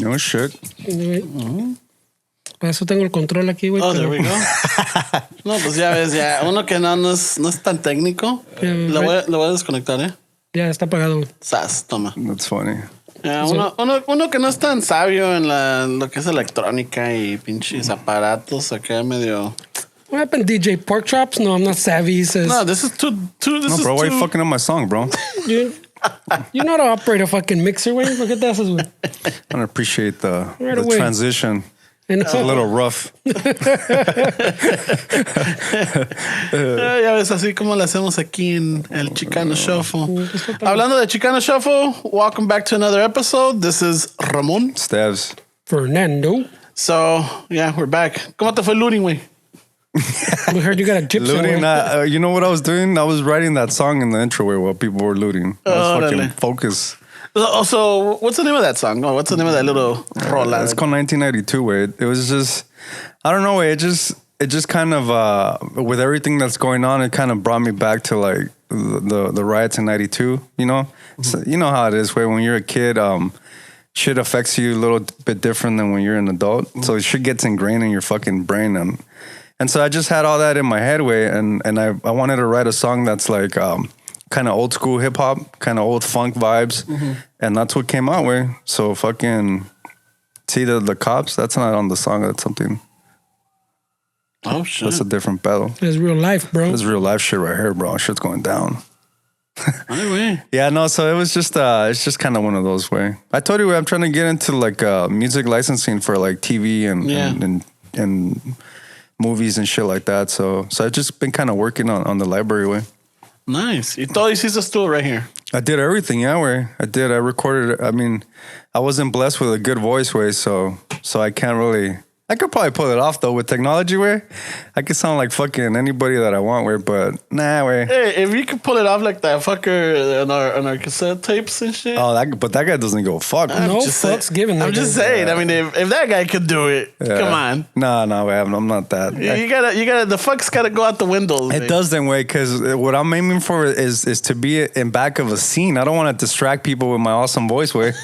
No shit. Para eso tengo el control aquí, güey. Oh, there we go. No, pues ya ves, ya. Uno que no es tan técnico. Lo voy a desconectar, ¿eh? Ya está apagado, güey. Sas, toma. That's funny. Ya, uno que no es tan sabio en lo que es electrónica y pinches aparatos acá medio... What happened, DJ Pork Chops? No, I'm not savvy. He says, No, this is too. No, bro, why you fucking up my song, bro? you know how to operate a fucking mixer, güey. Look at that, güey. I don't appreciate the away. transition. It's a little rough. Ya ves, así como lo hacemos aquí en el Chicano Shuffle. Hablando de Chicano Shuffle, welcome back to another episode. This is Ramon. Stabs. Fernando. So, yeah, we're back. ¿Cómo te fue el looting, güey? We heard you got a gypsy. Looting, you know what I was doing? I was writing that song in the intro while people were looting. I was fucking focused. So, what's the name of that song? Oh, what's the name of that little rola? It's called 1992, way. It was just, I don't know, way. It just kind of, with everything that's going on, it kind of brought me back to like the riots in 92, you know? Mm-hmm. So, you know how it is, way when you're a kid, shit affects you a little bit different than when you're an adult. Mm-hmm. So shit gets ingrained in your fucking brain. And so I just had all that in my head, way, and I wanted to write a song that's like kind of old school hip hop, kind of old funk vibes, and that's what came out, way. So fucking see the cops. That's not on the song. That's something. Oh shit! That's a different battle. It's real life, bro. It's real life shit right here, bro. Shit's going down. Anyway. Yeah, no. So it was just it's just kind of one of those, way. I told you I'm trying to get into like music licensing for like TV and movies and shit like that. So I've just been kind of working on the library, way. Nice. Y todo hiciste tú right here. I did everything, yeah, way. I did. I recorded. I mean, I wasn't blessed with a good voice, way. So I can't really. I could probably pull it off though with technology, way. I could sound like fucking anybody that I want, way. But nah, way. Hey, if you could pull it off like that fucker on our cassette tapes and shit. Oh, but that guy doesn't go fuck. No fucks given. I'm just saying. I mean, if that guy could do it, come on. No, way. I'm not that. You gotta. The fucks gotta go out the window. It does then, way, because what I'm aiming for is to be in back of a scene. I don't want to distract people with my awesome voice, way.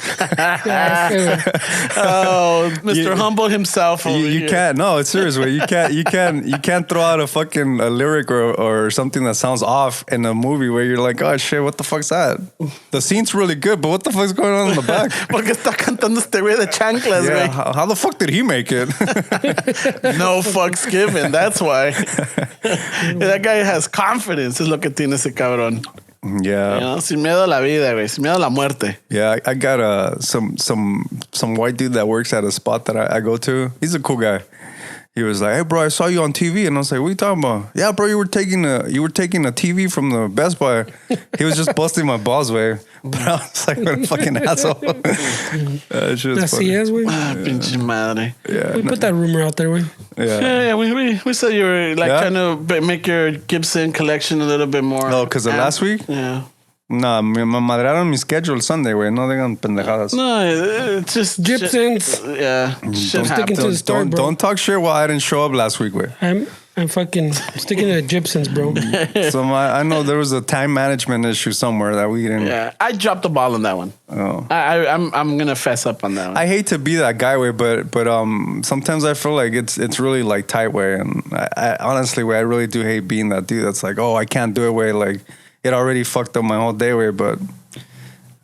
Oh, Mr. Humble himself. You can't. No, it's serious, way. You can't throw out a lyric or something that sounds off in a movie where you're like, oh shit, what the fuck's that? The scene's really good, but what the fuck's going on in the back? Porque está cantando este güey de chanclas, güey. How the fuck did he make it? No fucks given. That's why. That guy has confidence. Es lo que tiene ese cabrón. Yeah. You know, sin miedo a la vida, güey. Sin miedo a la muerte. Yeah, I got some white dude that works at a spot that I go to. He's a cool guy. He was like, "Hey, bro, I saw you on TV," and I was like, "What are you talking about?" "Yeah, bro, you were taking a TV from the Best Buy." He was just busting my balls, way. But I was like, "What a fucking asshole!" Así es, güey. Pinche madre. Yeah, we put that rumor out there, güey. Yeah. We said you were like trying to make your Gibson collection a little bit more. No, because of last week. Yeah. No, me madrearon mi schedule Sunday, güey. No digan pendejadas. No, it's just Gibsons. Yeah. Sticking to the story, bro. Don't talk shit while I didn't show up last week, güey. I'm fucking sticking to the Gibsons, bro. So I know there was a time management issue somewhere that we didn't. Yeah, I dropped the ball on that one. Oh, I'm gonna fess up on that one. I hate to be that guy, way, but sometimes I feel like it's really like tight, way, and I honestly, way, I really do hate being that dude that's like, oh, I can't do it, way, like. It already fucked up my whole day, way, but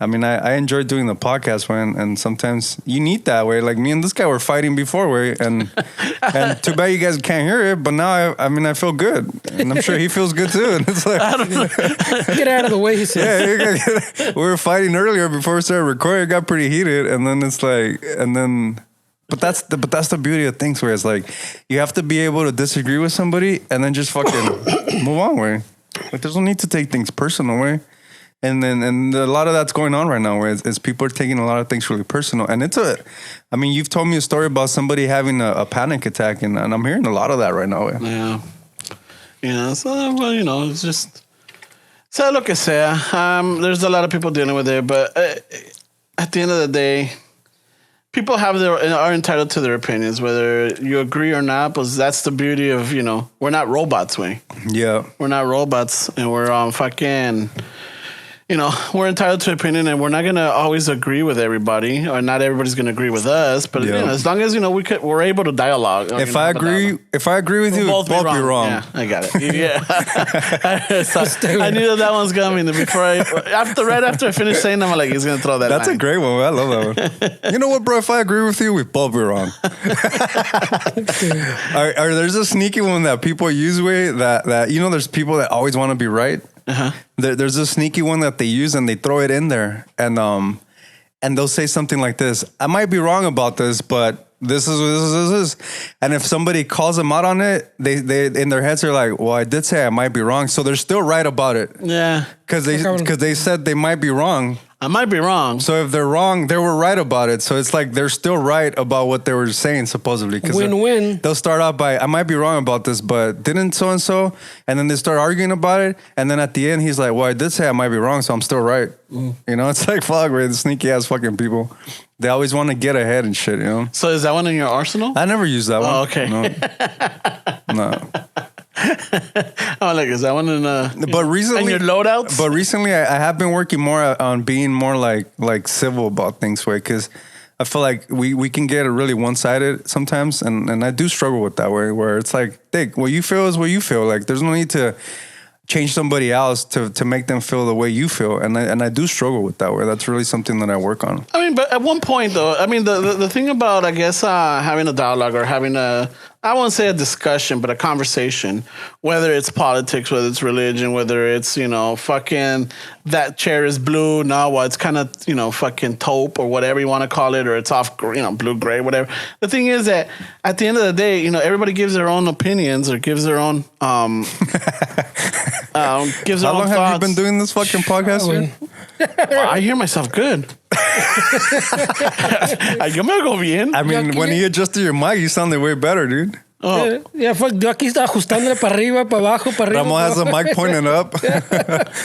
I mean, I enjoy doing the podcast, way, and sometimes you need that, way. Like me and this guy were fighting before, way, and too bad you guys can't hear it, but now I feel good, and I'm sure he feels good too. And it's like, get out of the way, he said. Yeah, we were fighting earlier before we started recording. It got pretty heated, and then it's like, But that's the beauty of things, where it's like you have to be able to disagree with somebody and then just fucking move on, way. Like there's no need to take things personal, way. And a lot of that's going on right now, where is people are taking a lot of things really personal. And I mean, you've told me a story about somebody having a panic attack, and I'm hearing a lot of that right now. Way. Yeah. Yeah. So, well, you know, it's just, sea lo que sea. There's a lot of people dealing with it, but at the end of the day, people are entitled to their opinions, whether you agree or not. But that's the beauty of, you know, we're not robots, way. Yeah, we're not robots, and we're fucking. we're entitled to opinion, and we're not going to always agree with everybody, or not everybody's going to agree with us. But as long as we're able to dialogue. If I agree with you, we'll both be wrong. Yeah, I got it. Yeah, I knew that one's coming. Before right after I finished saying them, I'm like, he's going to throw that. That's a great one. I love that one. You know what, bro? If I agree with you, we both be wrong. There's a sneaky one that people use way that there's people that always want to be right. Uh-huh. There's a sneaky one that they use and they throw it in there and they'll say something like this: I might be wrong about this, but this is. And if somebody calls them out on it, they in their heads are like, well, I did say I might be wrong, so they're still right about it. Yeah, because they said they might be wrong. I might be wrong. So if they're wrong, they were right about it. So it's like they're still right about what they were saying, supposedly. Win-win. They'll start out by, I might be wrong about this, but didn't so-and-so? And then they start arguing about it. And then at the end, he's like, well, I did say I might be wrong, so I'm still right. It's like, fuck, man, the sneaky-ass fucking people. They always want to get ahead and shit, So is that one in your arsenal? I never used that one. Oh, okay. No. Oh, like, is that one in but recently, in your loadouts? But recently, I have been working more on being more like civil about things, way, because I feel like we can get it really one-sided sometimes, and I do struggle with that way, where it's like, Dick, what you feel is what you feel. Like, there's no need to change somebody else to make them feel the way you feel, and I do struggle with that way. That's really something that I work on. I mean, but at one point, though, I mean, the thing about, I guess, having a dialogue or having I won't say a discussion, but a conversation, whether it's politics, whether it's religion, whether it's, fucking that chair is blue, now it's kind of, fucking taupe or whatever you want to call it, or it's off, blue, gray, whatever. The thing is that at the end of the day, everybody gives their own opinions or gives their own, gives their How own long thoughts. have you been doing this fucking podcast? I hear myself good. Yo me hago bien. I mean, when he adjusted your mic, you sounded way better, dude. Oh. Yeah, fuck. Yo aquí estaba ajustándole para arriba, para abajo, para arriba. Ramon has the mic pointing up.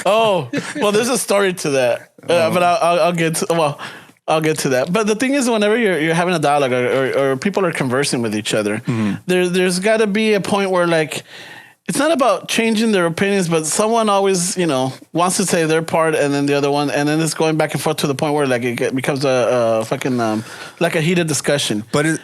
Oh, well, there's a story to that, but I'll get to, I'll get to that. But the thing is, whenever you're having a dialogue or people are conversing with each other, there's got to be a point where, like, it's not about changing their opinions, but someone always, wants to say their part, and then the other one, and then it's going back and forth to the point where, like, it becomes a fucking like a heated discussion. But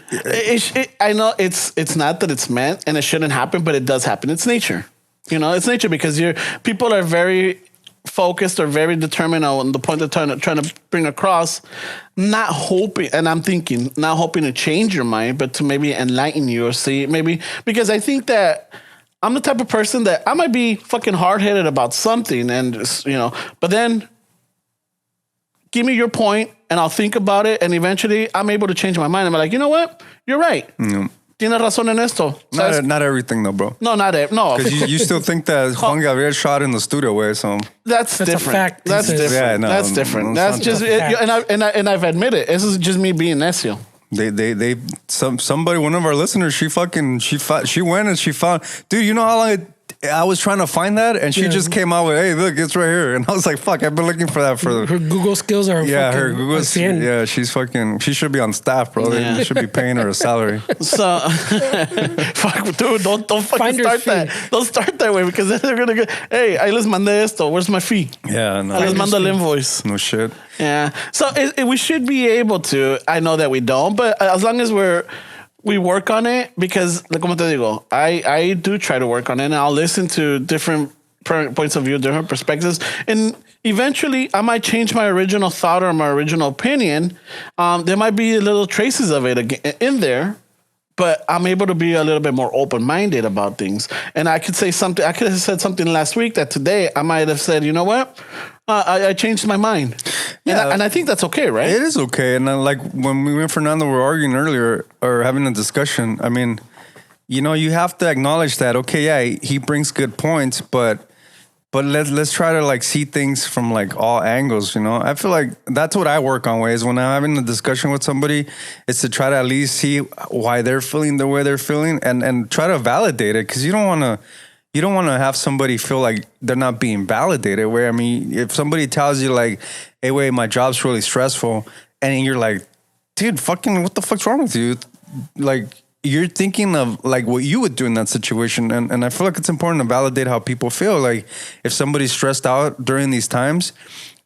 I know it's not that it's meant, and it shouldn't happen, but it does happen. It's nature, it's nature, because people are very focused or very determined on the point they're trying to bring across, not hoping to change your mind, but to maybe enlighten you or see maybe, because I think that I'm the type of person that I might be fucking hard-headed about something, and but then give me your point and I'll think about it, and eventually I'm able to change my mind. I'm like, you know what? You're right. Tienes razón en esto. Not everything though, bro. No, not everything. No, because you still think that Juan Gabriel shot in the studio way, so that's different. A fact. That's different. Yeah, no, that's different. That's just and I've admitted this is just me being necio. Somebody, one of our listeners, she went and she found, dude, you know how long I was trying to find that, and she just came out with, hey, look, it's right here. And I was like, fuck, I've been looking for that for her Google skills are her Google she should be on staff, bro. Yeah. They should be paying her a salary. So fuck, dude, don't fucking start that. Don't start that way, because then they're gonna go, hey, I les mandé esto, where's my fee? Yeah, no. I les mando el invoice. No shit. Yeah. So we should be able to, I know that we don't, but as long as we work on it, because, como te digo, I do try to work on it, and I'll listen to different points of view, different perspectives, and eventually I might change my original thought or my original opinion. There might be little traces of it in there, but I'm able to be a little bit more open-minded about things. And I could say something, I could have said something last week that today I might have said, you know what? I changed my mind. Yeah. And I think that's okay, right? It is okay. And like when me and Fernando were arguing earlier or having a discussion, I mean, you have to acknowledge that, okay, yeah, he brings good points, but let's try to like see things from like all angles, I feel like that's what I work on, ways when I'm having a discussion with somebody, is to try to at least see why they're feeling the way they're feeling and try to validate it, because you don't want to have somebody feel like they're not being validated. Where, I mean, if somebody tells you like, hey, wait, my job's really stressful, and you're like, dude, fucking, what the fuck's wrong with you? Like, you're thinking of like what you would do in that situation. And I feel like it's important to validate how people feel. Like if somebody's stressed out during these times,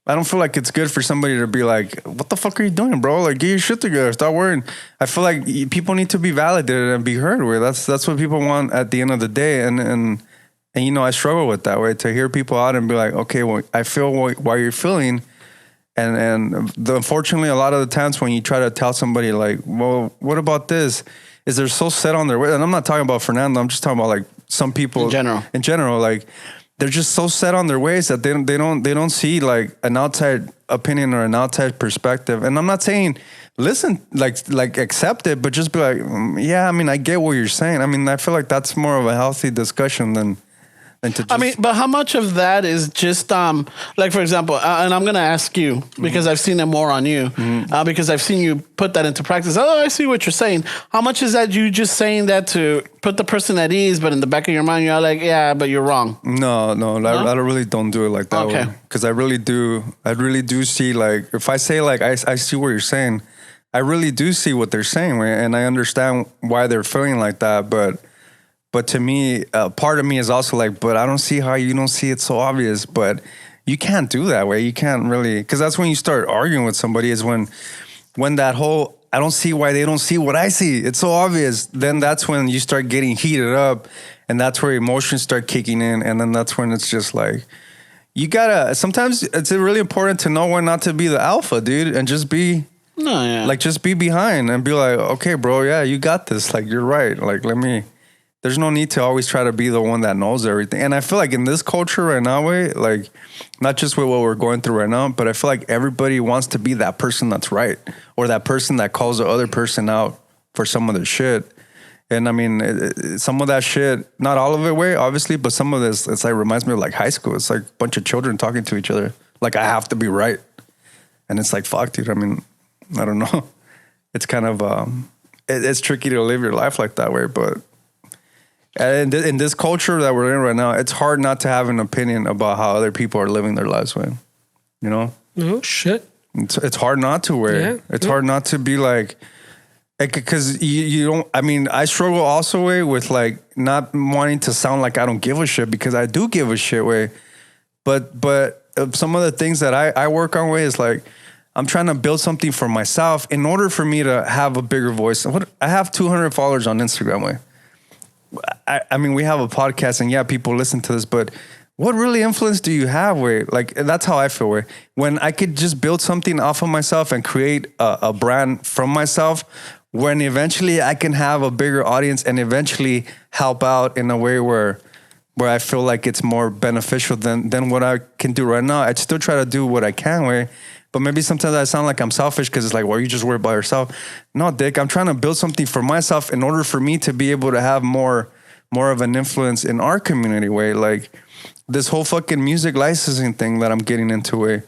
I don't feel like it's good for somebody to be like, what the fuck are you doing, bro? Like, get your shit together. Stop worrying. I feel like people need to be validated and be heard with. That's what people want at the end of the day. And you know, I struggle with that way, to hear people out and be like, okay, well, I feel why you're feeling. Unfortunately, a lot of the times when you try to tell somebody like, well, what about this? Is they're so set on their way. And I'm not talking about Fernando. I'm just talking about like some people in general, like, they're just so set on their ways that they don't see like an outside opinion or an outside perspective. And I'm not saying listen, like accept it, but just be like, yeah, I mean, I get what you're saying. I mean, I feel like that's more of a healthy discussion than to just... I mean, but how much of that is just like, for example, and I'm gonna ask you because I've seen it more on you, because I've seen you put that into practice. Oh, I see what you're saying. How much is that you just saying that to put the person at ease, but in the back of your mind you're like, yeah, but you're wrong? No? I really don't do it like that. Okay. Because I really do see, like, if I say like I see what you're saying, I really do see what they're saying, right? And I understand why they're feeling like that, but to me, part of me is also like, but I don't see how you don't see it so obvious. But you can't do that way. You can't really, because that's when you start arguing with somebody, is when that whole, I don't see why they don't see what I see, it's so obvious. Then that's when you start getting heated up, and that's where emotions start kicking in. And then that's when it's just like, you gotta, sometimes it's really important to know when not to be the alpha, dude, and just be, like, just be behind and be like, okay, bro, yeah, you got this. Like, you're right. Like, there's no need to always try to be the one that knows everything. And I feel like in this culture right now, like, not just with what we're going through right now, but I feel like everybody wants to be that person that's right, or that person that calls the other person out for some of their shit. And I mean, some of that shit, not all of it, obviously, but some of this, it's like, reminds me of like high school. It's like a bunch of children talking to each other. Like, I have to be right. And it's like, fuck, dude. I mean, I don't know. It's kind of, it's tricky to live your life like that way, but in this culture that we're in right now, it's hard not to have an opinion about how other people are living their lives, man. You know? No shit. It's hard not to, it's hard not to be like, because you don't, I mean, I struggle also with like not wanting to sound like I don't give a shit, because I do give a shit, but some of the things that I work on is like, I'm trying to build something for myself in order for me to have a bigger voice. I have 200 followers on Instagram, I mean, we have a podcast, and yeah, people listen to this, but what really influence do you have, like, that's how I feel, when I could just build something off of myself and create a brand from myself, when eventually I can have a bigger audience and eventually help out in a way where I feel like it's more beneficial than what I can do right now. I'd still try to do what I can, but maybe sometimes I sound like I'm selfish, because it's like, well, you just worry about yourself. No, Dick, I'm trying to build something for myself in order for me to be able to have more of an influence in our community, like this whole fucking music licensing thing that I'm getting into,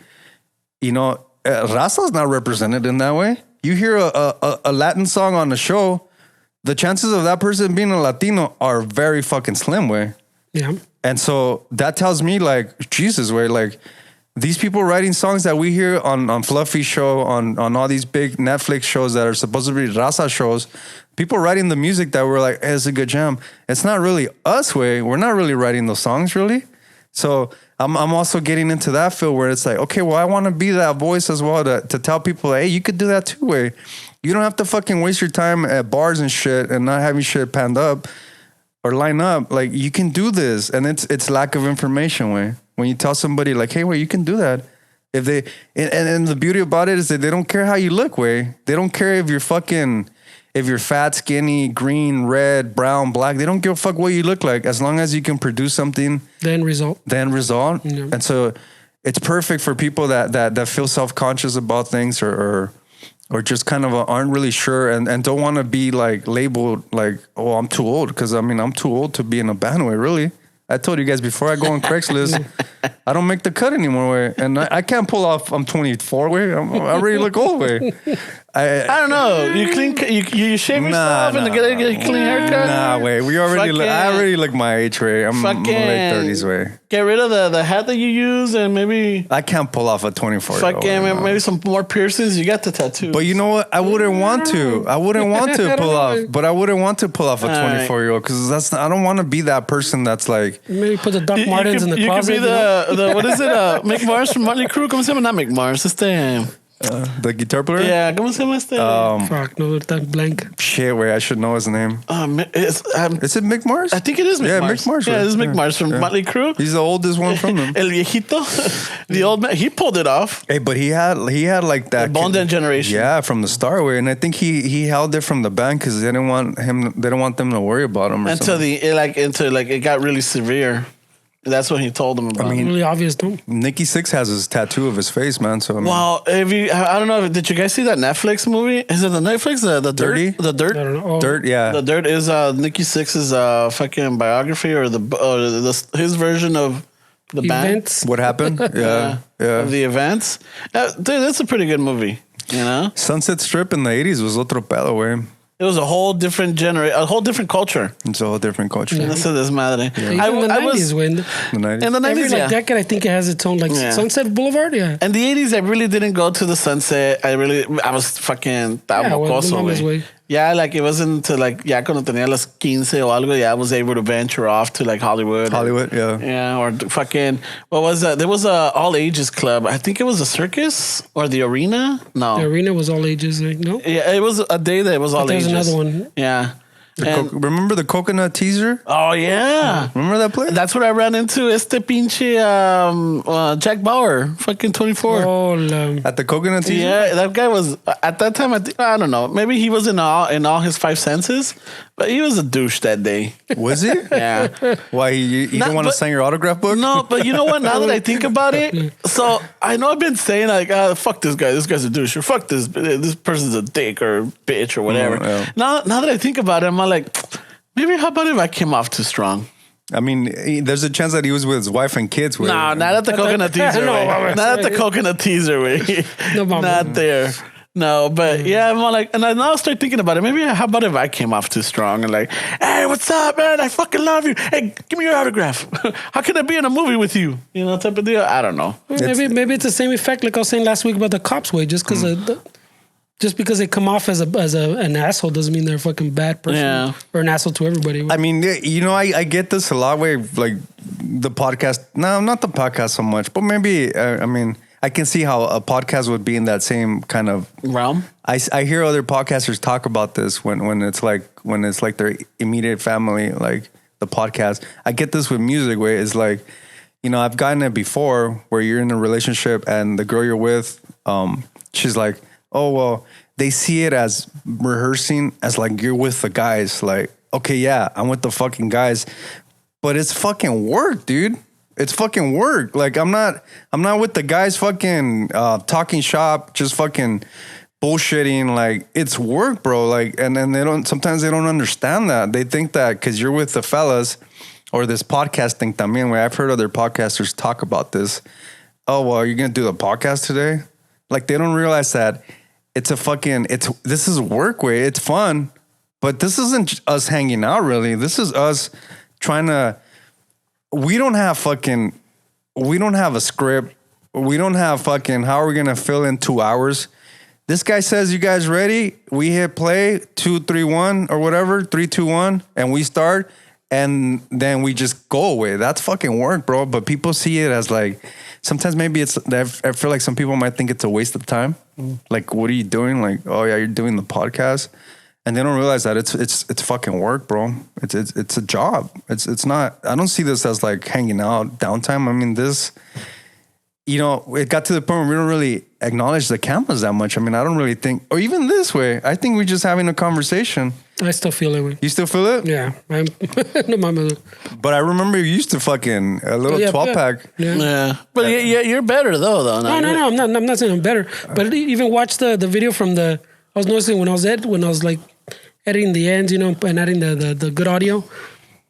you know, Raza's not represented in that way. You hear a Latin song on the show, the chances of that person being a Latino are very fucking slim, Yeah. And so that tells me, like, Jesus, like, these people writing songs that we hear on Fluffy Show, on all these big Netflix shows that are supposed to be Raza shows, people writing the music that we're like, hey, it's a good jam. It's not really us, we're not really writing those songs, really. So I'm also getting into that field where it's like, okay, well, I want to be that voice as well to tell people, hey, you could do that too, You don't have to fucking waste your time at bars and shit and not having shit panned up or line up. Like, you can do this, and it's lack of information, When you tell somebody like, hey, you can do that. If they, and the beauty about it is that they don't care how you look, They don't care if you're fat, skinny, green, red, brown, black. They don't give a fuck what you look like, as long as you can produce something. Then result. Yeah. And so it's perfect for people that feel self-conscious about things or just kind of aren't really sure and don't want to be like labeled like, oh, I'm too old. Because I mean, I'm too old to be in a band, really. I told you guys before, I go on Craigslist, I don't make the cut anymore, And I can't pull off, I'm 24, I already look old, I don't know. You shave yourself and get a clean haircut. Nah, wait. I already look my age, way. I'm late 30s, way. Get rid of the hat that you use and maybe I can't pull off a 24. Maybe some more piercings. You got the tattoo. But you know what? I wouldn't want to. I wouldn't want to pull off. But I wouldn't want to pull off a 24-year-old because I don't want to be that person that's like. Maybe put the Doc Martens in the closet. You could be the what is it? Mick Mars from Motley Crue. ¿Cómo se llama? Not Mick Mars. The guitar player? Yeah, ¿cómo se llama Fuck, no, that blank. Shit, wait, I should know his name. Is it Mick Mars? I think it is Mick Mars. Mick Mars. Yeah, it's Mick Mars from Motley Crue. He's the oldest one from them. El viejito, the old man. He pulled it off. Hey, but he had like that. The Bone Dead generation. Yeah, from the start, way, and I think he held it from the band because they didn't want them to worry about him. Until it got really severe. That's what he told them about. I mean, really obvious, though. Nikki Sixx has his tattoo of his face, man. So well, I don't know. Did you guys see that Netflix movie? Is it the Netflix? The Dirty? The Dirt. I don't know. Dirt, yeah. The Dirt is Nikki Sixx's fucking biography or his version of the Events. What happened? Yeah. Of the events. Dude, that's a pretty good movie. You know, Sunset Strip in the 80s was otro pedo, way. It was a whole different a whole different culture. It's a whole different culture. Yeah. Eso desmadre. Yeah. In the 90s, when the 90s. In the 90s, every decade, I think it has its own Sunset Boulevard. Yeah. In the 80s, I really didn't go to the Sunset. I was fucking mocoso. Yeah, like it wasn't to cuando tenía las 15 o algo, I was able to venture off to like Hollywood. Yeah. Yeah, or fucking, what was that? There was a all ages club. I think it was a circus or the arena. No. The arena was all ages, no? Yeah, it was a day that was all ages. There's another one. Yeah. Remember the coconut teaser? Oh, yeah. Remember that place? That's what I ran into. Pinche Jack Bauer, fucking 24. At the coconut teaser? Yeah, that guy was, at that time, I don't know. Maybe he was in all his five senses, but he was a douche that day. Was he? Yeah. Why, you don't want to sign your autograph book? No, but you know what? Now that I think about it, so I know I've been saying like, fuck this guy. This guy's a douche. Or fuck this person's a dick or a bitch or whatever. Yeah. Now that I think about it, I'm like, maybe how about if I came off too strong? I mean, there's a chance that he was with his wife and kids. No, not at the coconut teaser. Not at the coconut teaser way. Not there. No, but yeah, I'm like, and I now start thinking about it. Maybe how about if I came off too strong and like, hey, what's up, man? I fucking love you. Hey, give me your autograph. How can I be in a movie with you? You know, type of deal. I don't know. Maybe it's the same effect like I was saying last week about the cops way. Just because they come off as an asshole doesn't mean they're a fucking bad person or an asshole to everybody. I mean, you know, I get this a lot way, like the podcast. No, not the podcast so much, but maybe, I mean, I can see how a podcast would be in that same kind of realm. I hear other podcasters talk about this when it's like their immediate family, like the podcast. I get this with music where it's like, you know, I've gotten it before where you're in a relationship and the girl you're with, she's like, oh, well, they see it as rehearsing as like you're with the guys. Like, okay, yeah, I'm with the fucking guys, but it's fucking work, dude. It's fucking work. Like I'm not with the guys fucking talking shop, just fucking bullshitting. Like it's work, bro. Like and then sometimes they don't understand that. They think that because you're with the fellas or this podcast thing también, where I've heard other podcasters talk about this. Oh, well, you're gonna do the podcast today? Like they don't realize that this is work way. It's fun, but this isn't us hanging out really. This is us trying to. We don't have a script. We don't have fucking, how are we going to fill in 2 hours? This guy says, you guys ready? We hit play, 2, 3, 1 or whatever, 3, 2, 1. And we start and then we just go away. That's fucking work, bro. But people see it as like, sometimes maybe I feel like some people might think it's a waste of time. Like, what are you doing? Like, oh yeah, you're doing the podcast. And they don't realize that it's fucking work, bro. It's a job. It's not. I don't see this as like hanging out, downtime. I mean, this, you know, it got to the point where we don't really acknowledge the cameras that much. I mean, I don't really think, or even this way. I think we're just having a conversation. I still feel it way. You still feel it? Yeah, I'm. No, mama. But I remember you used to fucking a little 12-pack. Yeah. But you're better though. No. I'm not saying I'm better. But even watch the video from the. I was noticing when I was like editing the ends, you know, and adding the good audio.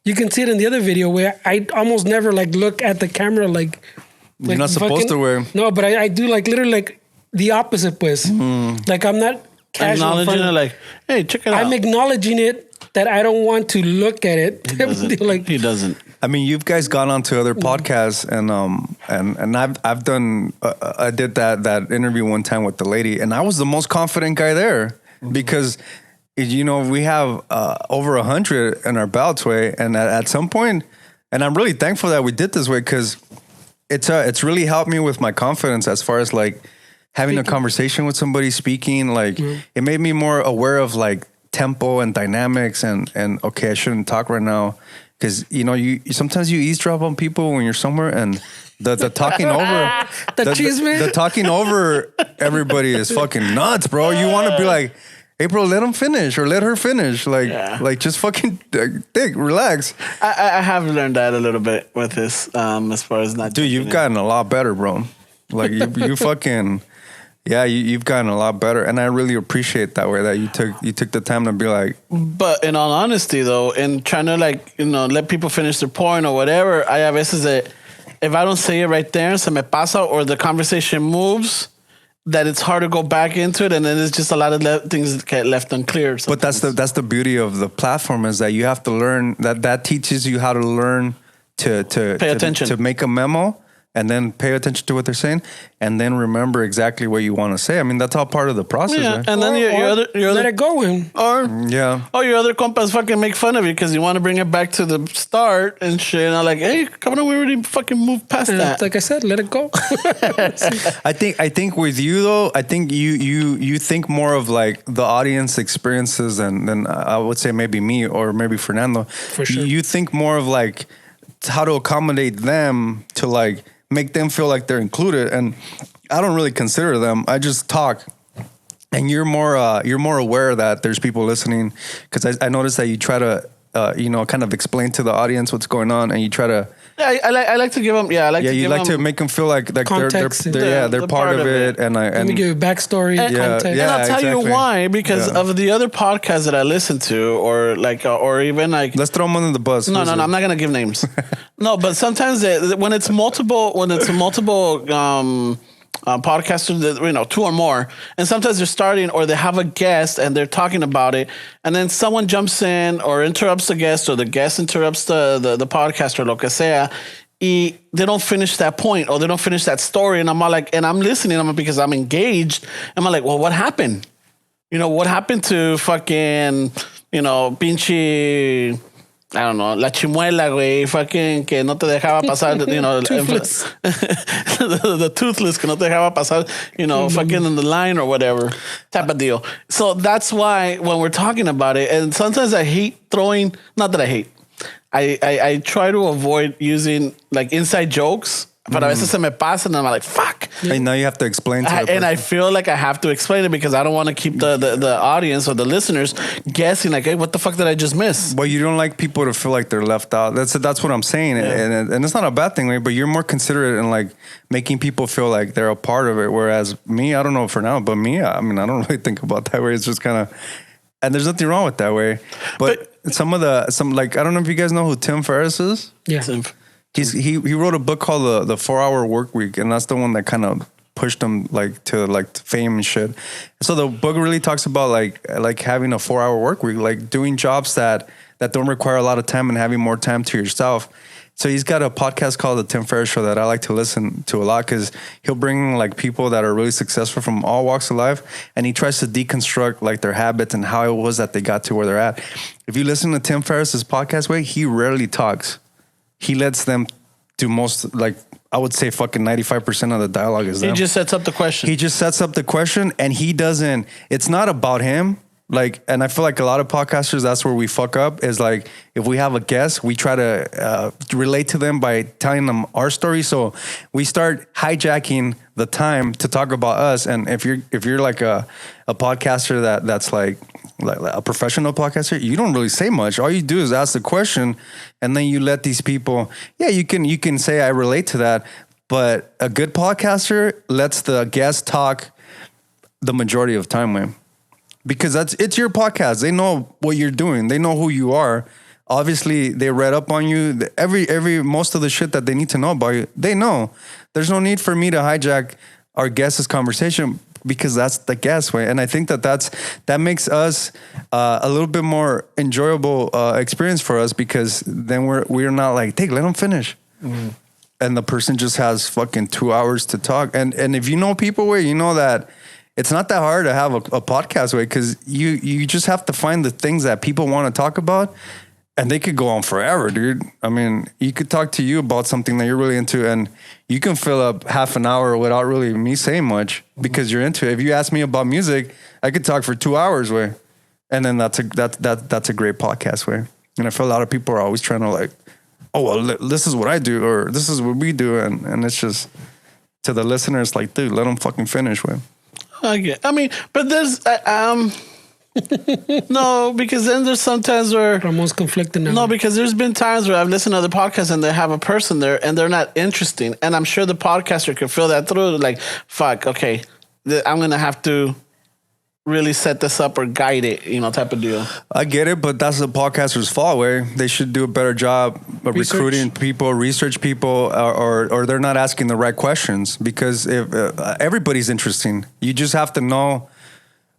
You can see it in the other video where I almost never like look at the camera like you're not supposed to wear. No, but I do like literally like the opposite, pues. Like I'm not casual. Acknowledging it, like, hey, check it out. I'm acknowledging it that I don't want to look at it. He doesn't. I mean, you guys gone on to other podcasts, and I've done. I did that interview one time with the lady, and I was the most confident guy there because, you know, we have over 100 in our belts way, and at some point, and I'm really thankful that we did this way because it's really helped me with my confidence as far as like having a conversation with somebody, speaking. Like it made me more aware of like tempo and dynamics, and okay, I shouldn't talk right now. Because, you know, you sometimes you eavesdrop on people when you're somewhere, and the talking over the talking over everybody is fucking nuts, bro. You want to be like, hey, bro, let him finish or let her finish. Like just fucking dick, relax. I have learned that a little bit with this, as far as not. Dude, you've gotten a lot better, bro. Like you fucking. Yeah, you've gotten a lot better, and I really appreciate that way that you took the time to be like. But in all honesty, though, in trying to like let people finish their point or whatever, I have veces that if I don't say it right there, se me pasa, or the conversation moves, that it's hard to go back into it, and then there's just a lot of things that get left unclear. Sometimes. But that's the beauty of the platform is that you have to learn that teaches you how to learn to pay attention, to make a memo. And then pay attention to what they're saying, and then remember exactly what you want to say. I mean, that's all part of the process. Yeah, right? and then your other let it go in. Or your other compas fucking make fun of you because you want to bring it back to the start and shit. And I'm like, hey, come on, we already fucking moved past that. Like I said, let it go. I think with you though, I think you think more of like the audience experiences than I would say maybe me or maybe Fernando. For sure, you think more of like how to accommodate them to like. Make them feel like they're included, and I don't really consider them. I just talk, and you're more aware that there's people listening because I noticed that you try to kind of explain to the audience what's going on, and you try to. Yeah, I like to give them. Yeah, I like. Yeah, you like to make them feel like they're part of it, and let me give you backstory, context. And I'll tell you why, because of the other podcasts that I listen to, or like, or even like. Let's throw them under the bus. No, I'm not gonna give names. No, but sometimes when it's multiple podcasters, 2 or more, and sometimes they're starting or they have a guest and they're talking about it, and then someone jumps in or interrupts the guest, or the guest interrupts the podcaster, lo que sea, they don't finish that point or they don't finish that story, and I'm all like, and I'm listening, because I'm engaged, and I'm like, well, what happened? What happened to fucking, pinche. I don't know, la chimuela, güey, fucking que no te dejaba pasar, toothless. the toothless que no te dejaba pasar, fucking in the line or whatever type of deal. So that's why when we're talking about it, and sometimes I hate throwing, not that I hate, I try to avoid using like inside jokes. But a veces se me pasa and I'm like, fuck. And now you have to explain to and I feel like I have to explain it because I don't want to keep the audience or the listeners guessing like, hey, what the fuck did I just miss? Well, you don't like people to feel like they're left out. That's what I'm saying. Yeah. And it's not a bad thing, right? But you're more considerate in like making people feel like they're a part of it. Whereas me, I don't know for now, but me, I mean, I don't really think about that way. It's just kind of, and there's nothing wrong with that way. But some like, I don't know if you guys know who Tim Ferriss is. Yeah. He wrote a book called the 4-Hour Work Week, and that's the one that kind of pushed him to fame and shit. So the book really talks about like having a 4-hour work week, like doing jobs that don't require a lot of time and having more time to yourself. So he's got a podcast called The Tim Ferriss Show that I like to listen to a lot because he'll bring like people that are really successful from all walks of life, and he tries to deconstruct like their habits and how it was that they got to where they're at. If you listen to Tim Ferriss's podcast way, he rarely talks. He lets them do most, like, I would say fucking 95% of the dialogue is them. He just sets up the question. He just sets up the question, and he doesn't, it's not about him. Like, and I feel like a lot of podcasters, that's where we fuck up, is like, if we have a guest, we try to relate to them by telling them our story. So we start hijacking the time to talk about us. And if you're like a podcaster that's like a professional podcaster, you don't really say much. All you do is ask the question, and then you let these people, you can say I relate to that. But a good podcaster lets the guest talk the majority of time, man. Because it's your podcast. They know what you're doing. They know who you are. Obviously, they read up on you. Most of the shit that they need to know about you, they know. There's no need for me to hijack our guest's conversation because that's the guest way. And I think that makes us a little bit more enjoyable experience for us, because then we're not like, hey, let them finish. Mm-hmm. And the person just has fucking 2 hours to talk. And if you know people where you know that it's not that hard to have a podcast way, because you just have to find the things that people want to talk about, and they could go on forever, dude. I mean, you could talk to you about something that you're really into, and you can fill up half an hour without really me saying much because you're into it. If you ask me about music, I could talk for 2 hours way, and then that's a great podcast way. And I feel a lot of people are always trying to like, oh, well, this is what I do, or this is what we do. And it's just, to the listeners, like, dude, let them fucking finish, man. I mean, but there's, no, because then there's sometimes where... Almost conflicting now. No, because there's been times where I've listened to other podcasts and they have a person there and they're not interesting. And I'm sure the podcaster could feel that through. Like, fuck, okay, I'm going to have to really set this up or guide it, type of deal. I get it, but that's the podcaster's fault. Where they should do a better job of recruiting people, research people, or they're not asking the right questions. Because if everybody's interesting, you just have to know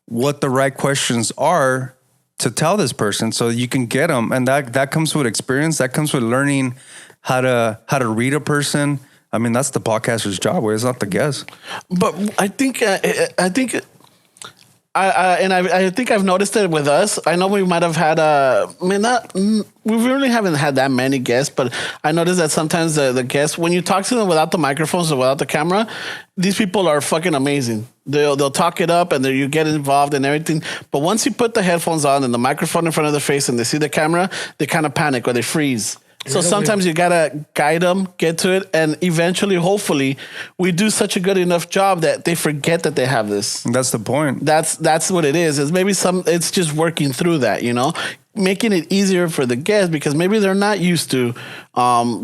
what the right questions are to tell this person, so you can get them, and that comes with experience. That comes with learning how to read a person. I mean, that's the podcaster's job. Where it's not the guest. But I think. I think I've noticed it with us. I know we might have had we really haven't had that many guests, but I noticed that sometimes the guests, when you talk to them without the microphones or without the camera, these people are fucking amazing. They'll talk it up and you get involved and everything. But once you put the headphones on and the microphone in front of their face and they see the camera, they kind of panic or they freeze. So sometimes you gotta guide them, get to it, and eventually, hopefully, we do such a good enough job that they forget that they have this. That's the point. That's what it is. It's maybe it's just working through that, making it easier for the guests, because maybe they're not used to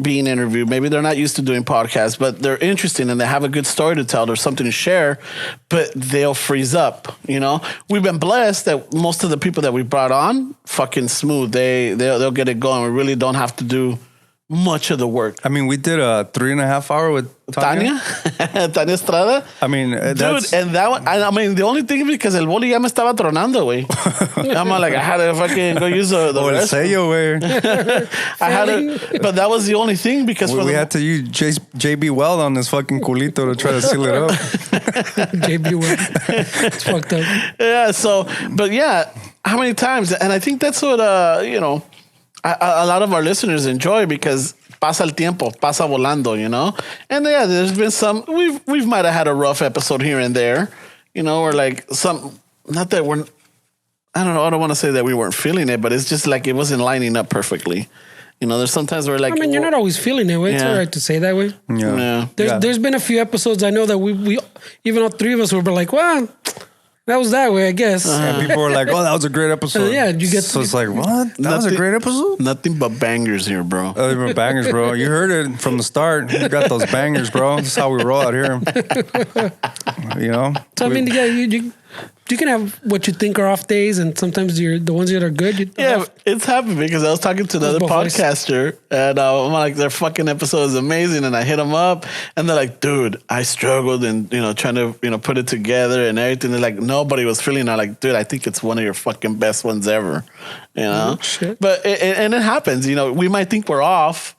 being interviewed. Maybe they're not used to doing podcasts, but they're interesting and they have a good story to tell. There's something to share, but they'll freeze up. We've been blessed that most of the people that we brought on, fucking smooth. They'll get it going. We really don't have to do much of the work. I mean, we did a 3.5 hour with Tanya Estrada. I mean, dude, and that one, I mean, the only thing, because el boli ya me estaba tronando, güey. I'm like, I had to fucking go use the el sello, güey. I had to, but that was the only thing, because we had to use JB Weld on this fucking culito to try to seal it up. JB Weld. It's fucked up. Yeah, so, but yeah, how many times? And I think that's what, a lot of our listeners enjoy, because pasa el tiempo, pasa volando, And yeah, there's been some, we've might have had a rough episode here and there, or like not that we're, I don't know, I don't want to say that we weren't feeling it, but it's just like it wasn't lining up perfectly. There's sometimes we're like, I mean, you're not always feeling it. It's all right to say that way. Yeah. There's been a few episodes I know that we even all three of us were like, well, that was that way, I guess. And people were like, oh, that was a great episode. Yeah, you get. So it's like, what? That was a great episode? Nothing but bangers here, bro. Nothing but bangers, bro. You heard it from the start. You got those bangers, bro. This is how we roll out here. So, I mean, yeah, you can have what you think are off days, and sometimes the ones that are good. It's happened, because I was talking to another podcaster, and I'm like, their fucking episode is amazing, and I hit them up, and they're like, dude, I struggled and trying to put it together and everything. They're like, nobody was feeling it. I'm like, dude, I think it's one of your fucking best ones ever. Shit. But it happens. We might think we're off.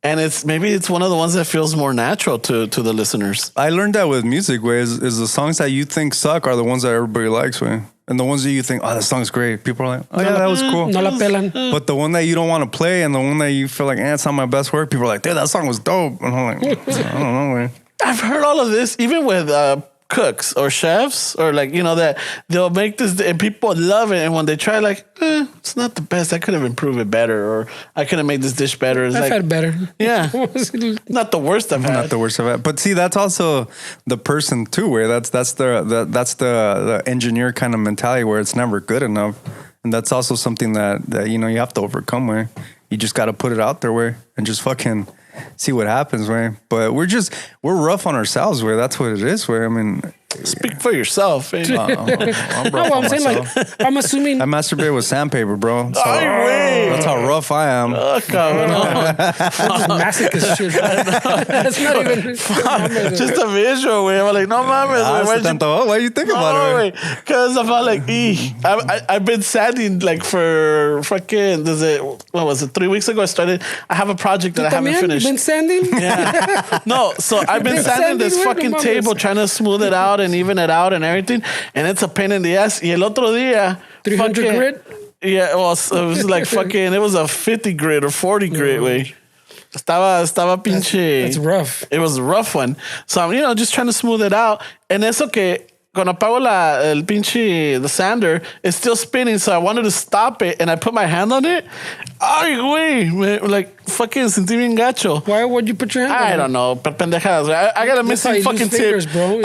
And maybe it's one of the ones that feels more natural to the listeners. I learned that with music, way is the songs that you think suck are the ones that everybody likes, way. And the ones that you think, oh, that song's great. People are like, oh, yeah, that was cool. No la pelan. But the one that you don't want to play and the one that you feel like, it's not my best work, people are like, dude, that song was dope. And I'm like, I don't know, man. I've heard all of this, even with cooks or chefs, or like, that they'll make this and people love it. And when they try, like, it's not the best. I could have improved it better, or I could have made this dish better. I've had better. Yeah. Not the worst I've had. Not the worst I've had. But see, that's also the person too, where that's the engineer kind of mentality, where it's never good enough. And that's also something that you have to overcome, where you just got to put it out there, where, and just fucking see what happens, where. But we're rough on ourselves, where that's what it is, where, I mean, Speak for yourself. Eh? I'm rough No, on I'm saying myself. like I'm assuming. I masturbate with sandpaper, bro. So Ay, güey. that's how rough I am. Oh, cabrón. Masochist shit. That's not even. Just a visual, way. I'm like, no mames, Ah, güey. so tanto, why you think about it? Because I felt like, I've been sanding like for fucking, what was it, 3 weeks ago? I have a project that I haven't finished. Been sanding? Yeah. No, so I've been sanding this fucking table, trying to smooth it out and even it out and everything. And it's a pain in the ass. Y el otro día, 300 fucking- grit? Yeah, well, it was like fucking, it was a 50 grit or 40 grit, way. Estaba pinche. That's rough. It was a rough one. So I'm, just trying to smooth it out. And eso que cuando apago the sander, it's still spinning. So I wanted to stop it and I put my hand on it. Ay, güey. Like fucking sentí bien gacho. Why would you put your hand on I it? don't know. Pendejadas. I got a That's how missing you fucking lose fingers, tip. bro.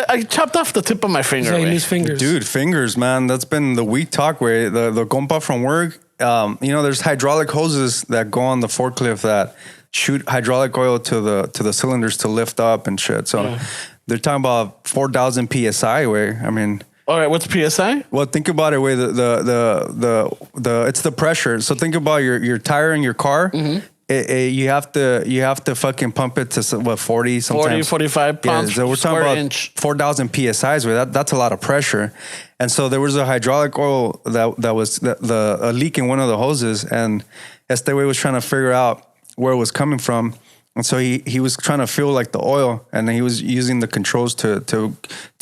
I chopped off the tip of my finger. That's how you güey. lose fingers. Dude, fingers, man. That's been the week talk way. The compa from work, there's hydraulic hoses that go on the forklift that shoot hydraulic oil to the cylinders to lift up and shit. So they're talking about 4,000 PSI way. I mean, All right, what's PSI? well, think about it way. The it's the pressure. So think about your tire in your car. You have to fucking pump it to what 40 sometimes 45 pounds so we're talking square about inch. 4,000 psi's with that's a lot of pressure. And so there was a hydraulic oil that was a leak in one of the hoses, and este way was trying to figure out where it was coming from. And so he was trying to feel like the oil, and he was using the controls to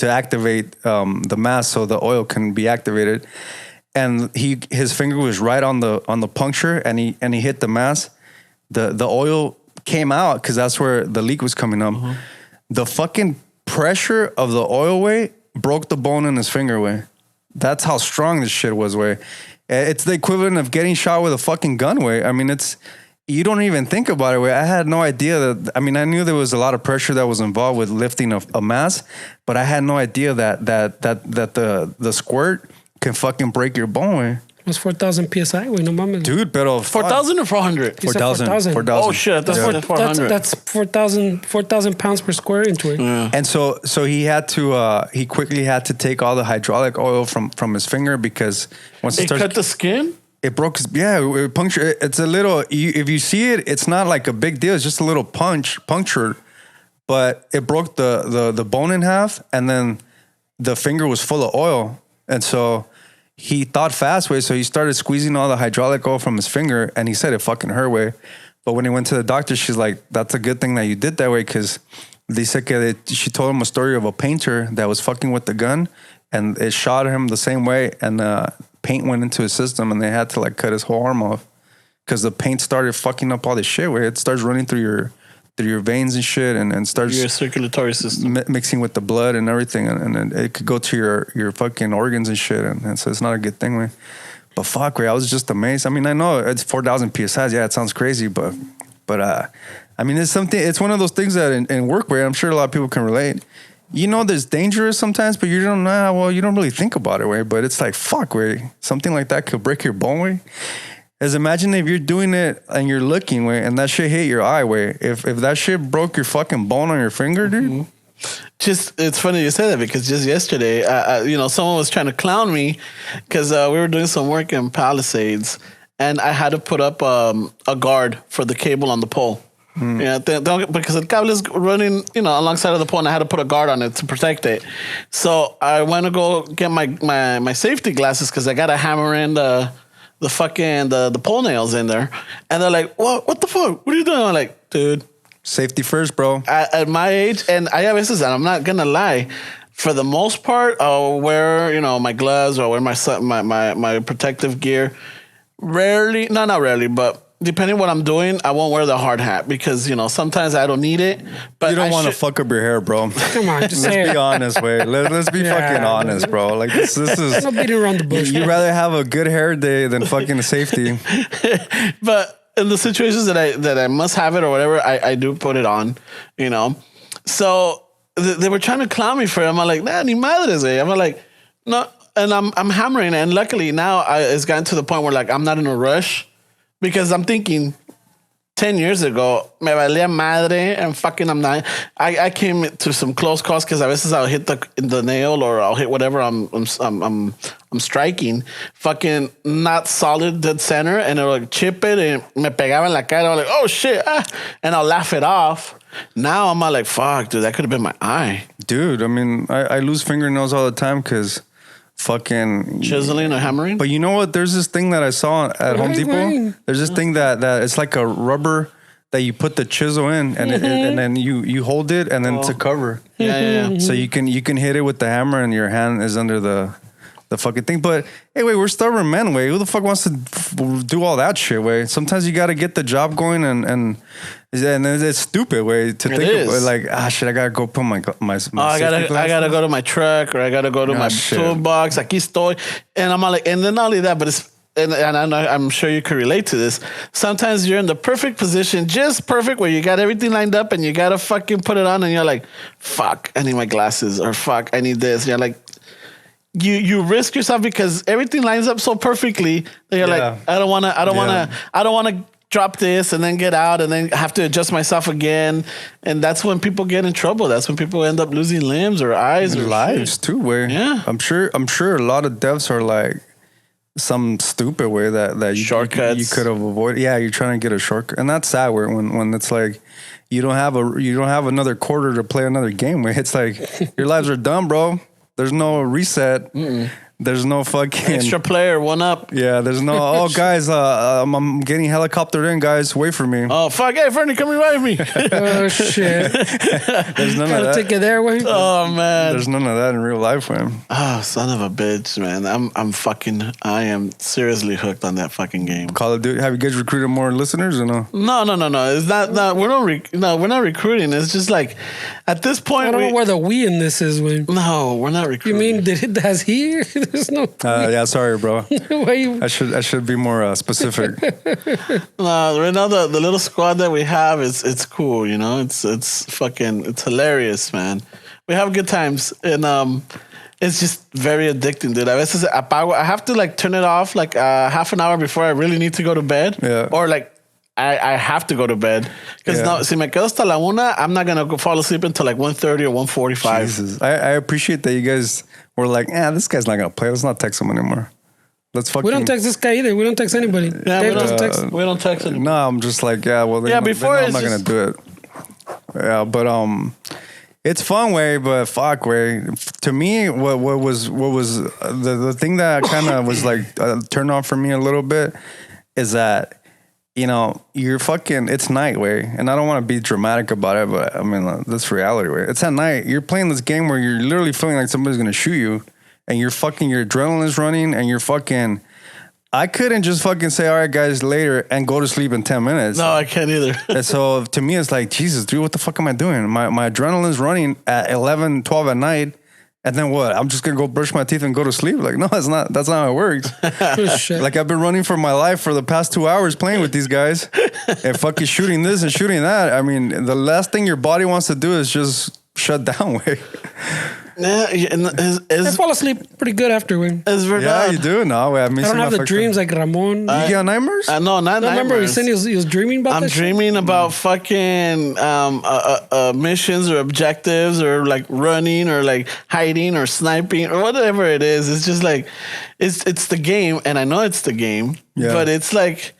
activate the mass so the oil can be activated. And his finger was right on the puncture, and he hit the mass. The oil came out because that's where the leak was coming up. The fucking pressure of the oil way broke the bone in his finger way. That's how strong this shit was way. It's the equivalent of getting shot with a fucking gun way. I mean, you don't even think about it way. I had no idea that. I mean, I knew there was a lot of pressure that was involved with lifting a mass, but I had no idea that the squirt can fucking break your bone way. It's 4,000 PSI. Wait, no mames. Dude, pero 4,000 or 400? He said 4,000. 4,000. Oh shit, that's 400. That's 4,000 pounds per square inch. Wait. And so he quickly had to take all the hydraulic oil from his finger because once It cut the skin? it broke his, it punctured. It's a little, if you see it, it's not like a big deal. It's just a little puncture, but it broke the bone in half, and then the finger was full of oil. And so he thought fast way, so he started squeezing all the hydraulic oil from his finger, and he said it fucking hurt way. But when he went to the doctor, she's like, that's a good thing that you did that way, because she told him a story of a painter that was fucking with the gun, and it shot him the same way, and paint went into his system, and they had to like cut his whole arm off because the paint started fucking up all this shit where it starts running through your veins and shit, and starts Your circulatory system. mixing with the blood and everything, and it could go to your fucking organs and shit, and so it's not a good thing, man. But fuck, I was just amazed. I mean, I know it's 4,000 PSIs. Yeah, it sounds crazy, but I mean, it's one of those things that in work where I'm sure a lot of people can relate. You know, there's dangerous sometimes, but you don't know. Well, you don't really think about it, way. But it's like fuck, way. Something like that could break your bone, way. As imagine if you're doing it and you're looking, way, and that shit hit your eye, way. If that shit broke your fucking bone on your finger, dude. Just, it's funny you say that because just yesterday, someone was trying to clown me because we were doing some work in Palisades, and I had to put up a guard for the cable on the pole. Yeah, because the cable is running, alongside of the pole, and I had to put a guard on it to protect it. So I went to go get my safety glasses because I got to hammer in the fucking the pole nails in there, and they're like, "What the fuck? What are you doing?" I'm like, "Dude, Safety first, bro. At my age, and I have this, and I'm not gonna lie, for the most part, I'll wear my gloves or wear my protective gear. Rarely, no, not rarely, but depending what I'm doing, I won't wear the hard hat because sometimes I don't need it. But You don't want to fuck up your hair, bro. Come on, just say Let's it. be honest, way. Let's be Yeah. fucking honest, bro. Like this is. No beating around the bush. You'd rather have a good hair day than fucking safety. But in the situations that I must have it or whatever, I do put it on, So they were trying to clown me for it. I'm like, nah, ni madres, eh. I'm like, no, and I'm hammering it. And luckily now it's gotten to the point where like I'm not in a rush because I'm thinking 10 years ago, me valía madre, and fucking I came to some close calls because a veces I'll hit the nail or I'll hit whatever I'm striking, fucking not solid dead center, and it'll like chip it and me pegaba en la cara. I'm like, oh shit, and I'll laugh it off. Now I'm like, fuck, dude, that could have been my eye. Dude, I mean, I lose fingernails all the time because fucking chiseling or hammering. But you know what? There's this thing that I saw at Home Depot. There's this thing that it's like a rubber that you put the chisel in, and and then you hold it, and then it's a cover. Yeah. So you can hit it with the hammer, and your hand is under the fucking thing. But hey, wait, we're stubborn men, wait. Who the fuck wants to do all that shit, wait? Sometimes you got to get the job going, and it's stupid, way to think about, like, shit, I gotta go put my I gotta go to my truck, or I gotta go to my toolbox. Aquí estoy, and I'm like, and then not only that, but it's and I'm sure you could relate to this. Sometimes you're in the perfect position, just perfect, where you got everything lined up, and you gotta fucking put it on, and you're like, fuck, I need my glasses, or fuck, I need this. And you're like, you risk yourself because everything lines up so perfectly that you're like, I don't wanna drop this and then get out and then have to adjust myself again. And that's when people get in trouble. That's when people end up losing limbs or eyes or lives too. Where I'm sure a lot of deaths are like some stupid way that you shortcuts you could have avoided. Yeah, you're trying to get a shortcut, and that's sad. Where when it's like you don't have another quarter to play another game. Where it's like your lives are done, bro. There's no reset. There's no fucking extra player, one up. Yeah, there's no. Oh, guys, I'm getting helicoptered in. Guys, wait for me. Oh fuck! Hey, Fernie, come revive me. Oh shit! There's none of that. Take it there, way. Oh man, there's none of that in real life, man. Oh, son of a bitch, man. I am seriously hooked on that fucking game. Call of Duty. Have you guys recruited more listeners or no? No. It's not. We're not recruiting. It's just like at this point. I don't know where the we in this is, Wayne. No, we're not recruiting. You mean has he? There's no. Yeah, sorry, bro. Why you? I should be more specific. No, right now the little squad that we have it's cool. You know, it's hilarious, man. We have good times, and it's just very addicting, dude. I have to like turn it off like half an hour before I really need to go to bed. Yeah. Or like I have to go to bed because now, si me quedo hasta la una, I'm not gonna go fall asleep until like 1:30 or 1:45. Jesus, I appreciate that you guys were like, this guy's not gonna play. Let's not text him anymore. Let's fucking. We don't text this guy either. We don't text anybody. Yeah, we don't text anybody. No, I'm just like, before I'm not gonna do it. Yeah, but it's fun way, but fuck way. To me, what was the thing that kind of was like turned on for me a little bit is that. You know, you're fucking, it's night, way. And I don't want to be dramatic about it, but I mean, that's reality, way. It's at night. You're playing this game where you're literally feeling like somebody's going to shoot you, and your adrenaline's running, and you're fucking, I couldn't just fucking say, all right, guys, later, and go to sleep in 10 minutes. No, I can't either. And so to me, it's like, Jesus, dude, what the fuck am I doing? My adrenaline's running at 11, 12 at night. And then what? I'm just gonna go brush my teeth and go to sleep? Like, no, that's not how it works. Like, I've been running for my life for the past 2 hours playing with these guys and fucking shooting this and shooting that. I mean, the last thing your body wants to do is just shut down. Way. Yeah, I fall asleep pretty good after. Yeah, you do. No, I don't have the dreams like Ramon. You get nightmares? No, not nightmares. Remember he said he was dreaming about. I'm dreaming about fucking missions or objectives or like running or like hiding or sniping or whatever it is. It's just like it's the game, and I know it's the game, but it's like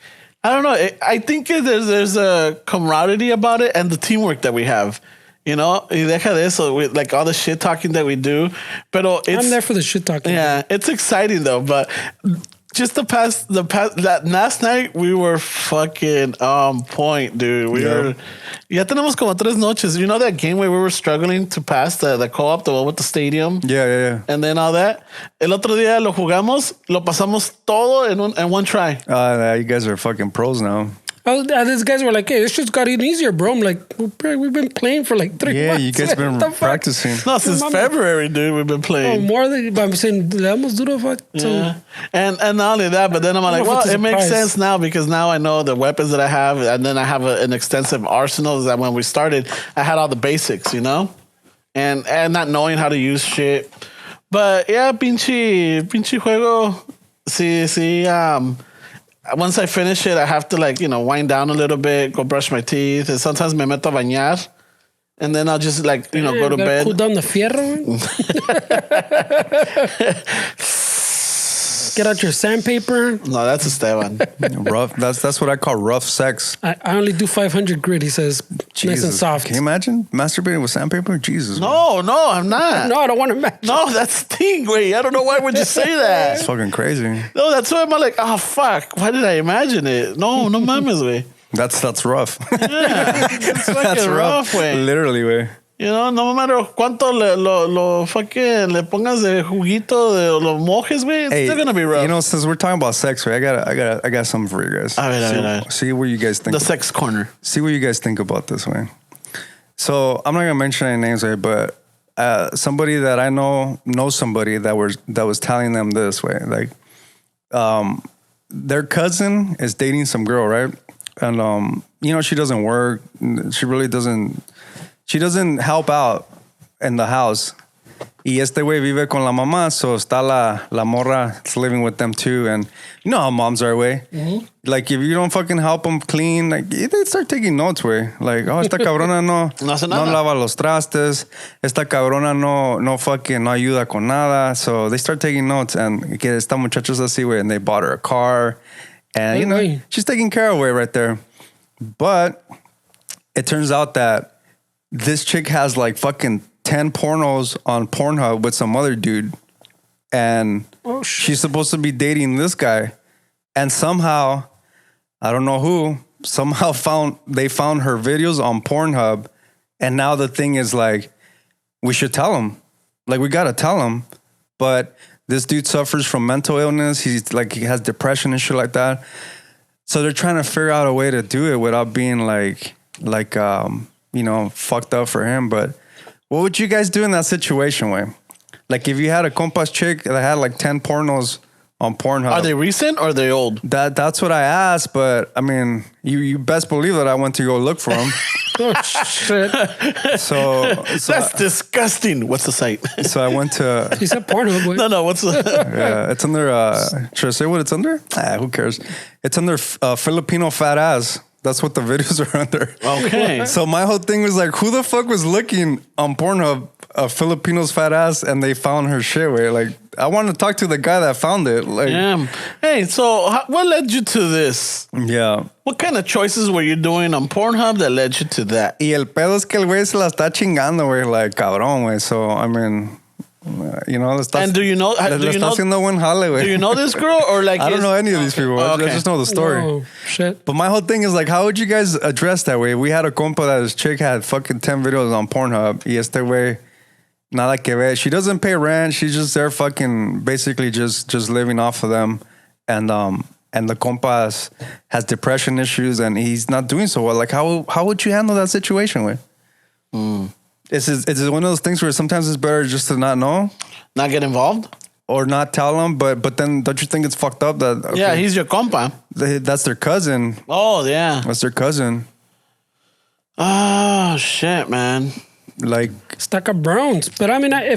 I don't know. I think there's a camaraderie about it and the teamwork that we have. You know, y deja de eso, with like all the shit talking that we do. Pero I'm there for the shit talking. Yeah, it's exciting though. But just that last night we were fucking on point, dude. We were. Ya tenemos como 3 noches. You know that game where we were struggling to pass the co-op, the one with the stadium. Yeah. And then all that. El otro día lo jugamos, lo pasamos todo in one try. You guys are fucking pros now. Oh, these guys were like, hey, this shit's gotten easier, bro. I'm like, we've been playing for like 3 months. Yeah, you guys been practicing. No, since February, dude, we've been playing. Oh, more than, but I'm saying, le damos duro. Yeah. And not only that, but then I'm like, well, it makes sense now because now I know the weapons that I have, and then I have an extensive arsenal that when we started, I had all the basics, you know? And not knowing how to use shit. But yeah, pinche juego, sí, once I finish it, I have to like, wind down a little bit, go brush my teeth. And sometimes me meto a bañar. And then I'll just like, go to bed. Cool down the fierro. Get out your sandpaper. No, that's Esteban. Rough. That's what I call rough sex. I only do 500 grit, he says. Jesus. Nice and soft. Can you imagine masturbating with sandpaper? Jesus. No, I'm not. No, I don't want to match. No, that's Stingray. I don't know why would you say that. It's fucking crazy. No, that's why I'm like, oh, fuck. Why did I imagine it? No mames, way. That's rough. Yeah, it's like That's a rough way. Literally, way. No matter cuánto lo fucking le pongas de juguito de lo mojes, güey, it's still gonna be rough. Since we're talking about sex, way, I got something for you guys. A ver. See what you guys think. The sex corner. See what you guys think about this, way. So I'm not gonna mention any names, way, but somebody that I know somebody that was telling them this way, like, their cousin is dating some girl, right? And she doesn't work. She really doesn't. She doesn't help out in the house. Y este güey vive con la mamá, so está la morra that's living with them too. And you know how moms are, way. Mm-hmm. Like, if you don't fucking help them clean, like, they start taking notes, way. Like, oh, esta cabrona no lava los trastes. Esta cabrona no fucking no ayuda con nada. So they start taking notes. And que esta muchacha es así, way. And they bought her a car. And, she's taking care of her right there. But it turns out that this chick has like fucking 10 pornos on Pornhub with some other dude. And she's supposed to be dating this guy. And somehow, I don't know who, they found her videos on Pornhub. And now the thing is like, we should tell him. Like, we got to tell him. But this dude suffers from mental illness. He has depression and shit like that. So they're trying to figure out a way to do it without being like fucked up for him. But what would you guys do in that situation, way? Like, if you had a compas chick that had like 10 pornos on Pornhub. Are they recent or are they old? That's what I asked, but I mean, you best believe that I went to go look for them. Oh, shit. So that's disgusting. What's the site? So I went to... He said Pornhub, boy. No, what's the... Yeah, it's under... should I say what it's under? Who cares? It's under Filipino fat ass. That's what the videos are under. Okay. So my whole thing was like, who the fuck was looking on Pornhub Filipino's fat ass and they found her shit, way? Like, I want to talk to the guy that found it. Like, damn. Hey, so what led you to this? Yeah. What kind of choices were you doing on Pornhub that led you to that? Y el pedo es que el güey se la está chingando, güey, like, cabrón, güey. So, I mean... and do you know? Haciendo buen jale, güey. Do you know this girl or like? I don't know any of these people. Okay. I just know the story. Oh, shit. But my whole thing is like, how would you guys address that way? We had a compa that his chick had fucking 10 videos on Pornhub. Y este güey, nada que ver. She doesn't pay rent. She's just there fucking basically just living off of them. And the compa has depression issues and he's not doing so well. Like, how would you handle that situation, güey? Is it one of those things where sometimes it's better just to not know? Not get involved? Or not tell them, but then don't you think it's fucked up that... Okay, yeah, he's your compa. That's their cousin. Oh, yeah. That's their cousin. Oh, shit, man. Like... Stuck up Browns. But I mean, I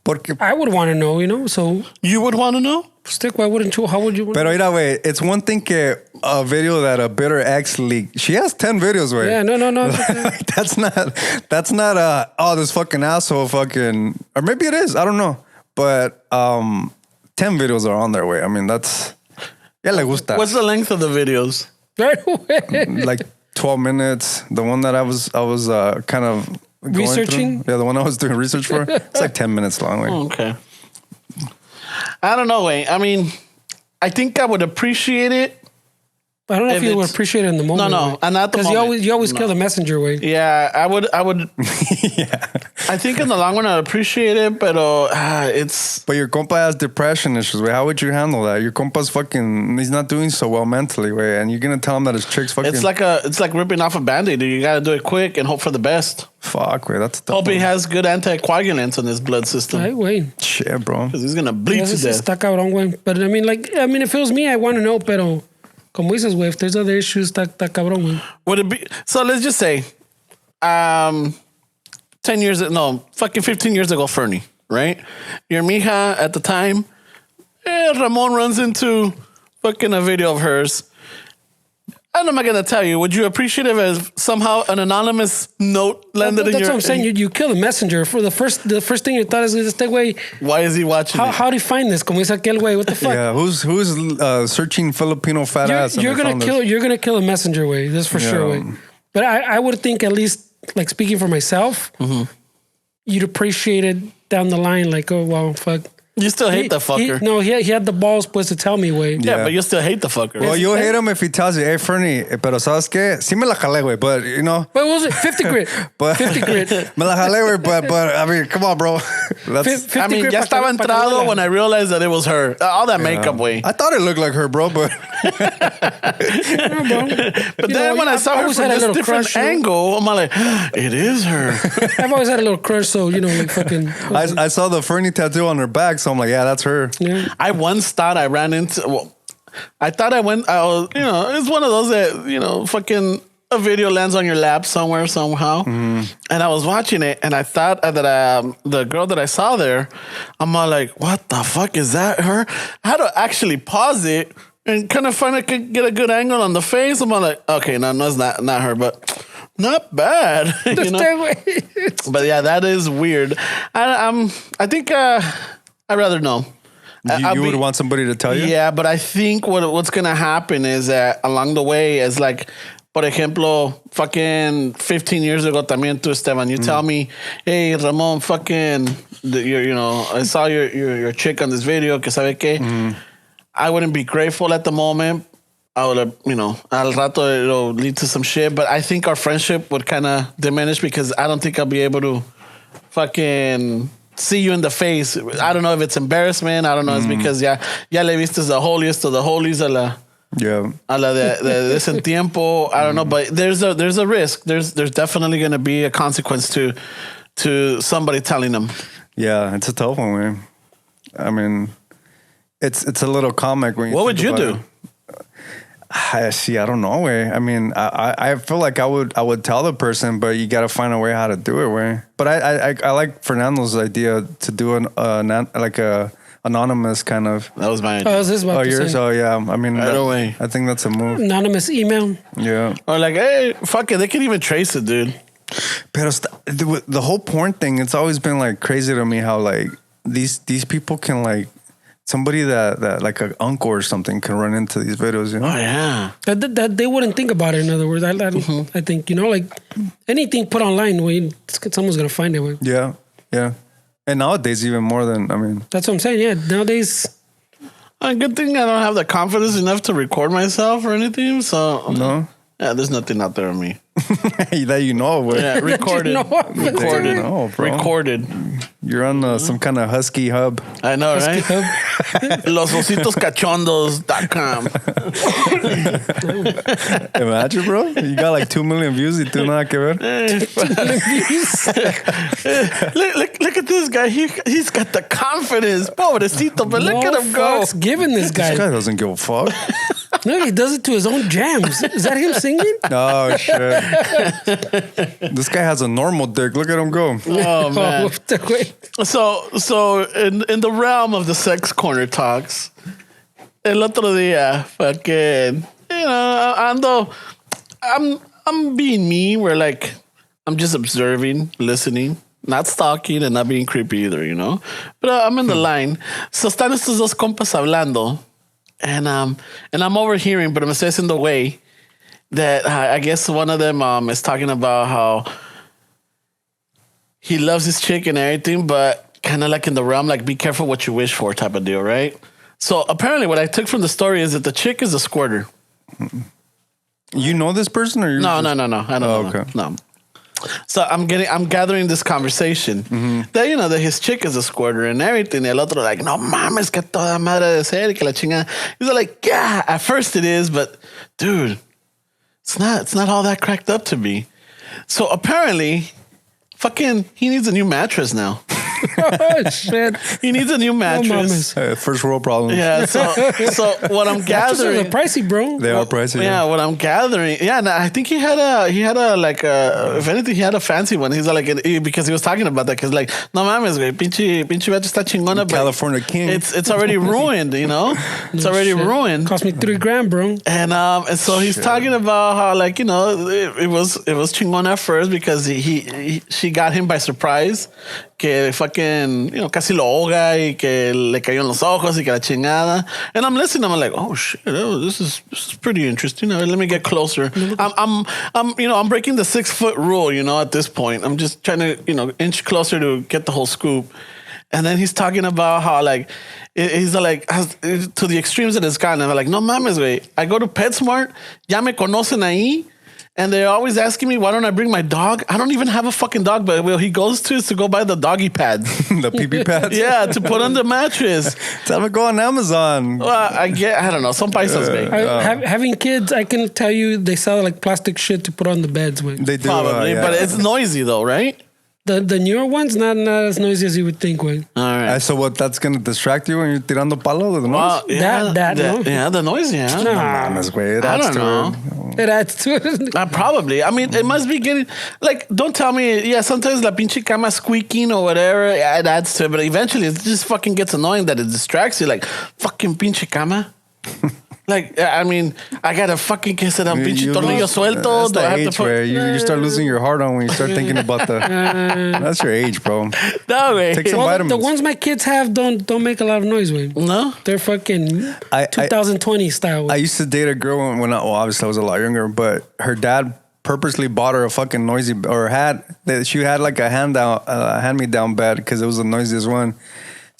would want to know, so... You would want to know? Stick, why wouldn't you? How would you? Pero mira, güey, it's one thing que a video that a bitter ex leaked. She has 10 videos, güey. Yeah, no. Like, that's not oh, this fucking asshole fucking, or maybe it is, I don't know. But 10 videos are on there, güey. I mean, that's, ya le gusta. What's the length of the videos? Like 12 minutes. The one that I was kind of researching. Yeah, the one I was doing research for. It's like 10 minutes long, güey. Oh, okay. I don't know, way. I mean, I think I would appreciate it. I don't know if you would appreciate it in the moment. No, and not the moment. Because you always kill the messenger, way. Yeah, I would. Yeah. I think in the long run, I'd appreciate it, but it's... But your compa has depression issues, way. How would you handle that? Your compa's fucking... He's not doing so well mentally, way. And you're going to tell him that his chick's fucking... It's like ripping off a Band-Aid. You got to do it quick and hope for the best. Fuck, way. That's tough. Hope he has good anticoagulants in his blood system. Right, way. Shit, bro. Because he's going to bleed to death. Está cabrón, güey. But I mean, if it was me, I want to know, pero... Como dices, güey, if there's other issues, está cabrón, güey. Would it be... So let's just say... 15 years ago, Fernie, right? Your mija at the time, Ramon runs into fucking a video of hers. And I'm not gonna tell you. Would you appreciate it if somehow an anonymous note landed in your? That's what I'm saying. You kill the messenger. For the first thing you thought is este güey. Why is he watching? How do you find this? Como dice aquel güey. What the fuck? Yeah, who's searching Filipino fat ass? You're gonna kill a messenger way. That's for sure way. But I would think at least like speaking for myself, you'd appreciate it down the line. Like, oh well, fuck. You still hate the fucker. He had the balls supposed to tell me, way. Yeah, but you still hate the fucker. Well, you'll hate him if he tells you, hey, Fernie, pero sabes qué? Sí me la jalé, güey, but, you know. But what was it? 50 grit. 50 grit. Me la jalé, güey, but, I mean, come on, bro. I mean, ya estaba entrado when I realized that it was her. All that makeup, way. I thought it looked like her, bro, but. But then when I saw her from this different angle, I'm like, it is her. I've always had a little crush, so, you know, like fucking. I saw the Fernie tattoo on her back, so I'm like, yeah, that's her. Yeah. I once thought I ran into. Well, I thought I was, you know, it's one of those that, you know, fucking a video lands on your lap somewhere, somehow. And I was watching it and I thought that the girl that I saw there, I'm all like, what the fuck is that her? I had to actually pause it and kind of find I could get a good angle on the face. I'm all like, okay, no, it's not her, but not bad. You know? But yeah, that is weird. I think I'd rather know. You would want somebody to tell you? Yeah, but I think what's going to happen is that along the way, is like, por ejemplo, fucking 15 years ago, también tú, Esteban, you tell me, hey, Ramon, fucking, you know, I saw your chick on this video, que sabe qué. I wouldn't be grateful at the moment. I would have, you know, al rato it'll lead to some shit, but I think our friendship would kind of diminish because I don't think I'll be able to fucking see you in the face. I don't know if it's embarrassment. I don't know. It's because ya le vistes the holiest of the holies a la de ese tiempo. I don't know, but there's a risk. There's definitely going to be a consequence to somebody telling them. Yeah, it's a tough one, man. I mean, it's a little comic when you. What would you do? I don't know, way. I mean, I feel like I would tell the person, but you got to find a way how to do it, way. But I like Fernando's idea to do a anonymous kind of. That was my idea. Oh, this is about yours? Oh, yeah. I mean, way. I think that's a move. Anonymous email. Yeah. Or like, hey, fuck it, they can even trace it, dude. Pero the whole porn thing, it's always been like crazy to me how like these people can like. Somebody that like an uncle or something can run into these videos, you know? Oh, yeah. That they wouldn't think about it, in other words. I think, you know, like anything put online, someone's going to find it. Yeah, yeah. And nowadays, even more than, I mean. That's what I'm saying, yeah. Nowadays. A good thing I don't have the confidence enough to record myself or anything, so. No? Yeah, there's nothing out there on me. That you know, boy. Yeah, recorded. Recorded. No, bro. Recorded. You're on some kind of husky hub. I know, right? LosOsitosCachondos.com. Imagine, bro. You got like 2 million views. Y tú nada que ver. Look at this guy. He's got the confidence. Pobrecito, but look at him go. Giving this guy. This guy doesn't give a fuck. No, he does it to his own jams. Is that him singing? Oh, shit. This guy has a normal dick. Look at him go. Oh, man. So in the realm of the sex corner talks, el otro día, fucking, you know, I'm being me, where like, I'm just observing, listening, not stalking and not being creepy either, you know, but I'm in the line. So están estos dos compas hablando. And I'm overhearing, but I'm assessing the way that I guess one of them is talking about how he loves his chick and everything, but kind of like in the realm, like be careful what you wish for type of deal, right? So apparently what I took from the story is that the chick is a squirter. You know this person, or No. I don't know. Okay. No. So I'm gathering this conversation that, you know, that his chick is a squirter and everything. El otro like, no mames, que toda madre de ser, que la chingada. He's like, yeah, at first it is, but dude, it's not all that cracked up to me. So apparently, fucking, he needs a new mattress now. Oh, shit. He needs a new mattress. First world problem. Yeah, so what I'm Mattresses gathering, are pricey, bro. They are pricey. yeah, what I'm gathering, yeah, no, I think he had a like if anything, he had a fancy one. He's like because he was talking about that because like no mames, güey, pinche mattress está chingona, but California King. it's already ruined, you know, it's already ruined. Cost me $3,000, bro. And so he's talking about how like, you know, it was chingón at first because she got him by surprise, que fucking, you know, casi lo ahoga y que le cayó en los ojos y que la chingada. And I'm listening, I'm like, oh shit, this is pretty interesting. Let me get closer. I'm breaking the 6 foot rule, you know, at this point. I'm just trying to, you know, inch closer to get the whole scoop. And then he's talking about how like he's like to the extremes that it's gone. And I'm like, no mames, güey. I go to PetSmart, ya me conocen ahí, and they're always asking me why don't I bring my dog. I don't even have a fucking dog, but well, he goes to go buy the doggy pads, the pee-pee pads. Yeah, to put on the mattress. Tell him to go on Amazon. Well, I don't know, some paisas, güey. Having kids, I can tell you they sell like plastic shit to put on the beds, güey. They do, Probably, yeah. but it's noisy though, right? The newer ones, not as noisy as you would think, güey. All right. So what? That's gonna distract you when you're tirando palo with the noise? Well, yeah, no. Yeah, the noise, yeah. No. Mames, güey. It I adds don't to know. it. It adds to it. Probably. I mean, it must be getting like. Don't tell me. Yeah, sometimes la pinche cama squeaking or whatever. Yeah, it adds to it, but eventually it just fucking gets annoying that it distracts you. Like fucking pinche cama. Like, I mean, I gotta fucking kiss it on pinche tornillo suelto. That's Do I the have age to put? where you start losing your heart on when you start thinking about the. That's your age, bro. No way. Take some Well, vitamins. the ones my kids have don't make a lot of noise, güey. No. They're fucking 2020 style. I used to date a girl when obviously I was a lot younger, but her dad purposely bought her a fucking noisy, or she had like a hand-me-down bed because it was the noisiest one.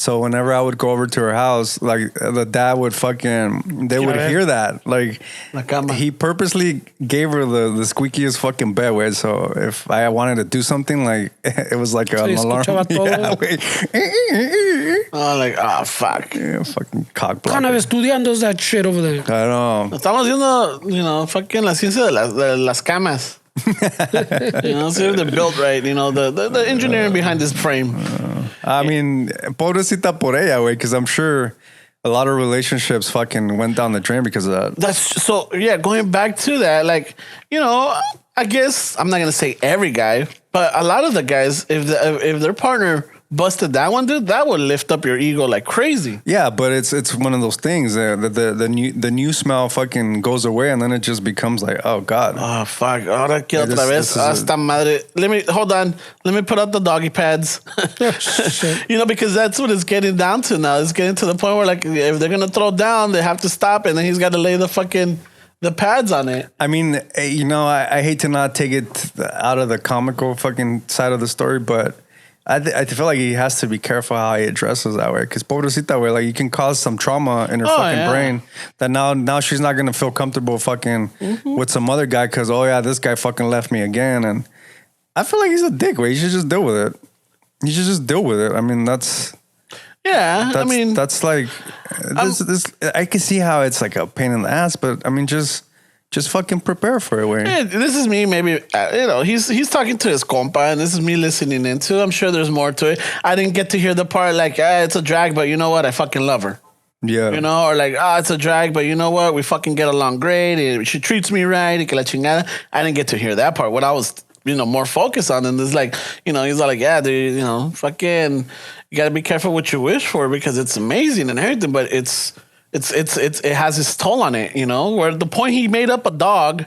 So whenever I would go over to her house, like the dad would they would hear that. Like he purposely gave her the squeakiest fucking bed, way. So if I wanted to do something, like it was like an alarm. Yeah, Fuck. Yeah, fucking cock What kind of blocker. estudiando is that shit over there? I don't know. Estamos viendo, you know, fucking la ciencia de las camas. You know, see if they're built right. You know, the engineering behind this frame. I mean, pobrecita por ella, way, because I'm sure a lot of relationships fucking went down the drain because of that. That's so, yeah, going back to that, like, you know, I guess I'm not going to say every guy, but a lot of the guys, if their partner busted that one, dude, that would lift up your ego like crazy. Yeah, but it's one of those things that the new smell fucking goes away, and then it just becomes like, oh god. Oh fuck! Ahora que Yeah, otra vez hasta madre. Let me put out the doggy pads. You know, because that's what it's getting down to now. It's getting to the point where like if they're gonna throw down, they have to stop, and then he's got to lay the pads on it. I mean, you know, I hate to not take it out of the comical fucking side of the story, but I feel like he has to be careful how he addresses that way, because pobrecita, way, like you can cause some trauma in her fucking brain that now she's not gonna feel comfortable fucking with some other guy because this guy fucking left me again, and I feel like he's a dick. Way, you should just deal with it. You should just deal with it. I mean, that's like this. I can see how it's like a pain in the ass, but I mean, just fucking prepare for it, way. Yeah, this is me. Maybe you know he's talking to his compa, and this is me listening into. I'm sure there's more to it. I didn't get to hear the part like it's a drag, but you know what? I fucking love her. Yeah, you know, or like it's a drag, but you know what? We fucking get along great. She treats me right. Y que la chingada. I didn't get to hear that part. What I was more focused on, and it's like he's all like, yeah, dude, fucking, you got to be careful what you wish for because it's amazing and everything, but it has its toll on it, where the point he made up a dog.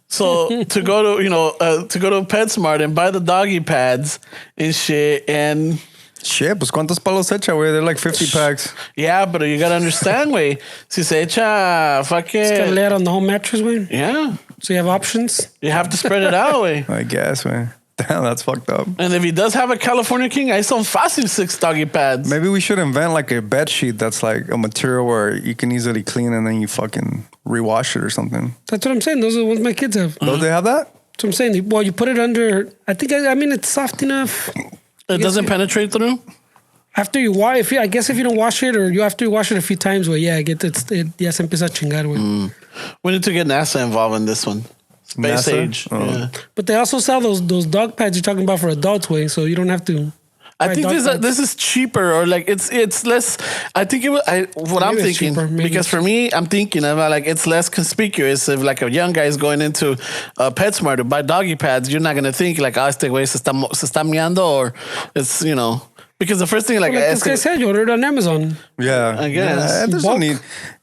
So to go to, PetSmart and buy the doggy pads and shit. And shit, pues cuántos palos echa, güey? They're like 50 packs. Yeah, but you got to understand, güey. Si se echa fucking. It's got to lay it on the whole mattress, güey. Yeah. So you have options? You have to spread it out, güey. I guess, man. Damn, that's fucked up. And if he does have a California King, I saw fácil 6 doggy pads. Maybe we should invent like a bed sheet that's like a material where you can easily clean and then you fucking rewash it or something. That's what I'm saying. Those are the ones my kids have. Don't they have that? That's what I'm saying. Well, you put it under. I mean, it's soft enough. It doesn't penetrate through? After you wash, I guess if you don't wash it, or you have to wash it a few times, well, yeah, ya se empieza a chingar, güey. We need to get NASA involved in this one. Space NASA? age. Oh. Yeah. But they also sell those dog pads you're talking about for adults, way, so you don't have to. I think this is cheaper, or like it's less. I think what I'm thinking, because for me, I'm thinking about like it's less conspicuous if like a young guy is going into PetSmart to buy doggy pads. You're not gonna think like, este güey se está meando, or it's, you know, because the first thing like this guy said, you ordered on Amazon. Yeah, I guess. Yeah, there's no need,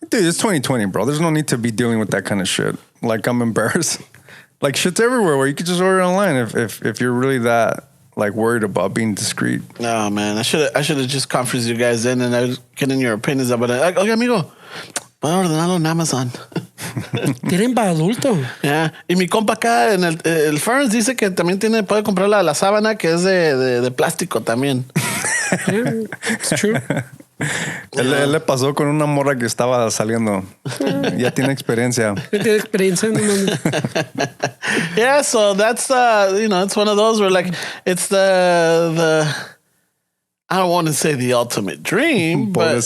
dude. It's 2020, bro. There's no need to be dealing with that kind of shit. Like, I'm embarrassed. Like, shit's everywhere where you could just order online if you're really that like worried about being discreet. No, man, I should have just conferenced you guys in and I was getting your opinions about it. Like, okay, amigo, voy a ordenarlo en Amazon. Tienen para adulto. Yeah. Y mi compa acá en el Ferns dice que también puede comprar la sábana que es de plástico también. Yeah, it's true. Él le pasó con una morra que estaba saliendo. Ya tiene experiencia. Tiene experiencia. Yeah, so that's it's one of those where like it's the I don't want to say the ultimate dream, but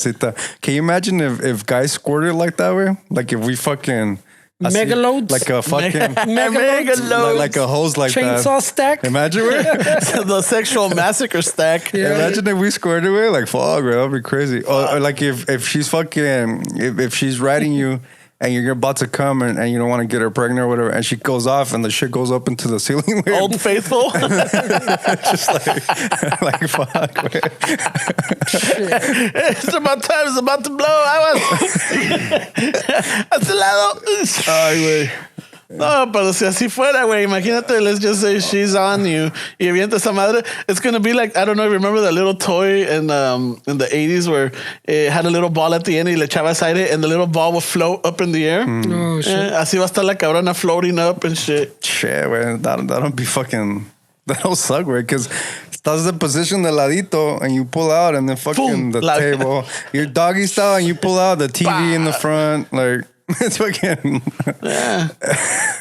can you imagine if guys squirted like that way? Like if we fucking megaloads, like a fucking megaloads, like a hose like chainsaw that. stack. Imagine the sexual massacre stack. Yeah. Imagine if we squirted away like fuck, bro, that'd be crazy. Or like if she's fucking if she's riding you and you're about to come and you don't want to get her pregnant or whatever, and she goes off and the shit goes up into the ceiling. Old Faithful. Just like fuck. It's about time. It's about to blow. I was. Ay, güey. No, pero si así fuera, güey, imagínate, let's just say she's on you y avienta esa madre. It's going to be like, I don't know, remember that little toy in the 80s where it had a little ball at the end y le echabas aire and the little ball would float up in the air? Oh, shit. Así va a estar la cabrona floating up and shit. Shit, güey, that'll be fucking, that'll suck, güey, because estás in position de ladito and you pull out and then fucking the table. You're doggy style and you pull out the TV in the front, like... It's fucking... Yeah.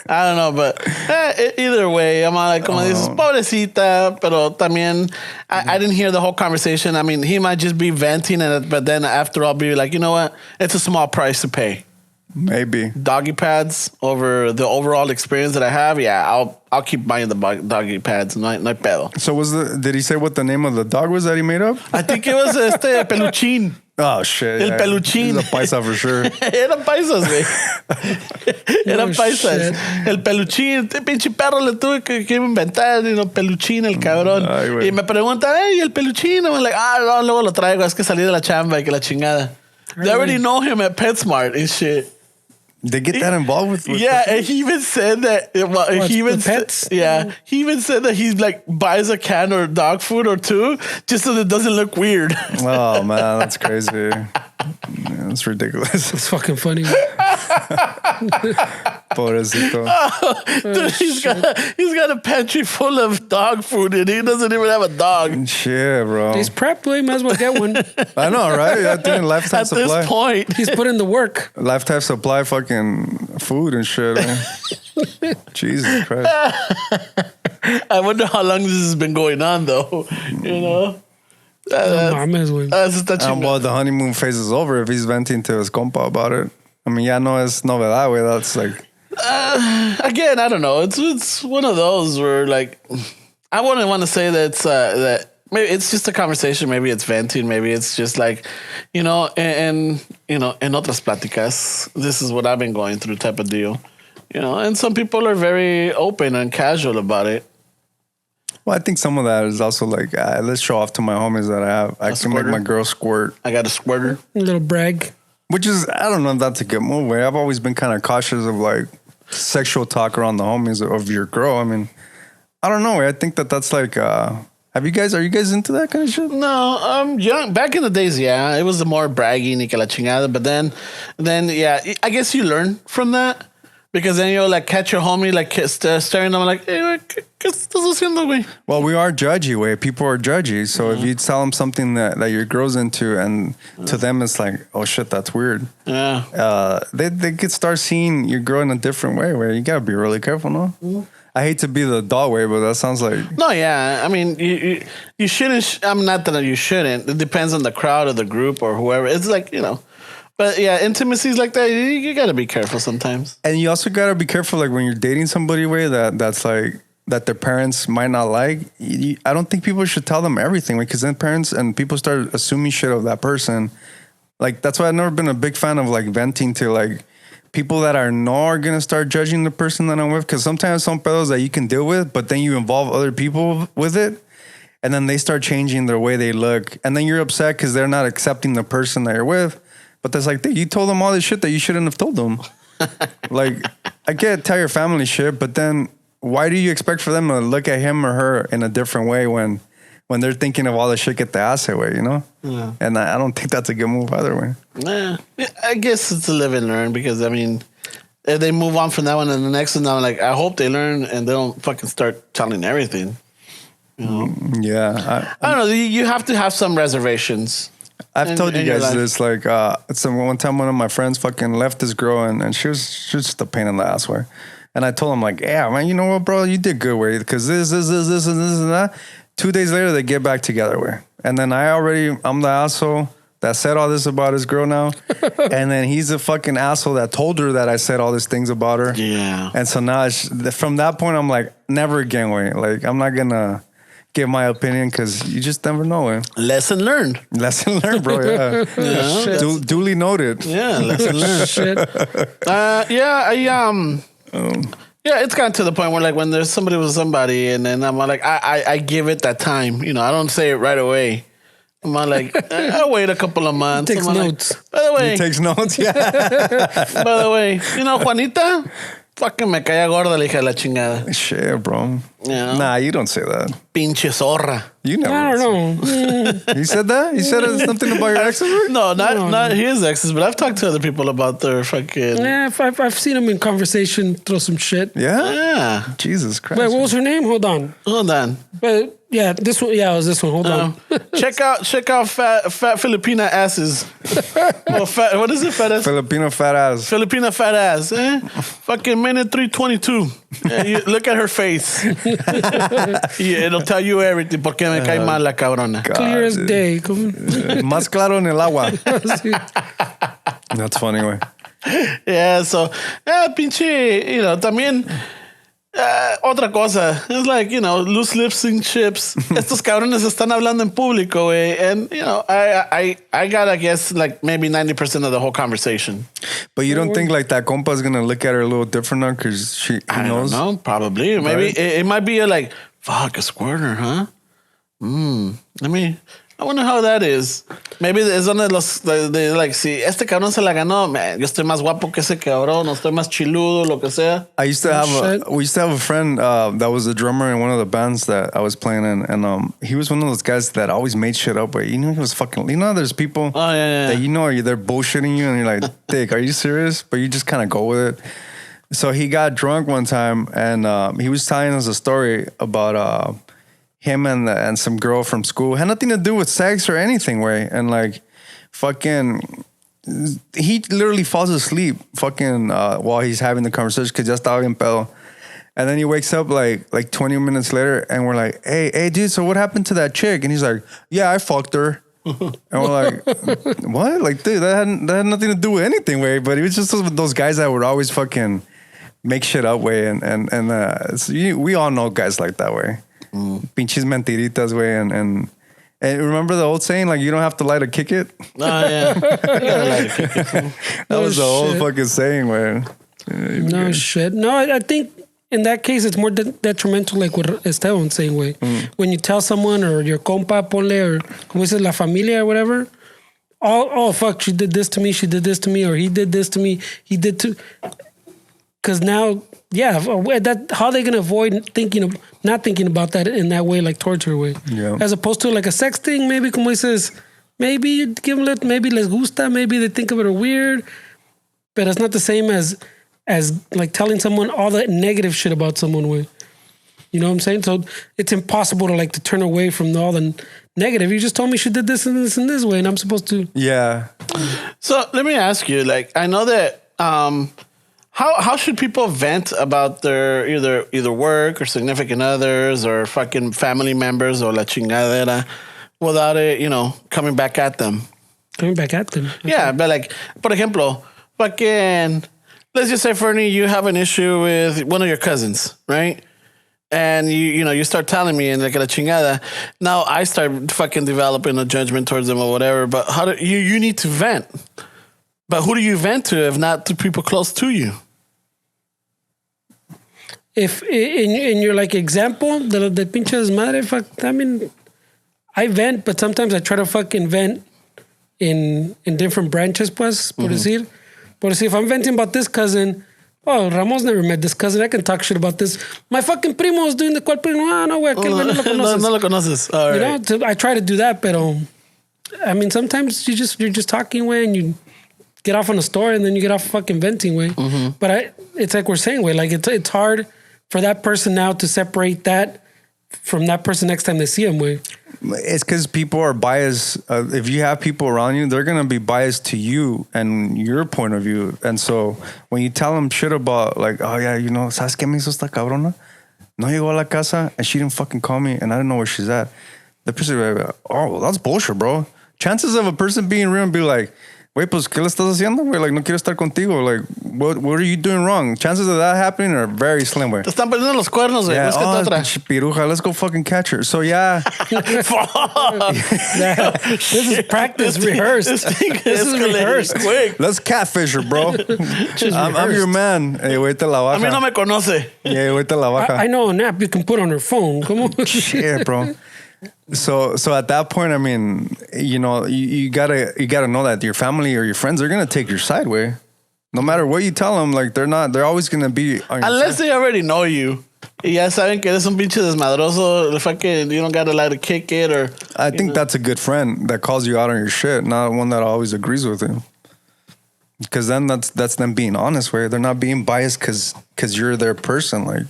I don't know, but either way, I'm like, como dices, pobrecita, pero también, I didn't hear the whole conversation. I mean, he might just be venting, but then after all, be like, you know what? It's a small price to pay. Maybe. Doggy pads over the overall experience that I have, yeah, I'll keep buying the doggy pads, no pedo. So did he say what the name of the dog was that he made up? I think it was peluchín. Oh, shit. El peluchín. He's a paisa for sure. Eran paisas, güey. Eran paisas. Shit. El peluchín. Pinche perro le tuve que inventar. Peluchín, el cabrón. Ay, y me preguntan, hey, el peluchín. I'm like, no, luego lo traigo. Es que salí de la chamba y que la chingada. They already know him at PetSmart and shit. They get that involved with yeah, and he even said that. Well, he even pets. He even said that he like buys a can or dog food or two just so that it doesn't look weird. Oh man, that's crazy. Yeah, that's ridiculous. It's fucking funny. Pobrecito. Dude, he's got a pantry full of dog food and he doesn't even have a dog. Shit, bro. He's prepped. He might as well get one. I know, right? I think lifetime supply. At this point, he's put in the work. Lifetime supply, fucking food and shit. Man. Jesus Christ. I wonder how long this has been going on, though. You know. Well, the honeymoon phase is over if he's venting to his compa about it. I mean, ya no es novedad, güey. That's like... again, I don't know. It's one of those where, like... I wouldn't want to say that maybe it's just a conversation. Maybe it's venting. Maybe it's just like, in otras pláticas, this is what I've been going through type of deal. And some people are very open and casual about it. Well, I think some of that is also like, let's show off to my homies that I can make my girl squirt. I got a squirter. A little brag. Which is, I don't know if that's a good move. Way I've always been kind of cautious of like sexual talk around the homies of your girl. I mean, I don't know. I think that's like, are you guys into that kind of shit? No, young. Back in the days, yeah, it was the more bragging y que la chingada. But then, yeah, I guess you learn from that. Because then you'll like catch your homie like staring at them like, hey, ¿qué estás haciendo, güey? Well, we are judgy, way. People are judgy. So if you tell them something that your girl's into, and to them it's like, oh shit, that's weird. Yeah. They could start seeing your girl in a different way. Where you gotta be really careful, no? Mm-hmm. I hate to be the dog way, but that sounds like... No, yeah. I mean, you shouldn't... I'm not that you shouldn't. It depends on the crowd or the group or whoever. It's like, But yeah, intimacies like that, you got to be careful sometimes. And you also got to be careful, like when you're dating somebody, way that's like, that their parents might not like, I don't think people should tell them everything, because then parents and people start assuming shit of that person. Like, that's why I've never been a big fan of like venting to like people that are gonna start judging the person that I'm with, because sometimes some pedos that you can deal with, but then you involve other people with it, and then they start changing their way they look, and then you're upset because they're not accepting the person that you're with. But that's like, dude, you told them all this shit that you shouldn't have told them. Like, I get tell your family shit, but then why do you expect for them to look at him or her in a different way when they're thinking of all the shit get the ass away, you know? Yeah. And I don't think that's a good move either way. Nah, I guess it's a live and learn, because I mean, if they move on from that one and the next one, I'm like, I hope they learn and they don't fucking start telling everything. You know? Yeah. I don't know. You have to have some reservations. I've told you guys this, like, one time one of my friends fucking left this girl, and she was just a pain in the ass, way. And I told him, like, yeah, man, you know what, bro, you did good, way, because this, and that. 2 days later, they get back together, way. And then I'm the asshole that said all this about his girl now. And then he's a fucking asshole that told her that I said all these things about her. Yeah. And so now, from that point, I'm like, never again, way. Like, I'm not going to give my opinion, because you just never know, way. Lesson learned. Lesson learned, bro, yeah. Duly noted. Yeah, lesson learned. Shit. Yeah, it's gotten to the point where, like, when there's somebody with somebody, and then I'm like, I give it that time. You know, I don't say it right away. I'm like, I'll wait a couple of months. Takes notes. Like, by the way. He takes notes, yeah. By the way, you know, Juanita, fucking me caía gorda la hija de la chingada. Shit, bro. Yeah. Nah, you don't say that. Pinche zorra. You never. I don't know. You said that? You said something about your exes? No, not his exes, but I've talked to other people about their fucking... Yeah, I've seen him in conversation, throw some shit. Yeah. Jesus Christ. Wait, what was her name? Hold on. But yeah, this one. Yeah, it was this one. Hold on. Check out fat Filipina asses. What is it? Fat ass. Filipino fat ass. Filipina fat ass. Fucking minute 3:22. Yeah, look at her face. Yeah, it'll tell you everything. Porque me cae mal la cabrona. God, clear as day. Más claro en el agua. That's funny, way. Yeah, so pinche, you know, también. Otra cosa, it's like, you know, loose lips sink ships. Estos cabrones están hablando en público, güey. And, you know, I got, I guess, like maybe 90% of the whole conversation. But you don't think like that compa is going to look at her a little different now because I knows? don't know, probably. Maybe right? it might be like, fuck, a squirter, huh? I wonder how that is. Maybe es donde de like, si este cabrón se la ganó, man, yo estoy más guapo que ese cabrón, o estoy más chiludo, lo que sea. We used to have a friend that was a drummer in one of the bands that I was playing in, and he was one of those guys that always made shit up. But you know, he was fucking. You know, there's people that you know they're bullshitting you, and you're like, "Dick, are you serious?" But you just kind of go with it. So he got drunk one time, and he was telling us a story about him and some girl from school. Had nothing to do with sex or anything, way. And like, fucking, he literally falls asleep fucking while he's having the conversation because ya estaba bien pedo. And then he wakes up like 20 minutes later, and we're like, hey, dude, so what happened to that chick? And he's like, yeah, I fucked her. And we're like, what? Like, dude, that had nothing to do with anything, way. But he was just those guys that would always fucking make shit up, way. And so we all know guys like that, way. Pinches mentiritas, way. And remember the old saying, like, you don't have to lie to kick it? Oh, yeah. That was the old fucking saying, way. No shit. No, I think in that case, it's more detrimental, like what Esteban's saying, way. When you tell someone, or your compa, ponle, or como dices, la familia, or whatever, oh, fuck, she did this to me, or he did this to me, he did too. Because now, yeah, how are they going to avoid not thinking about that in that way, like torture way? Yeah. As opposed to like a sex thing, maybe, como dices, maybe you give them, maybe les gusta, maybe they think of it weird, but it's not the same as like telling someone all the negative shit about someone way. You know what I'm saying? So it's impossible to turn away from all the negative. You just told me she did this and this and this way, and I'm supposed to. Yeah. So let me ask you, like, I know that, how should people vent about their either work or significant others or fucking family members or la chingadera without it, coming back at them? Coming back at them. Okay. Yeah, but like, por ejemplo, fucking, let's just say, Fernie, you have an issue with one of your cousins, right? and you start telling me and like la chingada. Now I start fucking developing a judgment towards them or whatever. But how do you need to vent? But who do you vent to if not to people close to you? If in your like example, the pinche desmadre, fuck, I mean, I vent, but sometimes I try to fucking vent in different branches, pues, por decir. Por decir, if I'm venting about this cousin, oh, Ramos never met this cousin. I can talk shit about this. My fucking primo is doing the cual primo. Ah, no, güey, aquel güey no lo conoces. No lo conoces. All right. You know, I try to do that, pero I mean, sometimes you're just talking, way, and you get off on a story, and then you get off fucking venting, way. But it's like we're saying, way, like it's hard for that person now to separate that from that person next time they see him, way. It's because people are biased. If you have people around you, they're gonna be biased to you and your point of view. And so when you tell them shit about like, oh yeah, you know, ¿sabes qué me hizo esta cabrona? No llegó a la casa and she didn't fucking call me and I don't know where she's at. The person will be like, oh, well, that's bullshit, bro. Chances of a person being real and be like, wait, pues, ¿qué le estás haciendo, güey? Like, no quiero estar contigo. Like, what are you doing wrong? Chances of that happening are very slim, güey. Te están perdiendo los cuernos, güey. Yeah, Búscate otra. piruja, let's go fucking catch her. So, yeah. This is practice, rehearsed. This is rehearsed. Quick. Let's catfish her, bro. I'm your man. Hey, wait till la A baja. mí no me conoce. Yeah, wait till la baja. I know an app you can put on her phone. Come on. Shit, bro. So at that point, I mean, you know, you gotta know that your family or your friends are gonna take your side, way. No matter what you tell them, like they're always gonna be on your Unless side. they already know you. Y ya saben que eres un pinche desmadroso. The fucking, you don't gotta lie to kick it or. I think that's a good friend that calls you out on your shit, not one that always agrees with you. Because then that's them being honest, way. They're not being biased because you're their person, like.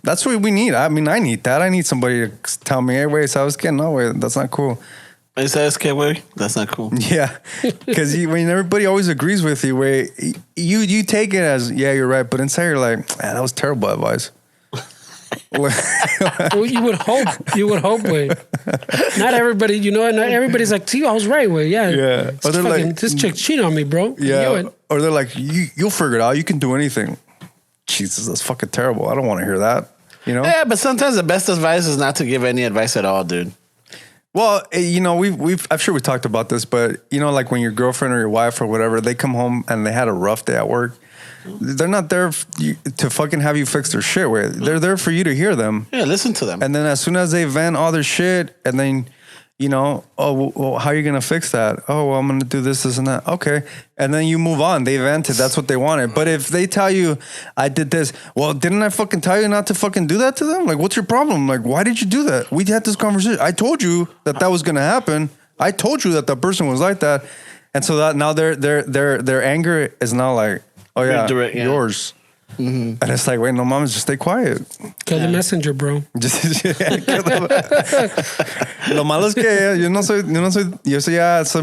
That's what we need. I mean, I need that. I need somebody to tell me, hey, wait, ¿sabes qué? No, wait, that's not cool. ¿Sabes qué, güey? That's not cool. Yeah. Because when everybody always agrees with you, wait, you take it as, yeah, you're right. But inside you're like, that was terrible advice. Well, you would hope, way. Not everybody, you know, not everybody's like, see, I was right, way. Yeah. Yeah. Or they're like, this chick cheated on me, bro. Yeah. Or they're like, you'll figure it out. You can do anything. Jesus, that's fucking terrible. I don't want to hear that. You know? Yeah, but sometimes the best advice is not to give any advice at all, dude. Well, you know, I'm sure we talked about this, but you know, like when your girlfriend or your wife or whatever, they come home and they had a rough day at work. They're not there to fucking have you fix their shit with. They're there for you to hear them. Yeah, listen to them. And then as soon as they vent all their shit, and then, you know, oh, well, how are you going to fix that? Oh, well, I'm going to do this, and that. Okay. And then you move on. They vented. That's what they wanted. But if they tell you, I did this, well, didn't I fucking tell you not to fucking do that to them? Like, what's your problem? Like, why did you do that? We had this conversation. I told you that was going to happen. I told you that person was like that. And so that now their anger is now like, oh, yeah, yours. Mm-hmm. And it's like, wait, no, mom, just stay quiet. Kill the messenger, bro. Lo malo es que yo soy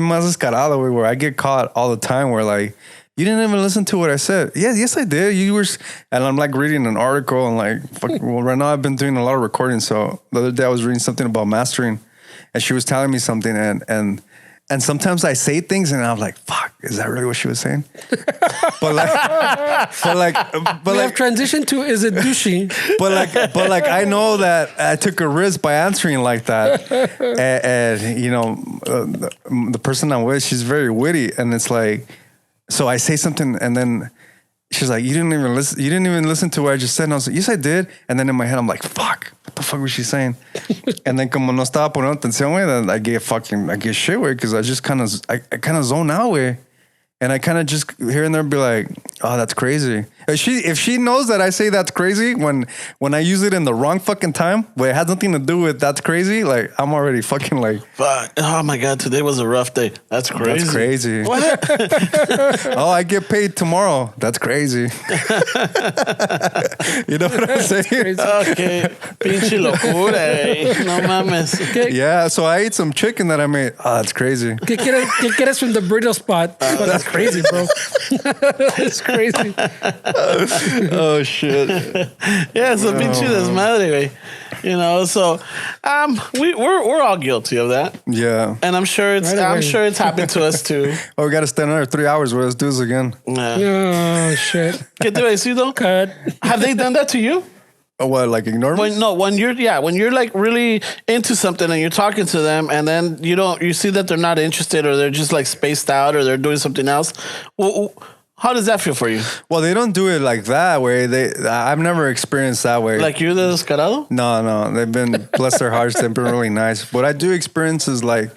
más descarado, güey, where I get caught all the time where like, you didn't even listen to what I said. Yeah, yes, I did. You were, and I'm like reading an article and like, well, right now I've been doing a lot of recording. So the other day I was reading something about mastering and she was telling me something and sometimes I say things and I'm like, fuck, is that really what she was saying? but like, we have transitioned to, is it douchey? but like, I know that I took a risk by answering like that. And you know, the person I'm with, she's very witty. And it's like, so I say something and then she's like, you didn't even listen to what I just said. And I was like, yes, I did. And then in my head, I'm like, fuck, what the fuck was she saying? And then como no estaba poniendo atención, güey, then I get shit, güey, because I just kind of zone out, güey. And I kind of just here and there be like, oh, that's crazy. If she knows that I say that's crazy when I use it in the wrong fucking time, where it has nothing to do with that's crazy, like I'm already fucking like, fuck. Oh my God, today was a rough day. That's crazy. That's crazy. What? Oh, I get paid tomorrow. That's crazy. You know what I'm saying? Okay. Pinche locura, eh. No mames. Okay. Yeah, so I ate some chicken that I made. Oh, that's crazy. ¿Qué quieres from the burrito spot? That's crazy, bro. It's crazy. Oh shit. Yeah, it's a pinche desmadre, güey. You know, so we're all guilty of that. Yeah. And I'm sure it's happened to us too. Oh, we got to stand another 3 hours. Let's do this again. Yeah. Oh shit. ¿Qué te iba a decir, though? Cut. Have they done that to you? What, like ignore me? When you're like really into something and you're talking to them, and then you see that they're not interested, or they're just like spaced out, or they're doing something else. Well, how does that feel for you? Well, they don't do it like that way. I've never experienced that way. Like you're the descarado? No. They've been, bless their hearts, they've been really nice. What I do experience is like,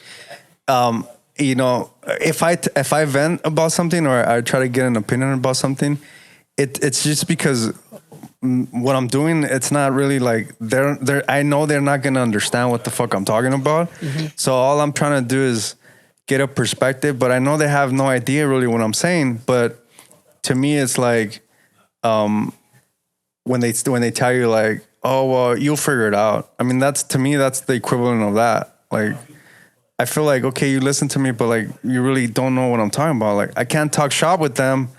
if I vent about something, or I try to get an opinion about something, it's just because what I'm doing, it's not really like I know they're not gonna understand what the fuck I'm talking about. Mm-hmm. So all I'm trying to do is get a perspective, but I know they have no idea really what I'm saying. But to me, it's like when they tell you like, oh well, you'll figure it out. I mean, that's the equivalent of that. Like, I feel like, okay, you listen to me, but like you really don't know what I'm talking about. Like, I can't talk shop with them,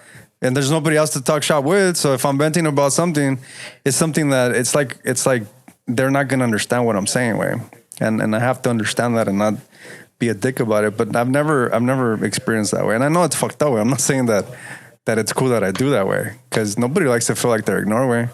and there's nobody else to talk shop with. So if I'm venting about something, it's something that it's like they're not gonna understand what I'm saying, way. And I have to understand that and not be a dick about it. But I've never experienced that way, and I know it's fucked up way. I'm not saying that it's cool that I do that way, because nobody likes to feel like they're ignored way.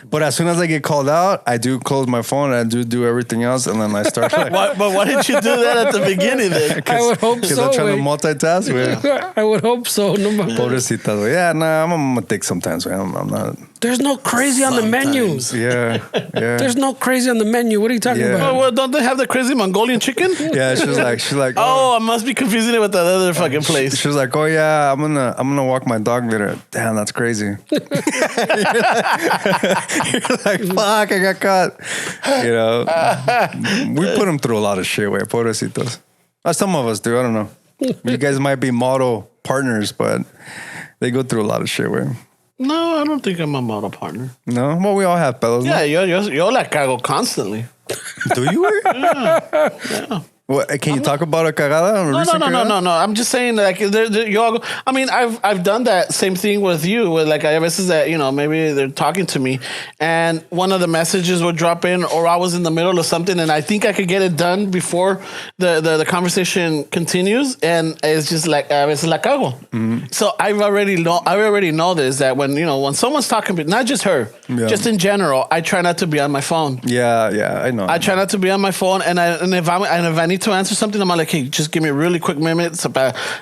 But as soon as I get called out, I do close my phone and I do everything else, and then I start like, but why didn't you do that at the beginning then? I would hope so. Because I'm trying to multitask, man. I would hope so. No, Pobrecita, güey. Yeah, I'm a dick sometimes, man. I'm not. There's no crazy on the menu. Yeah. There's no crazy on the menu. What are you talking about? Oh, well, don't they have the crazy Mongolian chicken? Yeah, she's like. Oh, I must be confusing it with that other fucking place. She's like, oh yeah, I'm gonna walk my dog later. Damn, that's crazy. You're like, fuck, I got caught. We put them through a lot of shit, way, pobrecitos. Some of us do. I don't know. You guys might be model partners, but they go through a lot of shit, way. No, I don't think I'm a model partner. No? Well, we all have fellas. Yeah, yo la cago constantly. Do you? Yeah. What, can you talk about a cagada? No. I'm just saying, like, I mean, I've done that same thing with you, with like, I veces that, maybe they're talking to me and one of the messages would drop in, or I was in the middle of something and I think I could get it done before the conversation continues, and it's just like, a veces la cago. Mm-hmm. So I already know this, that when someone's talking, not just her, just in general, I try not to be on my phone. Yeah, I know. I try not to be on my phone, and if I need to answer something, I'm like, hey, just give me a really quick minute.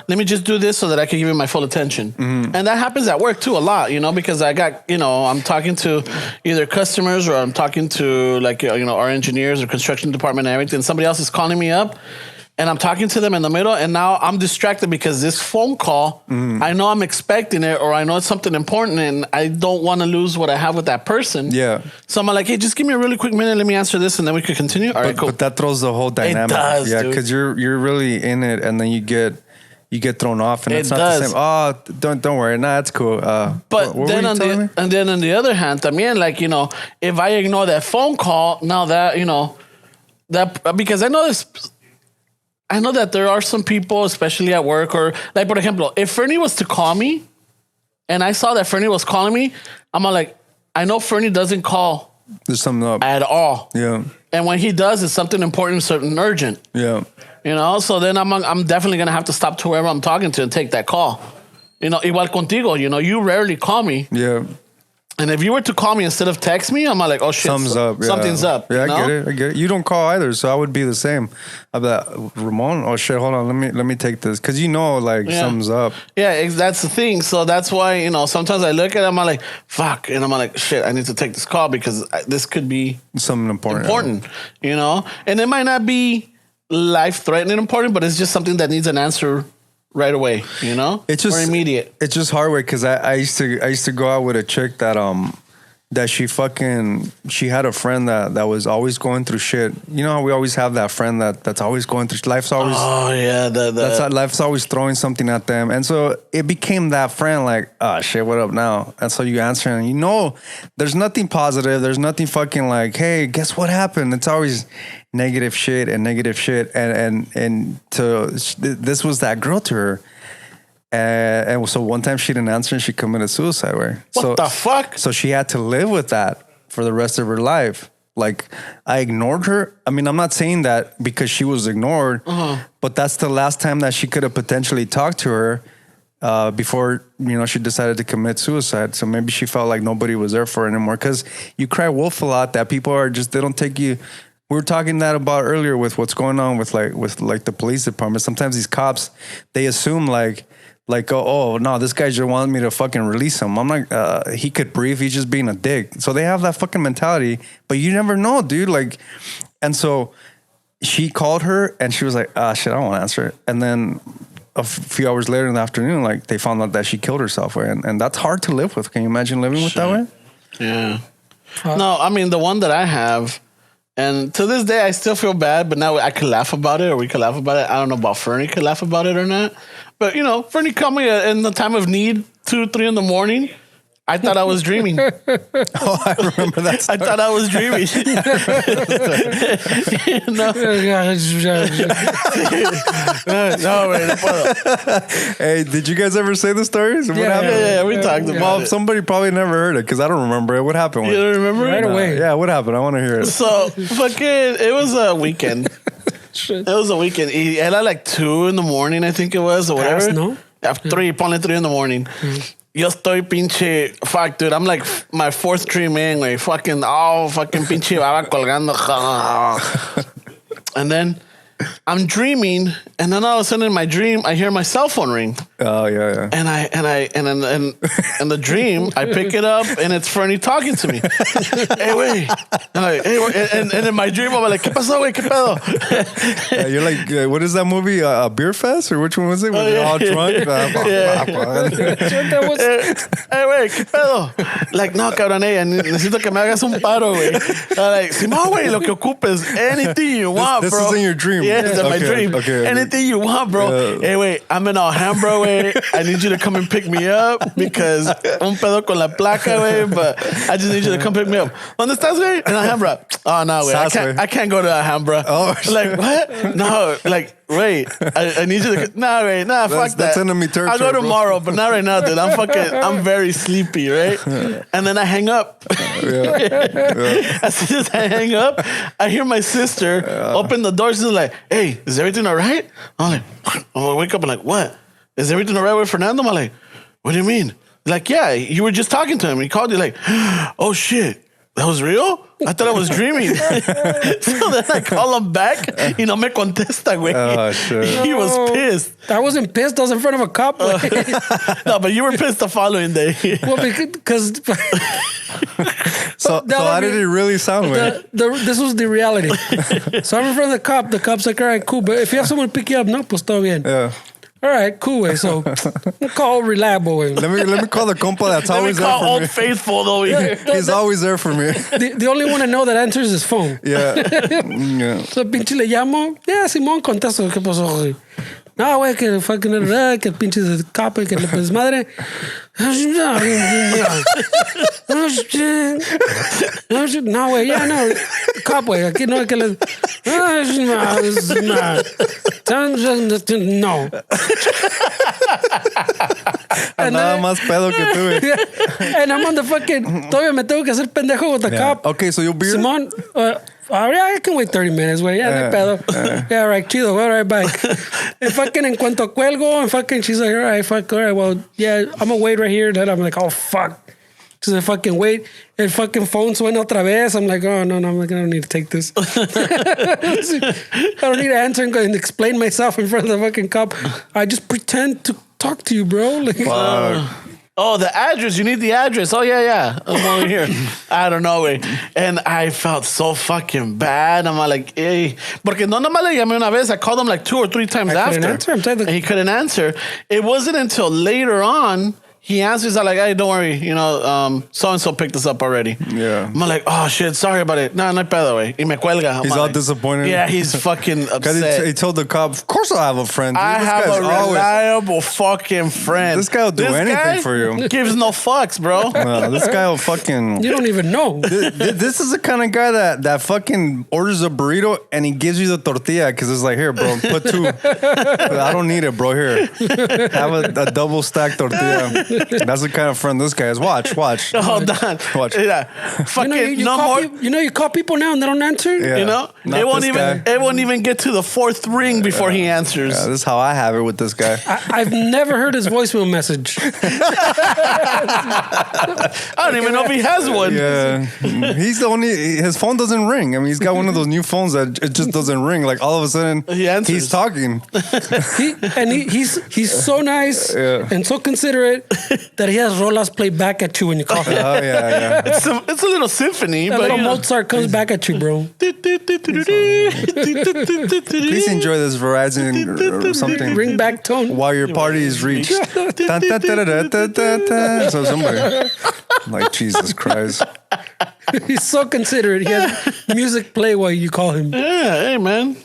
Let me just do this so that I can give you my full attention. Mm-hmm. And that happens at work too a lot, because I got, I'm talking to either customers, or I'm talking to like, our engineers or construction department and everything. Somebody else is calling me up, and I'm talking to them in the middle, and now I'm distracted because this phone call, I know I'm expecting it, or I know it's something important, and I don't want to lose what I have with that person. Yeah. So I'm like, hey, just give me a really quick minute. Let me answer this, and then we could continue. All right, cool. But that throws the whole dynamic. It does, yeah, because you're really in it, and then you get thrown off, and it's not the same. Oh, don't worry, nah, that's cool. But then on the other hand, también, like, if I ignore that phone call, now that that, because I know that there are some people, especially at work, or like, for example, if Fernie was to call me and I saw that Fernie was calling me, I'm like, I know Fernie doesn't call. There's something up. At all. Yeah. And when he does, it's something important, something urgent. Yeah. So then I'm definitely going to have to stop to whoever I'm talking to and take that call. Igual contigo, you rarely call me. Yeah. And if you were to call me instead of text me, I'm like, oh shit, something's up. Yeah, I get it. You don't call either, so I would be the same. I'm like, Ramon, oh shit, hold on, let me take this, because something's up. Yeah, that's the thing. So that's why sometimes I look at it, I'm like, fuck, and I'm like, shit, I need to take this call because this could be something important. And it might not be life-threatening important, but it's just something that needs an answer right away, it's just, or immediate. It's just hard way, because I used to go out with a chick that that she had a friend that was always going through shit. How we always have that friend that's always going through life's always. Oh yeah, that's how life's always throwing something at them, and so it became that friend like, oh shit, what up now? And so you answer, and there's nothing positive. There's nothing fucking like, hey, guess what happened? It's always negative shit, and this was that girl to her. And so one time she didn't answer and she committed suicide. What the fuck? So she had to live with that for the rest of her life. Like, I ignored her. I mean, I'm not saying that because she was ignored, but that's the last time that she could have potentially talked to her. before she decided to commit suicide. So maybe she felt like nobody was there for her anymore. Because you cry wolf a lot. That people are just, they don't take you. We were talking that about earlier with what's going on with the police department. Sometimes these cops, they assume like oh no, this guy just wanted me to fucking release him. I'm like, he could breathe. He's just being a dick. So they have that fucking mentality, but you never know, dude. Like, and so she called her and she was like, shit, I don't want to answer it. And then a few hours later in the afternoon, like they found out that she killed herself. And that's hard to live with. Can you imagine living with that way? Yeah. No, I mean, the one that I have, and to this day, I still feel bad, but now I could laugh about it, or we could laugh about it. I don't know about Fernie could laugh about it or not. But, Fernie called me in the time of need, 2, 3 in the morning. I thought I was dreaming. Oh, I remember that story. I thought I was dreaming. No, man, no puedo. Hey, did you guys ever say the stories? What happened? Yeah, we talked about it. Somebody probably never heard it because I don't remember it. What happened? You don't remember right it? away? Yeah, what happened? I want to hear it. So, it was a weekend. It was a weekend. Era like 2 in the morning, I think it was, or whatever. No? 3, ponle 3 in the morning. Yo estoy pinche, fuck, dude. I'm like my 4th dream in, güey. Fucking pinche baba colgando. And then I'm dreaming, and then all of a sudden in my dream, I hear my cell phone ring. Oh, yeah. And in the dream, I pick it up, and it's Fernie talking to me. Hey, wait. And in my dream, I'm like, ¿Qué pasó, güey? ¿Qué pedo? You're like, what is that movie? Beer Fest? Or which one was it? When you're all drunk? Hey, güey, ¿qué pedo? Like, no, cabrón, necesito que me hagas un paro, güey. Like, si no, güey, lo que ocupes, anything you want, this bro. This is in your dream. Yes, in my dream. Okay. Anything you want, bro. Hey, wait, I'm in Alhambra, güey. I need you to come and pick me up because un pedo con la placa, güey. But I just need you to come pick me up. ¿Dónde estás, güey? In Alhambra. Oh, no, güey. I can't go to Alhambra. Oh, like, what? No, like, wait. I need you to. Nah, wait. Nah, fuck that. That's enemy territory. I'll go tomorrow, but not right now, dude. I'm very sleepy, right? And then I hang up. As soon as I hang up, I hear my sister open the door. She's like, hey, is everything all right? I'm like, I wake up and like, what? Is everything all right with Fernando? I'm like, what do you mean? Like, yeah, you were just talking to him. He called you like, oh, shit. That was real? I thought I was dreaming. So then I call him back. Me contesta, güey. Oh, shit. He was pissed. I wasn't pissed. I was in front of a cop. No, but you were pissed the following day. Well, because... So how did it really sound like? This was the reality. So I'm in front of the cop. The cop's like, all right, cool. But if you have someone to pick you up, no, pues todo bien. Yeah. All right, cool way. So we'll call reliable way. Let me call the compa that's always there for me. Old Faithful though. He's always there for me. The only one I know that answers his phone. Yeah. So pinche le llamo. Yeah, Simón, contesto. ¿Qué pasó, güey? No, güey, que fucking que el pinche cop, que le desmadre. No, güey, ya no. Cop, güey, aquí no, que le. No. Nada más pedo que tú, güey. And I'm on the fucking. Todavía me tengo que hacer pendejo with the cop. Okay, so you'll be. Simón, yeah, I can wait 30 minutes, güey. Yeah, no pedo. Yeah, all right, chido. All right, bye. And fucking en cuanto cuelgo, and fucking she's like, all right, well, yeah, I'm gonna wait right here. Then I'm like, oh, fuck. She's like, fucking wait. El fucking phone suena otra vez. I'm like, oh, no, I'm like, I don't need to take this. I don't need to answer and explain myself in front of the fucking cop. I just pretend to talk to you, bro. Like, oh, the address. You need the address. Oh, yeah. I'm over here. I don't know, güey. And I felt so fucking bad. I'm like, hey. Porque no nomás le llamé una vez. I called him like 2 or 3 times after. And he couldn't answer. It wasn't until later on he answers. I'm like, hey, don't worry. So-and-so picked us up already. Yeah. I'm like, oh, shit. Sorry about it. No pedo, güey. Y me cuelga. He's all disappointed. Yeah, he's fucking upset. He told the cop, of course I have a friend. Dude. I have a reliable fucking friend. This guy will do anything for you. Gives no fucks, bro. No, this guy will fucking... You don't even know. This is the kind of guy that fucking orders a burrito and he gives you the tortilla because it's like, here, bro, put 2. I don't need it, bro. Here. Have a double stack tortilla. That's the kind of friend this guy is. Watch. Hold on. Watch. Yeah. Fucking no more. You call people now and they don't answer. Yeah. You know, it won't even get to the fourth ring before he answers. Yeah, this is how I have it with this guy. I've never heard his voicemail message. I don't even know if he has one. Yeah, he's the only. His phone doesn't ring. I mean, he's got one of those new phones that it just doesn't ring. Like all of a sudden, he's talking. He's so nice and so considerate that he has rolas play back at you when you call him. Oh yeah. It's a little symphony. A but little Mozart comes back at you, bro. Please enjoy this Verizon or something. Ring back tone. While your party is reached. So somebody, like, Jesus Christ. He's so considerate. He has music play while you call him. Yeah, hey man.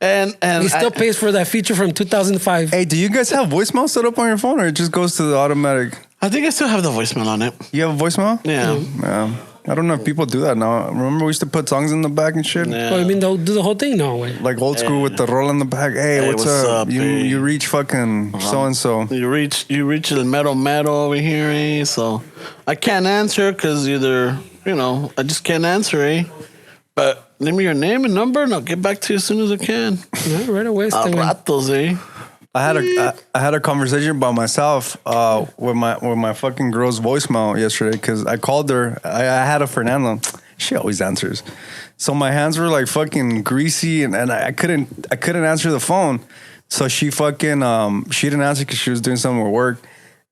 And he still pays for that feature from 2005. Hey, do you guys have voicemail set up on your phone, or it just goes to the automatic? I think I still have the voicemail on it. You have a voicemail? Yeah. Yeah. I don't know if people do that now. Remember we used to put songs in the back and shit? Yeah. Oh, you mean they'll do the whole thing? No way. Like old school with the roll in the back. Hey, what's up? You reach fucking so-and-so. You reach the metal over here, eh? So I can't answer because either, I just can't answer, eh? But leave me your name and number and I'll get back to you as soon as I can. Yeah, right away. Ratos, eh? I had a conversation about myself with my fucking girl's voicemail yesterday because I called her. I had a Fernando. She always answers. So my hands were like fucking greasy and I couldn't answer the phone. So she fucking she didn't answer because she was doing something with work,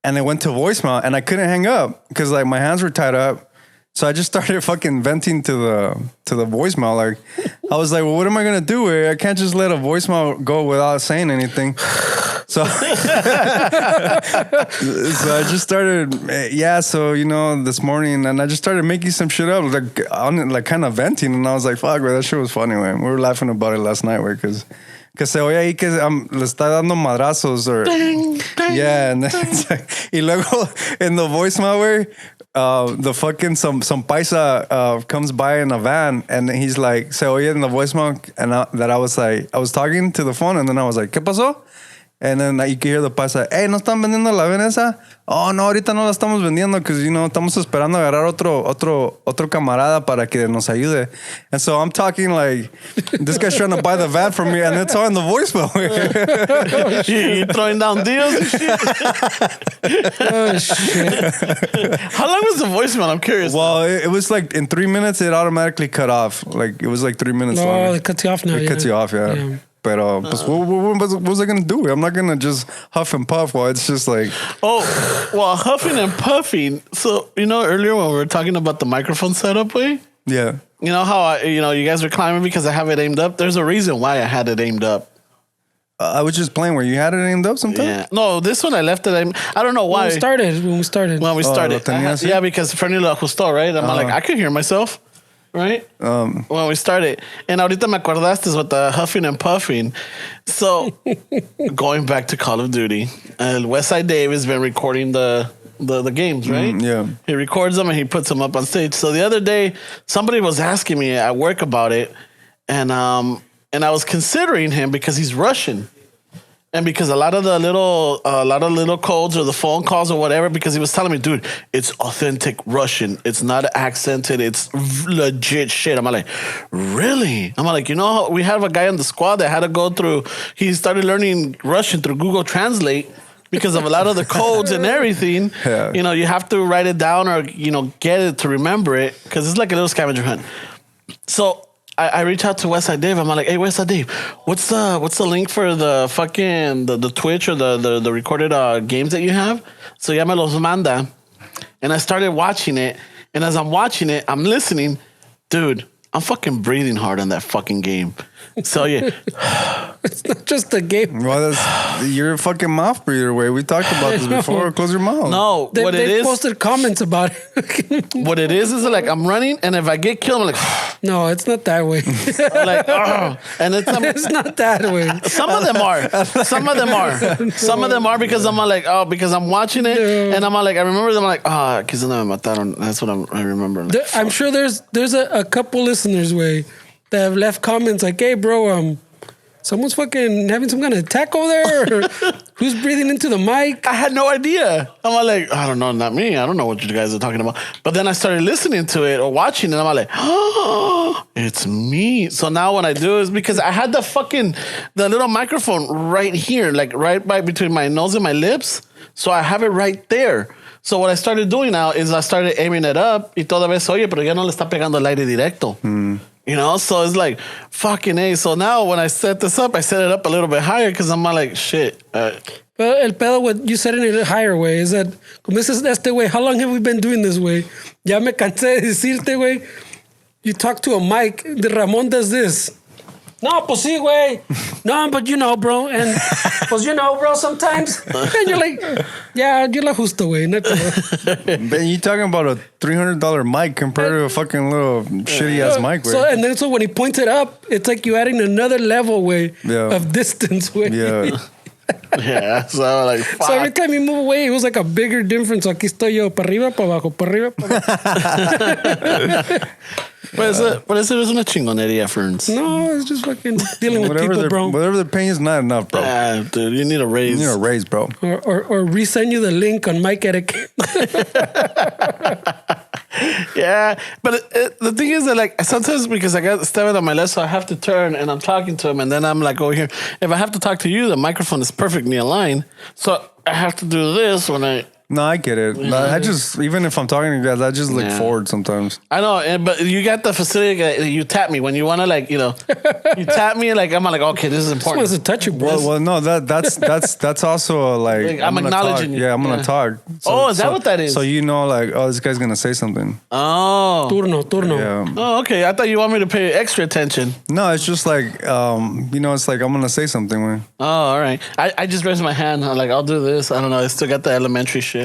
and it went to voicemail and I couldn't hang up because like my hands were tied up. So I just started fucking venting to the voicemail. Like I was like, well, what am I gonna do? I can't just let a voicemail go without saying anything. So, so I just started, So this morning, and I just started making some shit up, like kind of venting, and I was like, fuck, that shit was funny, man. We were laughing about it last night, because se oye ahí que le está dando madrazos, or ding, ding, yeah, and then it's like, y luego in the voicemail, way. The fucking some paisa comes by in a van, and he's like, se oye in the voicemail, and I was talking to the phone, and then I was like, ¿qué pasó? And then you can hear the paisa, hey, ¿no están vendiendo la ven esa? Oh, no, ahorita no la estamos vendiendo because, estamos esperando agarrar otro camarada para que nos ayude. And so I'm talking like, this guy's trying to buy the van from me, and it's on the voicemail. You throwing down deals and shit? Oh, shit. How long was the voicemail? I'm curious. Well, it was like in 3 minutes, it automatically cut off. Like, it was like 3 minutes long. Oh, it cuts you off now. It cuts you off, yeah. But what was I going to do? I'm not going to just huff and puff while it's just like... Oh, well, huffing and puffing. So, earlier when we were talking about the microphone setup, way? Yeah. You know how, you guys were climbing because I have it aimed up? There's a reason why I had it aimed up. I was just playing where you had it aimed up sometimes? Yeah. No, this one I left it aimed... I don't know why. When we started. Yeah, because Fernie lo ajustó, right? I'm like, I could hear myself. Right? When we started. And ahorita me acordaste with the huffing and puffing. So, going back to Call of Duty, Westside Dave has been recording the games, right? Yeah. He records them and he puts them up on stage. So the other day, somebody was asking me at work about it, and I was considering him because he's Russian. And because a lot of the little codes or the phone calls or whatever, because he was telling me, dude, it's authentic Russian. It's not accented. It's legit shit. I'm like, really? I'm like, we have a guy on the squad that had to go through. He started learning Russian through Google Translate because of a lot of the codes and everything. Yeah. You have to write it down or get it to remember it because it's like a little scavenger hunt. So I reach out to Westside Dave. I'm like, hey, Westside Dave, what's the link for the fucking the Twitch or the recorded games that you have? So ya me los manda. And I started watching it. And as I'm watching it, I'm listening. Dude, I'm fucking breathing hard on that fucking game. So yeah. It's not just a game. Well, you're a fucking mouth breather, way. We talked about this before. Close your mouth. No, they posted comments about it. What it is like I'm running, and if I get killed, I'm like, no, it's not that way. I'm like, oh. And it's not that way. Some of them are. Some of them are. Some of them are because I'm like, because I'm watching it, and I'm like, I remember them like, because me mataron. That's what I remember. Like, I'm sure there's a couple listeners way that have left comments like, hey, bro, someone's fucking having some kind of attack over there? Or who's breathing into the mic? I had no idea. I'm all like, I don't know, not me. I don't know what you guys are talking about. But then I started listening to it or watching it. And I'm all like, oh, it's me. So now when I do is because I had the little microphone right here, like right by between my nose and my lips. So I have it right there. So what I started doing now is I started aiming it up y toda vez, oye, pero ya no le está pegando el aire directo. You know, so it's like, fucking A. So now when I set this up, I set it up a little bit higher because I'm like, shit. Well, el pedo with you setting it a higher way is that, como es este way, how long have we been doing this way? Ya me cansé de decirte, güey. You talk to a mic, the Ramon does this. No, pues sí, güey. No, but you know, bro. And, pues you know, bro, sometimes. And you're like, yeah, you're la justo, güey. But you talking about a $300 mic compared to a fucking little shitty-ass mic, güey. So, and then so when he points it up, it's like you adding another level, güey, of distance, güey. Yeah. Yeah, so like, fuck. So every time you move away, it was like a bigger difference. So aquí estoy yo, para arriba, para abajo, para arriba, para abajo. But eso es una chingonería, Ferns. No, it's just fucking dealing with people, bro. Whatever they're paying is not enough, bro. Dude, you need a raise. You need a raise, bro. Or resend you the link on Mike Etiquette. Yeah, but the thing is that like sometimes because I got Steven on my left, so I have to turn and I'm talking to him, and then I'm like over here. If I have to talk to you, the microphone is perfectly aligned, so I have to do this when I. No, I get it. I just, even if I'm talking to you guys, I just look forward sometimes. I know, but you got the facility that you tap me when you want to, like, you know, you tap me, like, I'm like, okay, this is important. Just wants to touch you, bro. Well, no, that's also like I'm acknowledging you. Yeah, I'm gonna talk. So, is that what that is? So you know, like, oh, this guy's gonna say something. Oh, turno. Yeah. Oh, okay. I thought you want me to pay extra attention. No, it's just like, you know, it's like I'm gonna say something, man. Oh, all right. I just raised my hand. I'm like, I'll do this. I don't know. I still got the elementary shit.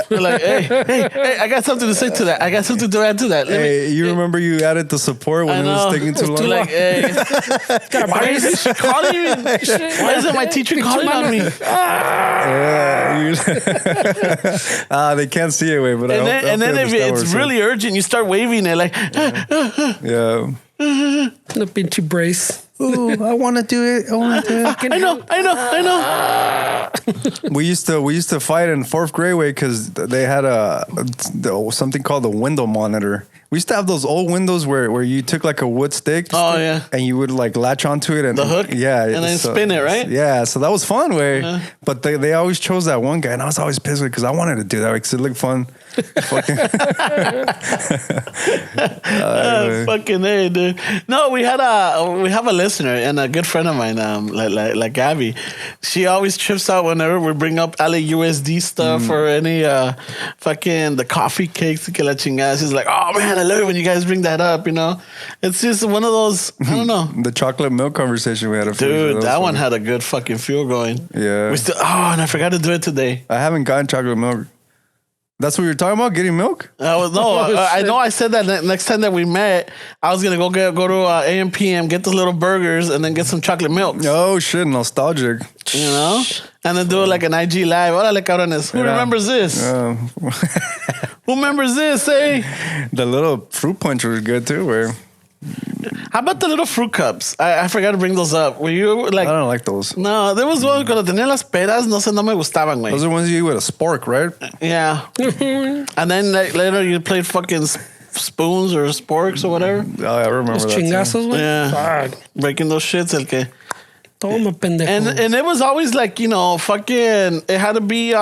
They're like, hey, I got something to say to that. I got something to add to that. You remember you added the support when it was taking too long? Like, hey, why is he calling me? Why isn't my teacher calling on me? They can't see it, but and then if it's really urgent, you start waving it like, yeah. The pinchy brace. Ooh, I want to do it. I know. We used to fight in fourth grade way because they had something called the window monitor. We used to have those old windows where you took like a wood stick. And you would like latch onto it and the hook. Yeah, and then spin it, right? Yeah, so that was fun way. But they always chose that one guy, and I was always pissed because I wanted to do that because it looked fun. Fucking fucking A, dude. No, we have a listener and a good friend of mine, like Gabby. She always trips out whenever we bring up LAUSD stuff or any fucking the coffee cakes que la chingada. She's like, oh man, I love it when you guys bring that up. You know, it's just one of those. I don't know. The chocolate milk conversation we had. Dude, that one had a good fucking fuel going. Yeah. And I forgot to do it today. I haven't gotten chocolate milk. That's what you're talking about, getting milk? I know I said that next time that we met, I was going to go to AMPM, get those little burgers, and then get some chocolate milk. Oh, shit, nostalgic. You know? And then do it like an IG live. Órale, cabrones. Who remembers this? Who remembers this, eh? The little fruit punch was good, too, where... How about the little fruit cups? I forgot to bring those up. Were you like... I don't like those. No, there was one cuando tenía las peras, no me gustaban, güey. Those are ones you eat with a spork, right? Yeah. And then like, later you played fucking spoons or sporks or whatever. Oh, I remember those that. Chingazos, güey. Yeah. Breaking those shits, el que... Toma, pendejo. And it was always like, you know, fucking... It had to be...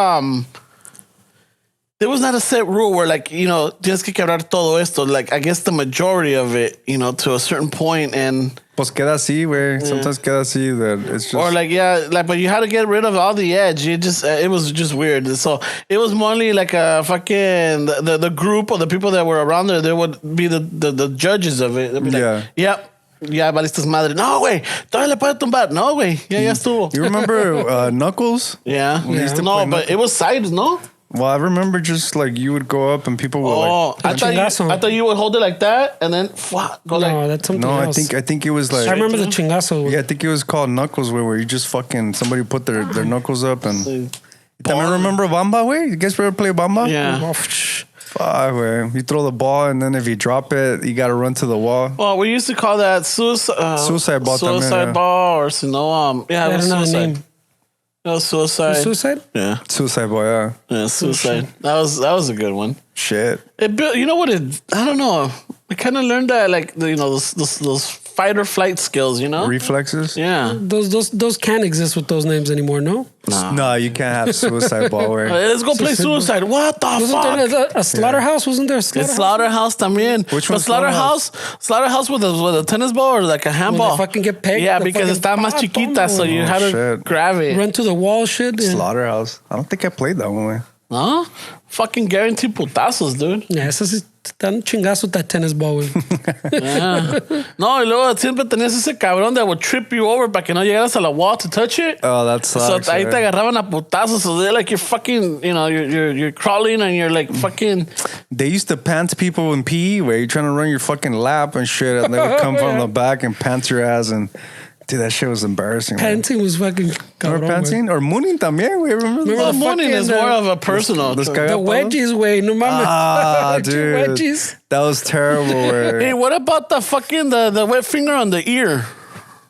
There was not a set rule where, like, you know, tienes que quebrar todo esto. Like, I guess the majority of it, you know, to a certain point, and... Pues queda así, güey. Sometimes queda así that it's just... Or, like, yeah, like, but you had to get rid of all the edge. It was just weird. So, it was mostly like a fucking... The group or the people that were around there, they would be the judges of it. They'd be like, yep. Ya valiste madre. No, güey. Todavía le puede tumbar. No, güey. Ya estuvo. You remember Knuckles? Yeah. No, but it was sides, no? Well, I remember just like you would go up and people would I thought you would hold it like that and then go like... that's something else. I think it was like... I remember the chingazo. Yeah, I think it was called Knuckles where you just fucking... Somebody put their knuckles up and... También remember Bamba, güey? You guys ever play Bamba? Yeah. Fuck, man. You throw the ball, and then if you drop it, you got to run to the wall. Well, we used to call that suicide ball. Suicide ball, or yeah, it was suicide. It was suicide. Suicide? Yeah. Suicide ball, yeah. Yeah, suicide. That was a good one. Shit. It built. You know what? I don't know. I kind of learned that, like, those fight or flight skills. You know, reflexes. Yeah. Those can't exist with those names anymore. No. No, you can't have suicide ball. Where Let's go play suicide. What the Wasn't fuck? there a slaughterhouse? Wasn't there a It's slaughterhouse? slaughterhouse también. Which But one's slaughterhouse with a tennis ball or like a handball. When they fucking get pegged, Yeah, the because fucking está más chiquita, so you had to shit. grab it. Run to the wall, shit. Yeah, slaughterhouse? I don't think I played that one. No, fucking guaranteed putazos, dude. yeah, eso sí está un chingazo that tennis ball, güey. Yeah. No, y luego siempre tenías ese cabrón that would trip you over para que no llegaras a la wall to touch it. Oh, that sucks. So ahí te agarraban a putazos. So they're like, you're fucking, you're crawling and you're like fucking. They used to pants people in PE where you're trying to run your fucking lap and shit, and they would come from the back and pants your ass. And dude, that shit was embarrassing. Panting was fucking Remember cabrón, panting? Or mooning también, güey. Remember Well, that? morning is more of a personal. This guy The wedgies, güey. No mames. Ah, Two dude. wedgies. That was terrible. Hey, Güey. what about the fucking the wet finger on the ear?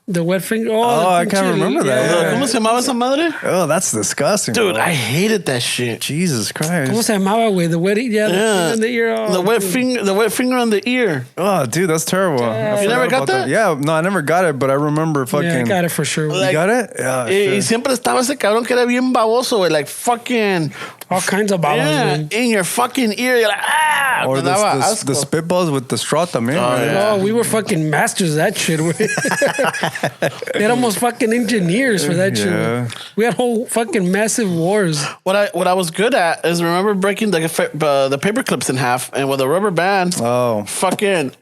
The wet finger. Oh, I can't remember that. Yeah. ¿Cómo se llamaba esa madre? Oh, that's disgusting. Dude, bro. I hated that shit. Jesus ¿Cómo Christ. se llamaba, güey? The wet, yeah, the Yeah. finger in the ear. Oh, The wet dude. finger on the ear. Oh, dude, that's terrible. I You never forgot got about that? Yeah, no, I never got it, but I remember fucking. Yeah, I got it for sure. You Like- got it? Yeah. Y shit. siempre estaba ese cabrón que era bien baboso, güey. Like fucking. All kinds of babas, Yeah, güey. in your fucking ear. You're like, ah. Or Me daba the asco. spitballs with the straw también. right? yeah. Oh, we were fucking masters of that shit, güey. Éramos fucking engineers for that shit. Yeah. Güey. We had whole fucking massive wars. What I was good at is remember breaking the paper clips in half and with a rubber band. Oh. Fucking.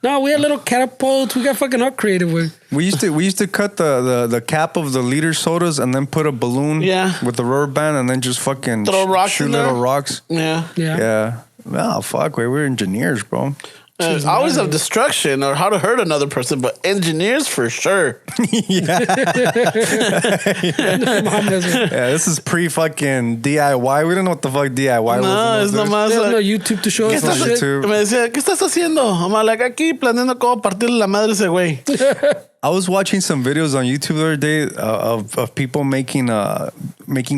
No, we had little catapults. We got fucking all creative with. We used to cut the cap of the liter sodas and then put a balloon Yeah. with the rubber band and then just fucking Throw rocks shoot in there? little rocks. Yeah. Yeah. Yeah. Oh, fuck, we were engineers, bro. Always of destruction or how to hurt another person, but engineers for sure. Mames, güey. Yeah, this is pre-fucking DIY. We don't know what the fuck DIY was. No, in es those days. nomás. There's no like, YouTube to show ¿Qué us estás, that shit. YouTube. me decía, ¿qué estás haciendo? I'm like, aquí planeando cómo partirle la madre a ese güey. I was watching some videos on YouTube the other day of people making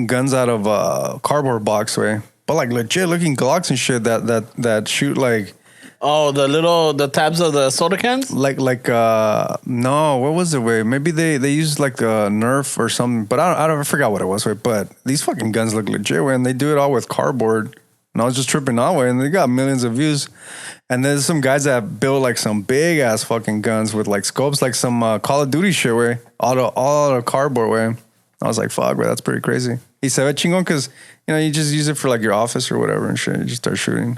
guns out of cardboard box way, but like legit looking Glocks and shit that shoot like Oh, the tabs of the soda cans? no, what was it way? Maybe they used like a Nerf or something, but I forgot what it was way. But these fucking guns look legit way, and they do it all with cardboard. And I was just tripping out way, and they got millions of views. And there's some guys that built like some big ass fucking guns with like scopes, like some Call of Duty shit way, all out of cardboard way. I was like, fuck, bro, that's pretty crazy. He said, chingón, because, you just use it for like your office or whatever and shit. You just start shooting.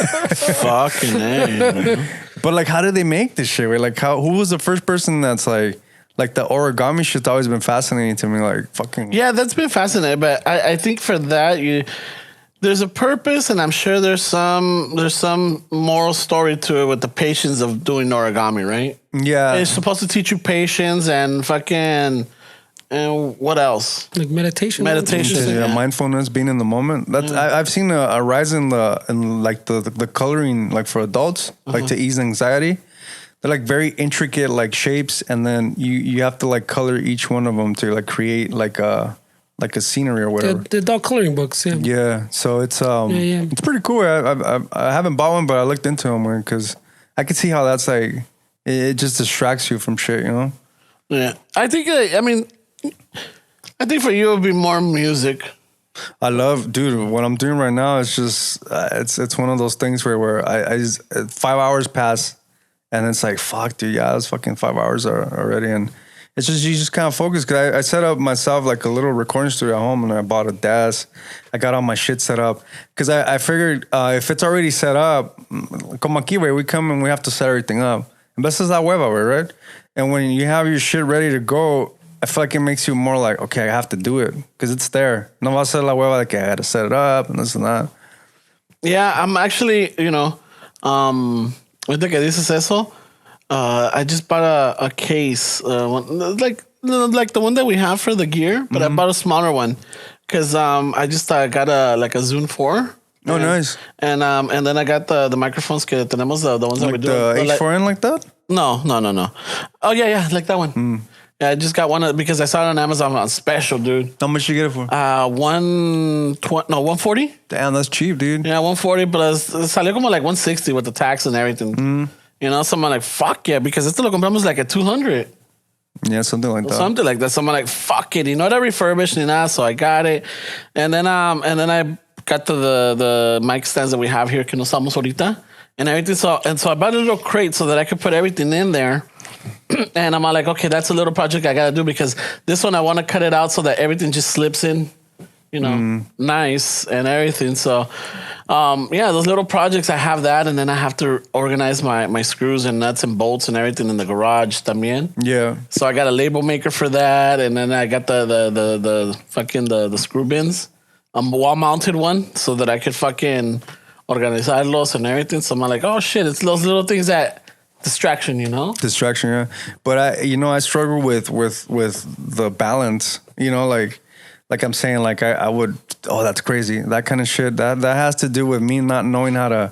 Fucking A. But like, how did they make this shit? Way? Like, who was the first person that's like the origami shit's always been fascinating to me. Like, fucking. Yeah, that's been fascinating. But I think for that, there's a purpose, and I'm sure there's some moral story to it with the patience of doing origami, right? Yeah. It's supposed to teach you patience and fucking. And what else? Like meditation. Meditation. Yeah, Yeah. mindfulness, being in the moment. That's I've seen a rise in the coloring like for adults, like to ease anxiety. They're like very intricate like shapes, and then you have to like color each one of them to like create like a scenery or whatever. The adult coloring books, yeah. Yeah, so it's yeah. it's pretty cool. I haven't bought one, but I looked into them because I could see how that's like it just distracts you from shit, Yeah, I think. I think for you it would be more music. I love, dude. What I'm doing right now is just it's one of those things where I just 5 hours pass, and it's like fuck, dude. Yeah, it's fucking 5 hours already, and it's just you just kind of focus. Cause I set up myself like a little recording studio at home, and I bought a desk. I got all my shit set up because I figured if it's already set up, como aquí, we come and we have to set everything up. And this is la hueva, right? And when you have your shit ready to go, I feel like it makes you more like, okay, I have to do it because it's there. No va a ser la hueva like I had to set it up and this and that. Yeah, I'm actually, ahorita que dices eso, I just bought a case, like the one that we have for the gear, but I bought a smaller one because I just got a Zune 4. Oh, nice. And then I got the microphones que tenemos, the ones that Like we're doing. the H4n like that? No. Oh, yeah, like that one. Yeah, I just got one because I saw it on Amazon on special, dude. How much you get it for? 140. Damn, that's cheap, dude. Yeah, 140 plus. Salió como like 160 with the tax and everything. You know, so I'm like, fuck yeah, because esto lo compramos like at 200. Yeah, something like that. Something like that. So I'm like, fuck it, you know, that refurbished ni nada, so I got it. And then I got to the mic stands that we have here que nos usamos ahorita and everything. So I bought a little crate so that I could put everything in there. And I'm like, okay, that's a little project I gotta do because this one I want to cut it out so that everything just slips in, you know, nice and everything. So, yeah, those little projects, I have that, and then I have to organize my screws and nuts and bolts and everything in the garage también. Yeah. So I got a label maker for that, and then I got the fucking the screw bins, wall mounted one, so that I could fucking organizarlos and everything. So I'm like, oh shit, it's those little things that. Distraction, you know? Distraction, yeah. But I struggle with the balance, you know, like I'm saying, like I would, oh, that's crazy. That kind of shit, that has to do with me not knowing how to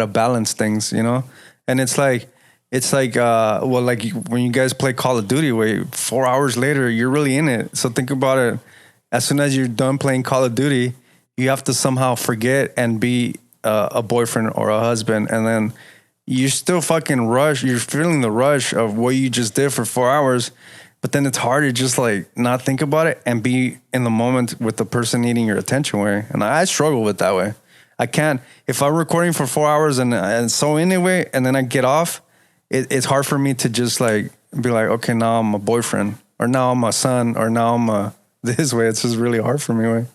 balance things, you know? And it's like, well, like when you guys play Call of Duty, where 4 hours later, you're really in it. So think about it. As soon as you're done playing Call of Duty, you have to somehow forget and be a boyfriend or a husband. And then you still fucking rush. You're feeling the rush of what you just did for 4 hours, but then it's hard to just like not think about it and be in the moment with the person needing your attention. Way, and I struggle with that way. I can't. If I'm recording for 4 hours and so anyway, and then I get off, it's hard for me to just like be like, okay, now I'm a boyfriend, or now I'm a son, or now I'm a this way. It's just really hard for me. Way,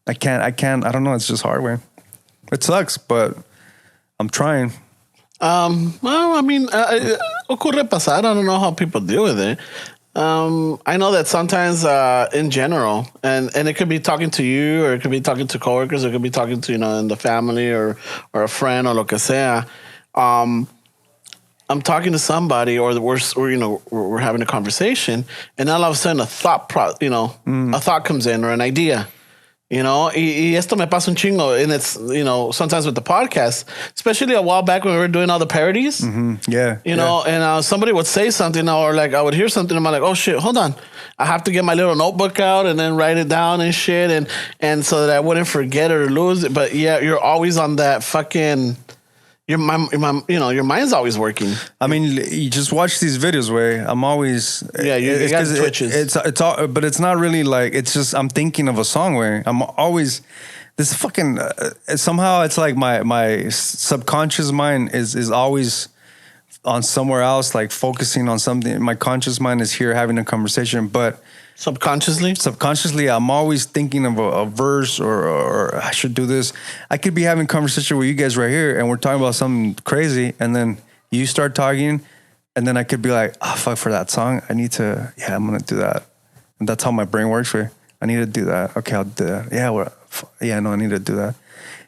I can't. I don't know. It's just hard. Way, it sucks, but I'm trying. Well, I mean, ocurre pasar. I don't know how people deal with it. I know that sometimes, in general, and it could be talking to you, or it could be talking to coworkers, or it could be talking to, you know, in the family or a friend or lo que sea. I'm talking to somebody, or we're having a conversation, and all of a sudden a thought comes in, or an idea. You know, y esto me pasa un chingo, and it's, you know, sometimes with the podcast, especially a while back when we were doing all the parodies. Yeah. You know, and somebody would say something, or like I would hear something, and I'm like, oh shit, hold on. I have to get my little notebook out and then write it down and shit, and so that I wouldn't forget it or lose it. But yeah, you're always on that fucking. Your mind's always working. I mean, you just watch these videos where I'm always you got twitches. It's all, but it's not really like, it's just I'm thinking of a song where I'm always this fucking somehow it's like my subconscious mind is always on somewhere else, like focusing on something. My conscious mind is here having a conversation, but subconsciously, I'm always thinking of a verse or I should do this. I could be having a conversation with you guys right here, and we're talking about something crazy, and then you start talking, and then I could be like, oh, fuck, for that song, I'm going to do that. And that's how my brain works. I need to do that. Okay, I'll do that. I need to do that.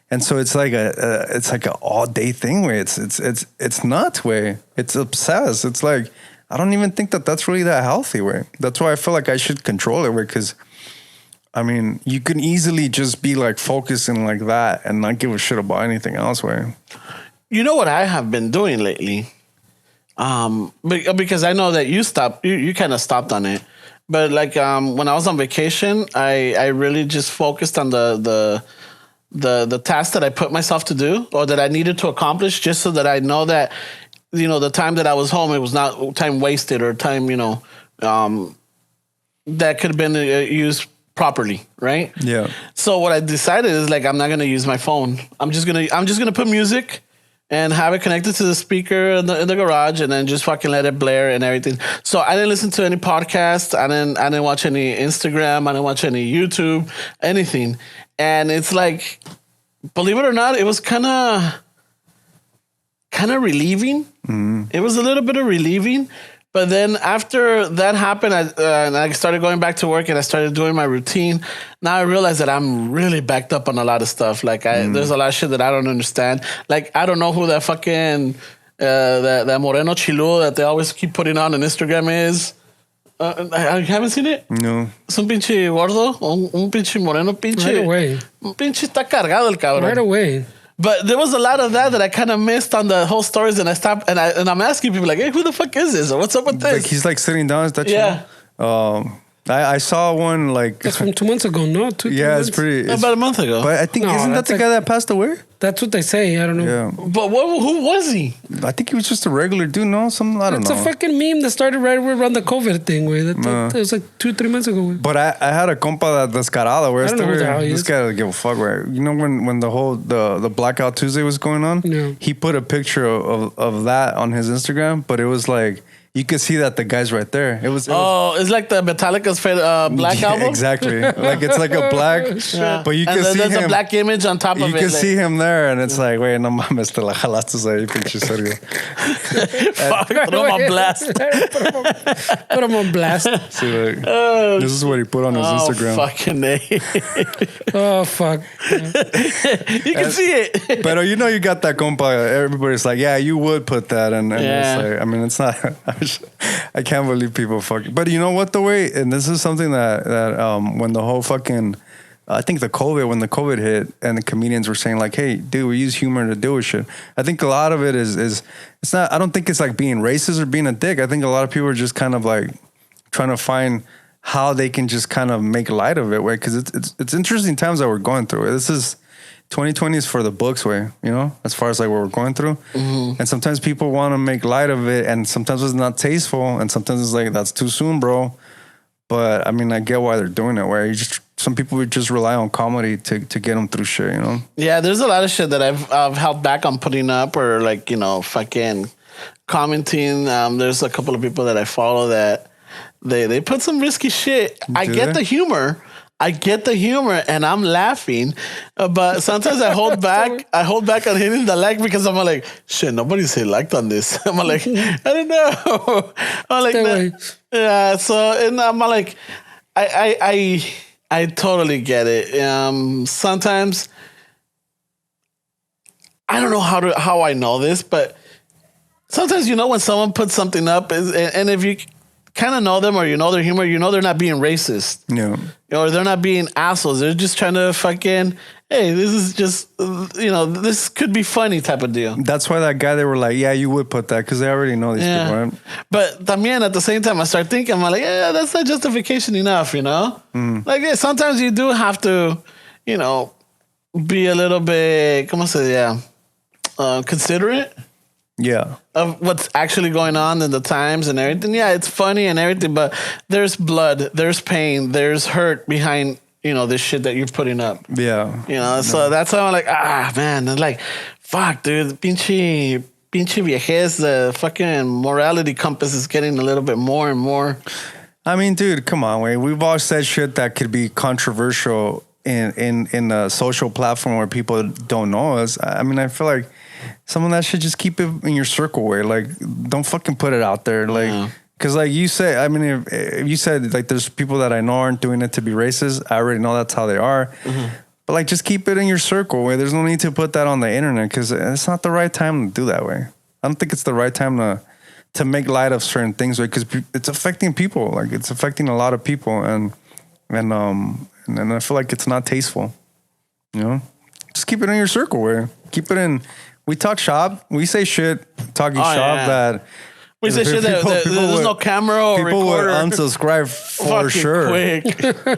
And so it's like an all day thing where it's nuts way. It's obsessed. It's like, I don't even think that's really that healthy way. That's why I feel like I should control it, because I mean, you can easily just be like focusing like that and not give a shit about anything else way. You know what I have been doing lately? Because I know that you kind of stopped on it. But like when I was on vacation, I really just focused on the task that I put myself to do, or that I needed to accomplish, just so that I know that, you know, the time that I was home, it was not time wasted or time, you know, that could have been used properly, right? Yeah. So what I decided is like, I'm not gonna use my phone. I'm just gonna put music and have it connected to the speaker in the garage, and then just fucking let it blare and everything. So I didn't listen to any podcasts. I didn't watch any Instagram. I didn't watch any YouTube, anything. And it's like, believe it or not, it was kind of relieving. It was a little bit of relieving. But then after that happened, I started going back to work, and I started doing my routine. Now I realize that I'm really backed up on a lot of stuff. Like there's a lot of shit that I don't understand. Like, I don't know who that fucking that Moreno Chilu that they always keep putting on Instagram is. I haven't seen it. No. Es un pinche gordo, un pinche moreno, pinche. Right away. Un pinche está cargado el cabrón. Right away. But there was a lot of that I kind of missed on the whole stories, and I stopped and I'm asking people like, hey, who the fuck is this? Or what's up with this? Like he's like sitting down. Is that Yeah. true? I saw one like. That's from 2 months ago, no? Two Yeah, months? it's pretty. About a month ago. But I think No, isn't that that's the like- guy that passed away? That's what they say. I don't know. Yeah. But who was he? I think he was just a regular dude. No, I don't It's know. a fucking meme that started right around the COVID thing, way. That was like 2-3 months ago. Wey. But I had a compa that descarado. Where I don't know who the hell he this is. guy doesn't give a fuck. Where you know when the whole the Blackout Tuesday was going on, Yeah. he put a picture of that on his Instagram. But it was like you could see that the guy's right there. It was It's like the Metallica's Black yeah, album. Exactly. Like it's like a black, Yeah. but you and can then see there's him. a black image on top You of it. can see him there, and it's like, wait, no mames, te la jalaste ahí, pinche Sergio. Fuck, put him on blast. Put him on blast. See, like, this is what he put on his Instagram. Fucking A. Oh, fuck. You can see it. But you know, you got that compa. Everybody's like, yeah, you would put that, and Yeah. it's like, I mean, it's not. I can't believe people fucking. But you know what, the way, and this is something that when the whole fucking, I think when the COVID hit, and the comedians were saying like, hey, dude, we use humor to deal with shit. I think a lot of it is it's not. I don't think it's like being racist or being a dick. I think a lot of people are just kind of like trying to find how they can just kind of make light of it, way, because it's interesting times that we're going through. This is 2020 is for the books, way, you know, as far as like what we're going through. Mm-hmm. And sometimes people want to make light of it, and sometimes it's not tasteful, and sometimes it's like, that's too soon, bro. But I mean, I get why they're doing it, where some people would just rely on comedy to get them through shit, you know? Yeah, there's a lot of shit that I've held back on putting up, or like, you know, fucking commenting. There's a couple of people that I follow that they put some risky shit. I get the humor, and I'm laughing, but sometimes I hold back. I hold back on hitting the like, because I'm like, shit, nobody say liked on this. I'm like, I don't know. I'm like, yeah. So, and I'm like, I totally get it. Sometimes I don't know how I know this, but sometimes, you know, when someone puts something up, and if you kind of know them, or you know their humor, you know they're not being racist. Yeah. Or they're not being assholes. They're just trying to fucking, hey, this is just, you know, this could be funny type of deal. That's why that guy, they were like, yeah, you would put that, because they already know these people, right? But también at the same time, I start thinking, I'm like, yeah, that's not justification enough, you know? Like, yeah, sometimes you do have to, you know, be a little bit, ¿cómo se dice? Considerate. Yeah. Of what's actually going on in the times and everything. Yeah, it's funny and everything, but there's blood, there's pain, there's hurt behind, you know, this shit that you're putting up. Yeah. You know, so that's how I'm like, man, and like, fuck, dude, pinche viejez, the fucking morality compass is getting a little bit more and more. I mean, dude, come on, wait. We've all said shit that could be controversial in a social platform where people don't know us. I mean, I feel like some of that shit, just keep it in your circle, way. Like, don't fucking put it out there. Like, because like you say, I mean, if you said like there's people that I know aren't doing it to be racist, I already know that's how they are. Mm-hmm. But like, just keep it in your circle, way. There's no need to put that on the internet, because it's not the right time to do that, way. I don't think it's the right time to make light of certain things, way, because it's affecting people. Like, it's affecting a lot of people, and I feel like it's not tasteful. You know, just keep it in your circle, way. Keep it in. We talk shop. We say shit talking shop that. We say shit that there's no camera or people recorder. People would unsubscribe for sure. Quick.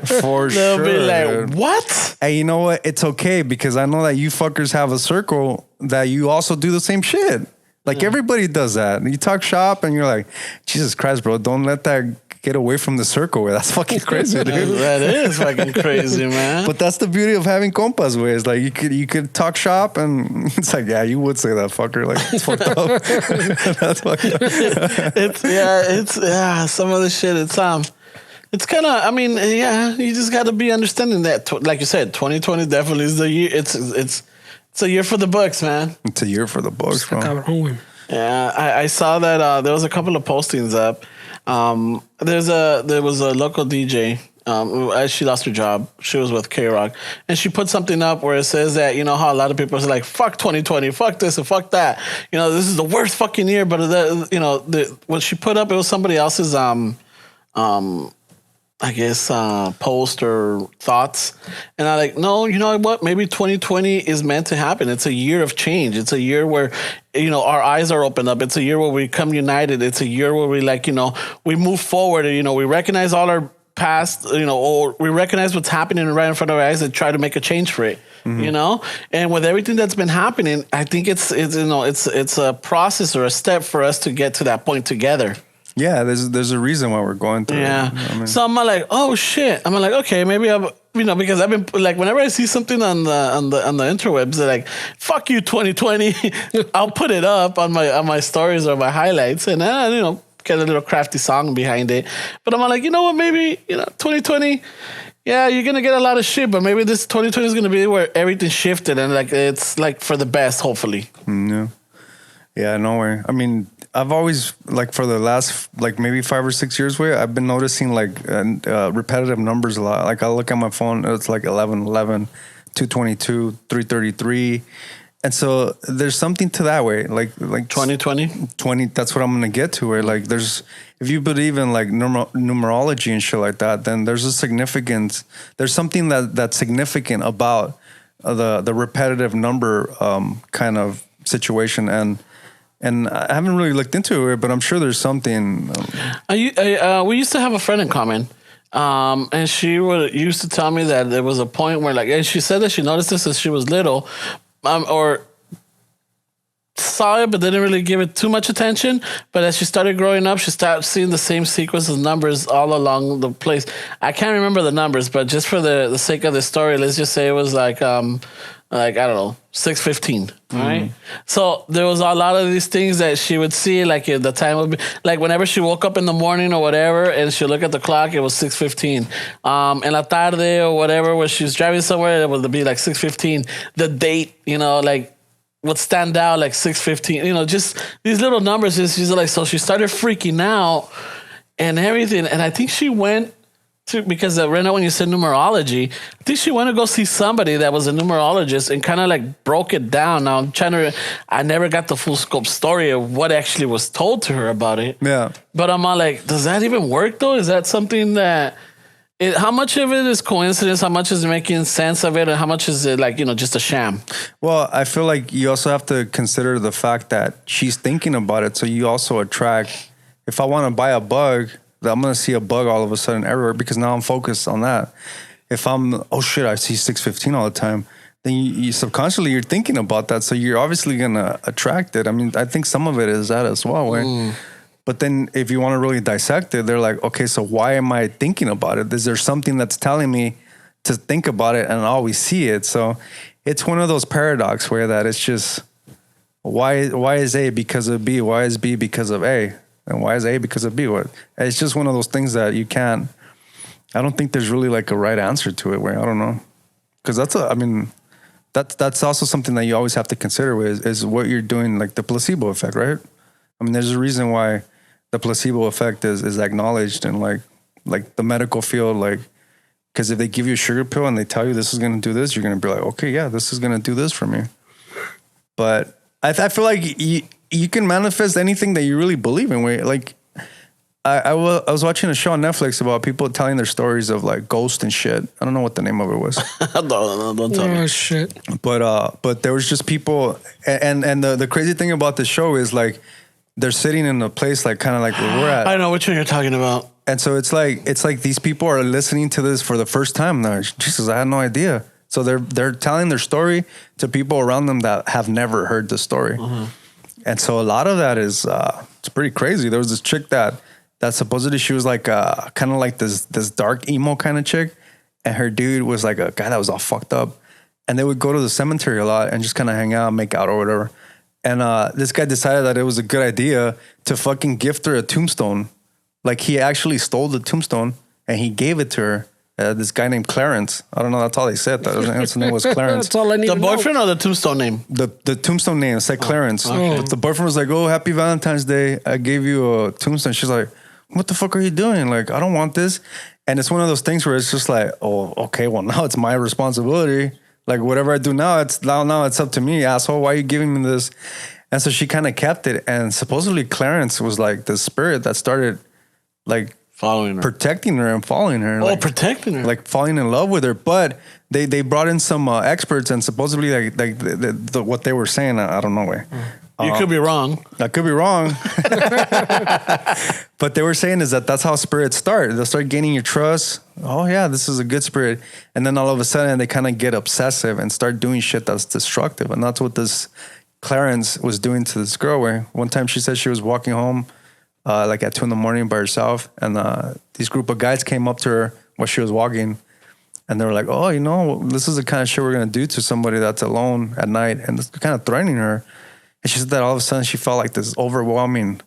For They'll sure. be like, dude. what? Hey, you know what? It's okay, because I know that you fuckers have a circle that you also do the same shit. Like, everybody does that. You talk shop and you're like, Jesus Christ, bro, don't let that get away from the circle. That's fucking crazy, dude. That is fucking crazy, man. But that's the beauty of having compas, way. It's like you could talk shop, and it's like, yeah, you would say that, fucker. Like, it's fucked up. That's fucked up. Some of the shit, it's kind of, I mean, yeah, you just got to be understanding that, like you said, 2020 definitely is the year. It's a year for the books, man. It's a year for the books, bro. Yeah, I saw that there was a couple of postings up. There was a local DJ. She lost her job. She was with K-Rock, and she put something up where it says that, you know how a lot of people are like, fuck 2020, fuck this and fuck that. You know, this is the worst fucking year. But what she put up, it was somebody else's I guess, post or thoughts. And I'm like, no, you know what? Maybe 2020 is meant to happen. It's a year of change. It's a year where, our eyes are opened up. It's a year where we come united. It's a year where we we move forward. We recognize all our past, or we recognize what's happening right in front of our eyes and try to make a change for it. And with everything that's been happening, I think it's a process or a step for us to get to that point together. Yeah, there's a reason why we're going through it. So I'm like, oh shit. I'm like, okay, maybe I'm, because I've been like, whenever I see something on the interwebs, they're like, fuck you, 2020. I'll put it up on my stories or my highlights, and get a little crafty song behind it. But I'm like, you know what? Maybe 2020. Yeah, you're gonna get a lot of shit, but maybe this 2020 is gonna be where everything shifted and like it's like for the best, hopefully. Yeah, no way. I mean, I've always, like, for the last, like, maybe 5 or 6 years, I've been noticing, like, repetitive numbers a lot. Like, I look at my phone, it's like 1111, 222, 333. And so there's something to that way. Like 2020? 20, that's what I'm going to get to. Where, like, if you believe in, like, numerology and shit like that, then there's a significance. There's something that's significant about the repetitive number kind of situation. And I haven't really looked into it, but I'm sure there's something. We used to have a friend in common, and she used to tell me that there was a point where, like, and she said that she noticed this as she was little, or saw it but didn't really give it too much attention. But as she started growing up, she started seeing the same sequence of numbers all along the place. I can't remember the numbers, but just for the sake of the story, let's just say it was like I don't know, 6:15, right? So there was a lot of these things that she would see, like the time would be, like whenever she woke up in the morning or whatever, and she'd look at the clock, it was 6:15. En la tarde or whatever, when she was driving somewhere, it would be like 6:15. The date, like would stand out like 6:15. Just these little numbers. She's like, so she started freaking out and everything. And I think she went because right now when you said numerology, I think she went to go see somebody that was a numerologist and kind of like broke it down. Now I never got the full scope story of what actually was told to her about it. Yeah. But I'm all like, does that even work though? Is that something that, how much of it is coincidence? How much is making sense of it? And how much is it like, just a sham? Well, I feel like you also have to consider the fact that she's thinking about it. So you also attract, if I want to buy a bug, I'm going to see a bug all of a sudden everywhere because now I'm focused on that. If I'm, oh shit, I see 6:15 all the time, then you subconsciously, you're thinking about that. So you're obviously going to attract it. I mean, I think some of it is that as well. Right? But then if you want to really dissect it, they're like, okay, so why am I thinking about it? Is there something that's telling me to think about it and I always see it? So it's one of those paradox where that it's just, why is A because of B? Why is B because of A? And why is A because of B? What? It's just one of those things that you can't. I don't think there's really like a right answer to it. Where I don't know, because that's also something that you always have to consider is what you're doing, like the placebo effect, right? I mean, there's a reason why the placebo effect is acknowledged in like the medical field, like because if they give you a sugar pill and they tell you this is going to do this, you're going to be like, okay, yeah, this is going to do this for me. But I feel like you can manifest anything that you really believe in. Like, I was watching a show on Netflix about people telling their stories of like ghosts and shit. I don't know what the name of it was. Don't tell me. Oh shit! But there was just people, and the crazy thing about the show is like they're sitting in a place like kind of like where we're at. I know which one you're talking about. And so it's like these people are listening to this for the first time. They're like, Jesus, I had no idea. So they're telling their story to people around them that have never heard the story. And so a lot of that is it's pretty crazy. There was this chick that supposedly she was like kind of like this dark emo kind of chick, and her dude was like a guy that was all fucked up, and they would go to the cemetery a lot and just kind of hang out, make out or whatever. And this guy decided that it was a good idea to fucking gift her a tombstone. Like he actually stole the tombstone and he gave it to her. This guy named Clarence. I don't know. That's all they said. His name was Clarence. That's all I need. The boyfriend or the tombstone name? The tombstone name said Clarence. Okay. But the boyfriend was like, "Oh, happy Valentine's Day. I gave you a tombstone." She's like, "What the fuck are you doing? Like, I don't want this." And it's one of those things where it's just like, "Oh, okay. Well, now it's my responsibility. Like, whatever I do now, it's up to me, asshole. Why are you giving me this?" And so she kind of kept it. And supposedly Clarence was like the spirit that started like protecting her and following her. Oh, protecting her. Like falling in love with her. But they brought in some experts, and supposedly like what they were saying, I don't know. You could be wrong. I could be wrong. But they were saying is that's how spirits start. They'll start gaining your trust. Oh yeah, this is a good spirit. And then all of a sudden they kind of get obsessive and start doing shit that's destructive. And that's what this Clarence was doing to this girl, where one time she said she was walking home like at 2 a.m. by herself. And these group of guys came up to her while she was walking. And they were like, oh, this is the kind of shit we're going to do to somebody that's alone at night. And it's kind of threatening her. And she said that all of a sudden she felt like this overwhelming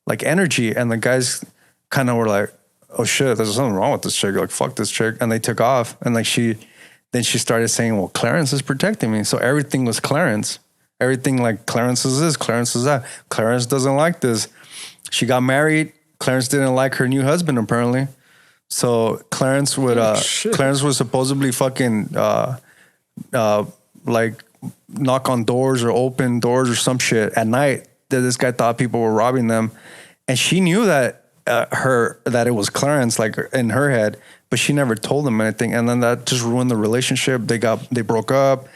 like energy. And the guys kind of were like, oh shit, there's something wrong with this chick. Like, fuck this chick. And they took off. And like then she started saying, well, Clarence is protecting me. So everything was Clarence. Everything like Clarence is this, Clarence is that. Clarence doesn't like this. She got married. Clarence didn't like her new husband apparently. So Clarence would supposedly fucking like knock on doors or open doors or some shit at night that this guy thought people were robbing them. And she knew that that it was Clarence, like in her head, but she never told him anything. And then that just ruined the relationship. They broke up,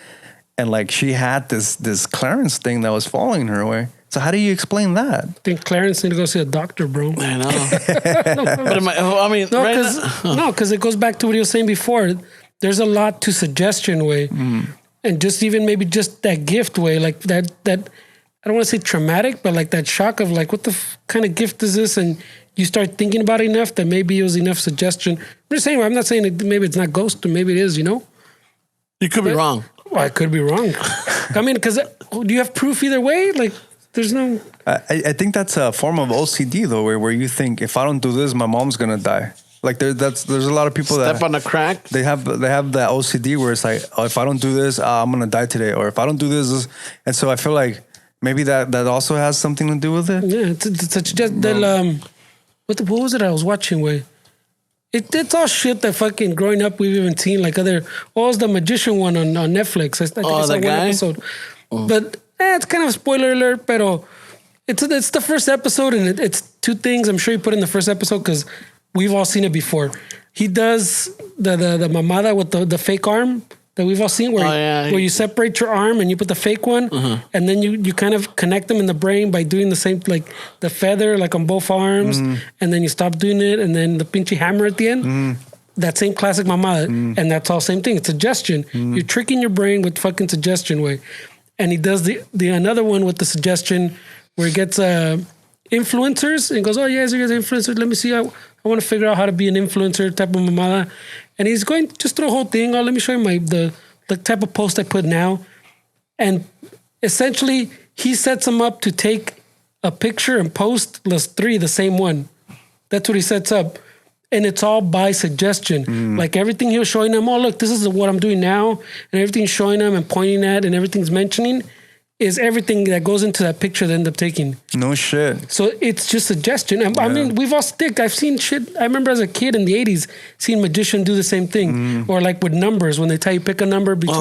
and like she had this Clarence thing that was following her away. So how do you explain that? I think Clarence need to go see a doctor, bro. I know. Because it goes back to what you were saying before. There's a lot to suggestion way. And just even maybe just that gift way, like that I don't want to say traumatic, but like that shock of like, what the kind of gift is this? And you start thinking about it enough that maybe it was enough suggestion. I'm not saying that maybe it's not ghost, but maybe it is, You could be wrong. Well, I could be wrong. I mean, because do you have proof either way? Like, there's no... I think that's a form of OCD though, where you think, if I don't do this, my mom's going to die. Like there's a lot of people Step on a crack. They have that OCD where it's like, oh, if I don't do this, I'm gonna die today, or if I don't do this, and so I feel like maybe that also has something to do with it. Yeah, it's just that. What was it I was watching? Where it's all shit that fucking growing up we've even seen, like what was the magician one on Netflix? I think I saw one episode, but it's kind of a spoiler alert. But it's the first episode, and it's two things. I'm sure you put in the first episode because we've all seen it before. He does the mamada with the fake arm that we've all seen, where you separate your arm and you put the fake one, and then you kind of connect them in the brain by doing the same, like the feather, like on both arms, and then you stop doing it, and then the pinchy hammer at the end. That same classic mamada, and that's all same thing. It's suggestion. You're tricking your brain with fucking suggestion way. And he does the another one with the suggestion where he gets influencers and goes, oh yeah, you guys are influencers. Let me see. I want to figure out how to be an influencer type of mamada. And he's going just through the whole thing. Oh, let me show you the type of post I put now. And essentially he sets him up to take a picture and post the same one. That's what he sets up. And it's all by suggestion. Like everything he was showing them, oh, look, this is what I'm doing now. And everything's showing them and pointing at and everything's mentioning is everything that goes into that picture they end up taking. No shit. So it's just suggestion. I mean, we've all I've seen shit. I remember as a kid in the 80s, seeing magicians do the same thing. Or like with numbers, when they tell you pick a number between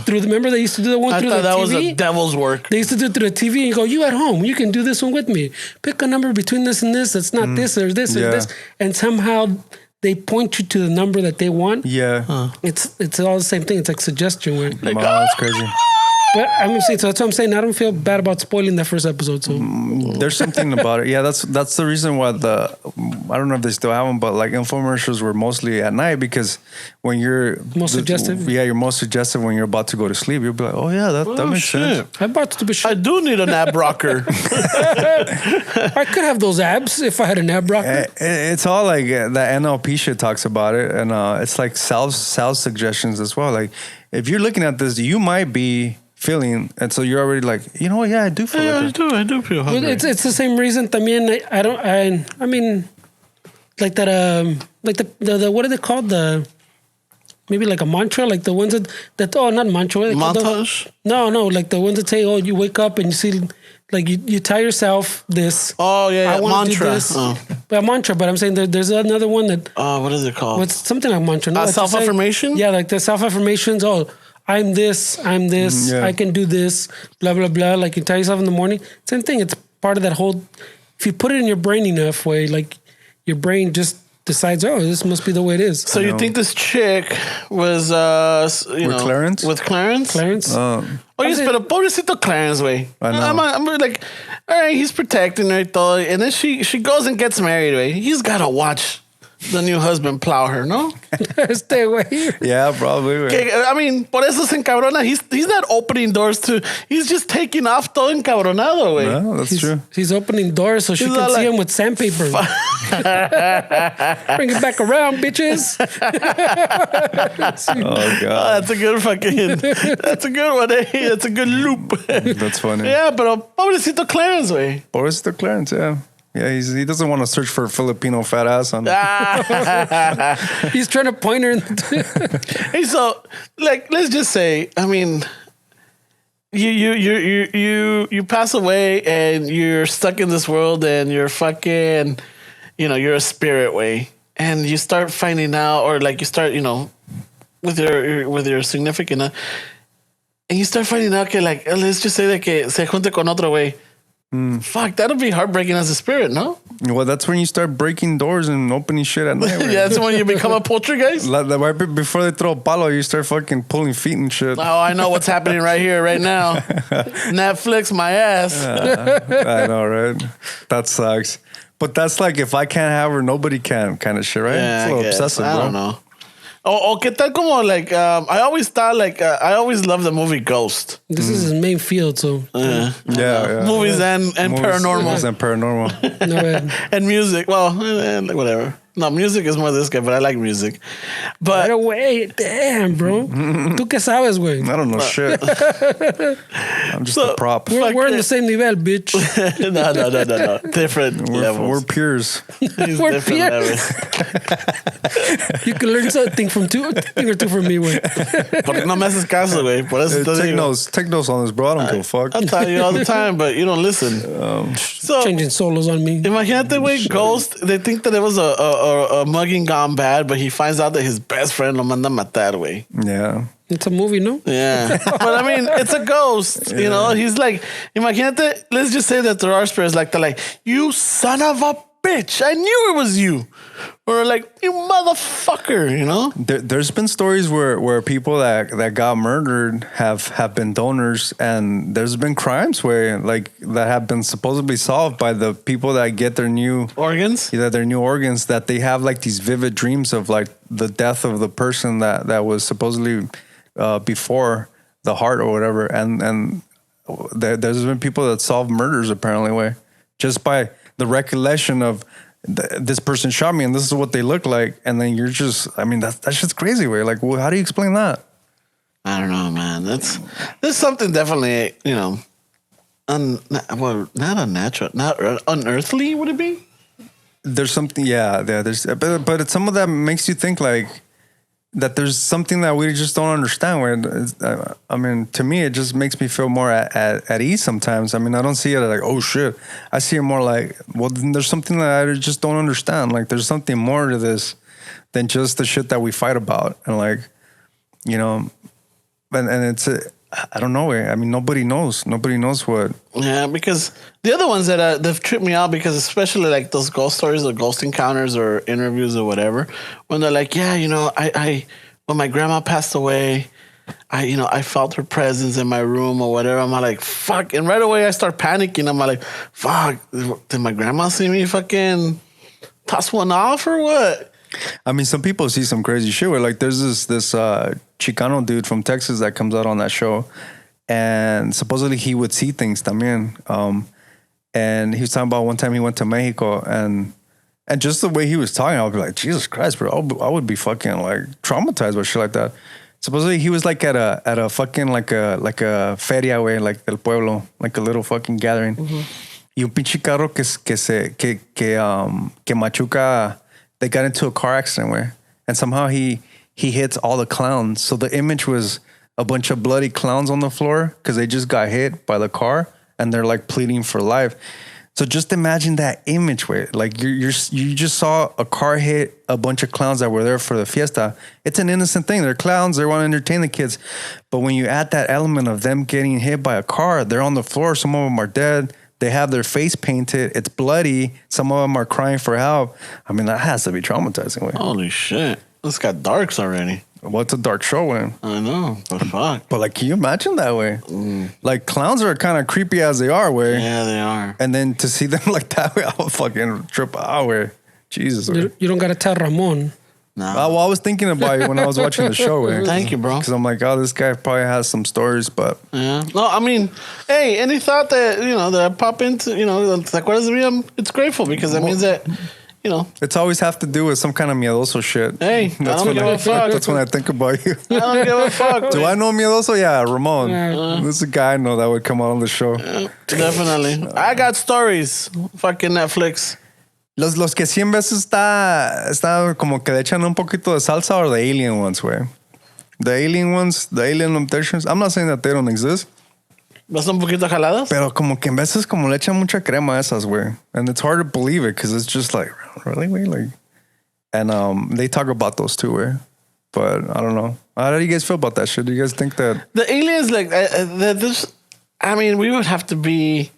remember they used to do the one through the TV? That was the devil's work. They used to do it through the TV and you go, you at home, you can do this one with me. Pick a number between this and this. That's not this or this or this. And somehow they point you to the number that they want. Yeah. It's all the same thing. It's like suggestion. Like, wow, that's crazy. But I'm gonna say, so that's what I'm saying. I don't feel bad about spoiling that first episode. So there's something about it. Yeah, that's the reason why I don't know if they still have them, but like infomercials were mostly at night, because when you're suggestive. Yeah, you're most suggestive when you're about to go to sleep. You'll be like, oh yeah, that makes sense. I bought stupid shit. I do need an ab rocker. I could have those abs if I had an ab rocker. It's all like that NLP shit talks about it, and it's like self suggestions as well. Like if you're looking at this, you might be feeling, and so you're already like, you know what? Yeah, I do feel like I do feel hungry. Well, it's the same reason. También, I mean, like that. Like the what are they called? Maybe like a mantra, like the ones that not mantra. Montage? No, like the ones that say, oh, you wake up and you see, like you tell yourself this. Oh yeah, I want to do this. But a mantra. But I'm saying there's another one that. What is it called? What's something like mantra? No, self-affirmation. Yeah, like the self-affirmations. Oh, I'm this, I can do this, blah, blah, blah. Like you tell yourself in the morning. Same thing. It's part of that whole, if you put it in your brain enough way, like your brain just decides, oh, this must be the way it is. So you think this chick was, Clarence? With Clarence? Clarence? Oye, pero pobrecito Clarence, güey. I know. I'm like, all right, he's protecting her, todo, and then she goes and gets married, güey. He's got to watch the new husband plow her, ¿no? Stay away. Yeah, probably. Que, I mean, por eso se encabrona. He's not opening doors to. He's just taking off todo encabronado, güey. Yeah, that's true. He's opening doors so she He's can all see like- him with sandpaper. Bring it back around, bitches. Oh, God. That's a good fucking. That's a good one. Eh? That's a good loop. That's funny. Yeah, pero pobrecito Clarence, güey. Boris the Clarence, yeah. Yeah, he doesn't want to search for a Filipino fat ass on He's trying to point her. Hey, so like, let's just say, I mean, you pass away and you're stuck in this world and you're fucking, you're a spirit way, and you start finding out, or like you start, with your significant, and you start finding out que, like, let's just say that que se junte con otro way. Fuck, that'll be heartbreaking as a spirit, no? Well, that's when you start breaking doors and opening shit at night. Yeah, that's when you become a poltergeist. Right before they throw a palo, you start fucking pulling feet and shit. Oh, I know what's happening right here, right now. Netflix, my ass. I know, right? That sucks. But that's like, if I can't have her, nobody can kind of shit, right? Yeah, it's a little I guess. obsessive, I bro. don't know. Oh, ¿qué tal como, like, I always thought, like, I always loved the movie Ghost. This is his main field, so Yeah. Movies and Movies paranormal. and paranormal. no bad. And music. Well, like, whatever. No, music is more this guy, but I like music. Right But away. Damn, bro. ¿Tú qué sabes, güey? I don't know shit. I'm just So- a prop. We're in the same nivel, bitch. no. Different We're levels. peers. He's we're different peers. levels. You can learn something from thing or two from me, güey. Porque no me haces caso, güey. Por eso te digo. Take notes on this, bro. I don't give a fuck. I tell you all the time, but you don't listen. So Changing solos on me. imagínate, güey, Ghost. They think that it was a mugging gone bad, but he finds out that his best friend lo manda a matar, güey. Yeah. It's a movie, no? Yeah. But I mean, it's a ghost, He's like, imagínate, let's just say that there are spirits like that, like, you son of a bitch, I knew it was you. Or like, you motherfucker, There's been stories where people that got murdered have been donors, and there's been crimes where, like, that have been supposedly solved by the people that get their new Organs? organs, that they have like these vivid dreams of like the death of the person that was supposedly before the heart or whatever, and there's been people that solve murders apparently way just by the recollection of this person shot me and this is what they look like, and then you're just, I mean, that's just crazy way. Like, well, how do you explain that? I don't know, man. There's something definitely, not unnatural, not unearthly, would it be? There's something, there's, but it's some of that makes you think like that there's something that we just don't understand. Where I mean, to me, it just makes me feel more at ease sometimes. I mean, I don't see it like, oh shit. I see it more like, well, then there's something that I just don't understand. Like, there's something more to this than just the shit that we fight about. And like, and it's, I don't know. I mean, nobody knows. Nobody knows what. Yeah, because the other ones that they've tripped me out, because especially like those ghost stories or ghost encounters or interviews or whatever, when they're like, yeah, I when my grandma passed away, I felt her presence in my room or whatever. I'm like, fuck. And right away I start panicking. I'm like, fuck, did my grandma see me fucking toss one off or what? I mean, some people see some crazy shit where, like, there's this Chicano dude from Texas that comes out on that show, and supposedly he would see things también. And he was talking about one time he went to Mexico, and just the way he was talking, I would be like, Jesus Christ, bro, I would be fucking like traumatized by shit like that. Supposedly he was like at a fucking like a feria, way, like del pueblo, like a little fucking gathering. Y un pinche carro que machuca. They got into a car accident where, and somehow he hits all the clowns. So the image was a bunch of bloody clowns on the floor because they just got hit by the car and they're like pleading for life. So just imagine that image where, like, you just saw a car hit a bunch of clowns that were there for the fiesta. It's an innocent thing. They're clowns. They want to entertain the kids. But when you add that element of them getting hit by a car, they're on the floor. Some of them are dead. They have their face painted. It's bloody. Some of them are crying for help. I mean, that has to be traumatizing. Way. Holy shit. This got darks already. What's a dark show, way? I know, but fuck. But like, can you imagine that way? Like, clowns are kind of creepy as they are, way. Yeah, they are. And then to see them like that way, I would fucking trip out, way. Jesus. You don't gotta tell Ramon. No. Well, I was thinking about it when I was watching the show, way. Thank you, bro. Because I'm like, oh, this guy probably has some stories, but Yeah. No, I mean, hey, any thought that, that I pop into, ¿te acuerdas de mí? It's grateful because that means that, it's always have to do with some kind of miedoso shit. Hey, I don't give a fuck. That's when I think about you. I don't give a fuck. Do I know miedoso? Yeah, Ramon. This is a guy I know that would come out on the show. Definitely. I got stories. Fucking Netflix. Los que 100 veces está como que le echan un poquito de salsa or the alien ones, güey. The alien ones, the alien abductions. I'm not saying that they don't exist. ¿Vas un poquito jaladas? Pero como que en veces como le echan mucha crema a esas, güey. And it's hard to believe it because it's just like, really, güey? Like, and they talk about those too, güey. But I don't know. How do you guys feel about that shit? Do you guys think that... The aliens, like, we would have to be...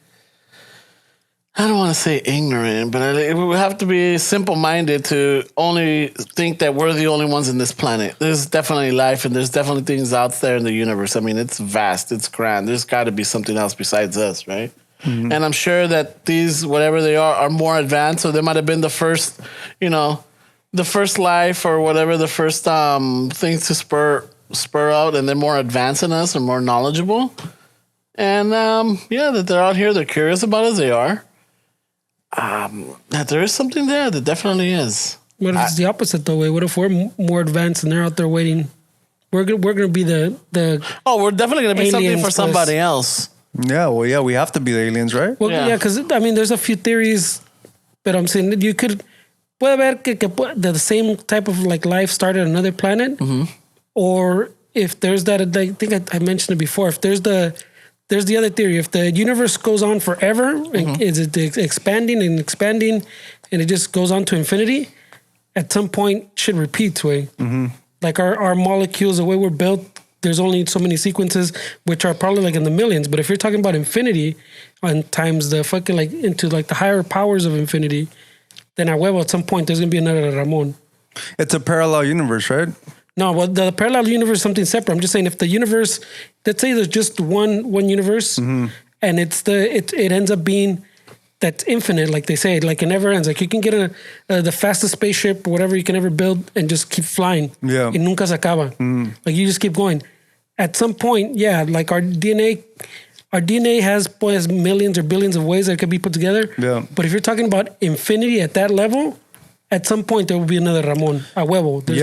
I don't want to say ignorant, but we would have to be simple-minded to only think that we're the only ones in this planet. There's definitely life, and there's definitely things out there in the universe. I mean, it's vast, it's grand. There's got to be something else besides us, right? Mm-hmm. And I'm sure that these, whatever they are more advanced. So they might have been the first, the first life or whatever, the first things to spur out, and they're more advanced than us and more knowledgeable. And that they're out here, they're curious about us, they are. That there is something there. There definitely is. What if it's the opposite though? What if we're more advanced and they're out there waiting? We're gonna be the. Oh, we're definitely gonna be something for somebody else. Yeah, well, yeah, we have to be the aliens, right? Well, yeah, because there's a few theories, but I'm saying that you could. Puede haber que the same type of like life started on another planet, or if there's that, I think I mentioned it before. If there's the other theory. If the universe goes on forever, and is it expanding and expanding, and it just goes on to infinity, at some point should repeat way. Like our molecules, the way we're built, there's only so many sequences, which are probably like in the millions. But if you're talking about infinity and times the fucking like into like the higher powers of infinity, then at some point there's gonna be another Ramon. It's a parallel universe, right? No, well, the parallel universe is something separate. I'm just saying if the universe, let's say there's just one universe, and it ends up being that's infinite, like they say, like it never ends. Like you can get the fastest spaceship, whatever you can ever build, and just keep flying. Yeah, y nunca se acaba. Like you just keep going. At some point, yeah, like our DNA has millions or billions of ways that it could be put together. Yeah, but if you're talking about infinity at that level, at some point there will be another Ramon. A huevo. There's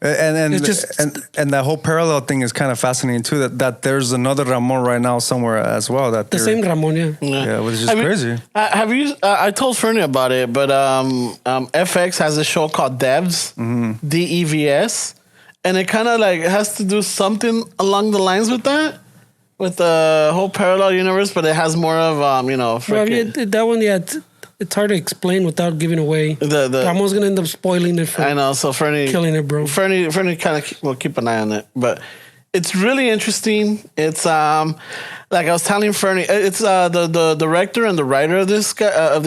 and that whole parallel thing is kind of fascinating too. That there's another Ramon right now somewhere as well. That the same Ramon, yeah, which is just crazy. Have you? I told Fernie about it, but FX has a show called Devs, DEVS, and it kind of like has to do something along the lines with that, with the whole parallel universe, but it has more of that one, yeah. It's hard to explain without giving away. Ramon's gonna end up spoiling it for. I know, so Fernie killing it, bro. Fernie kind of will keep an eye on it, but it's really interesting. It's like I was telling Fernie, it's the director and the writer of this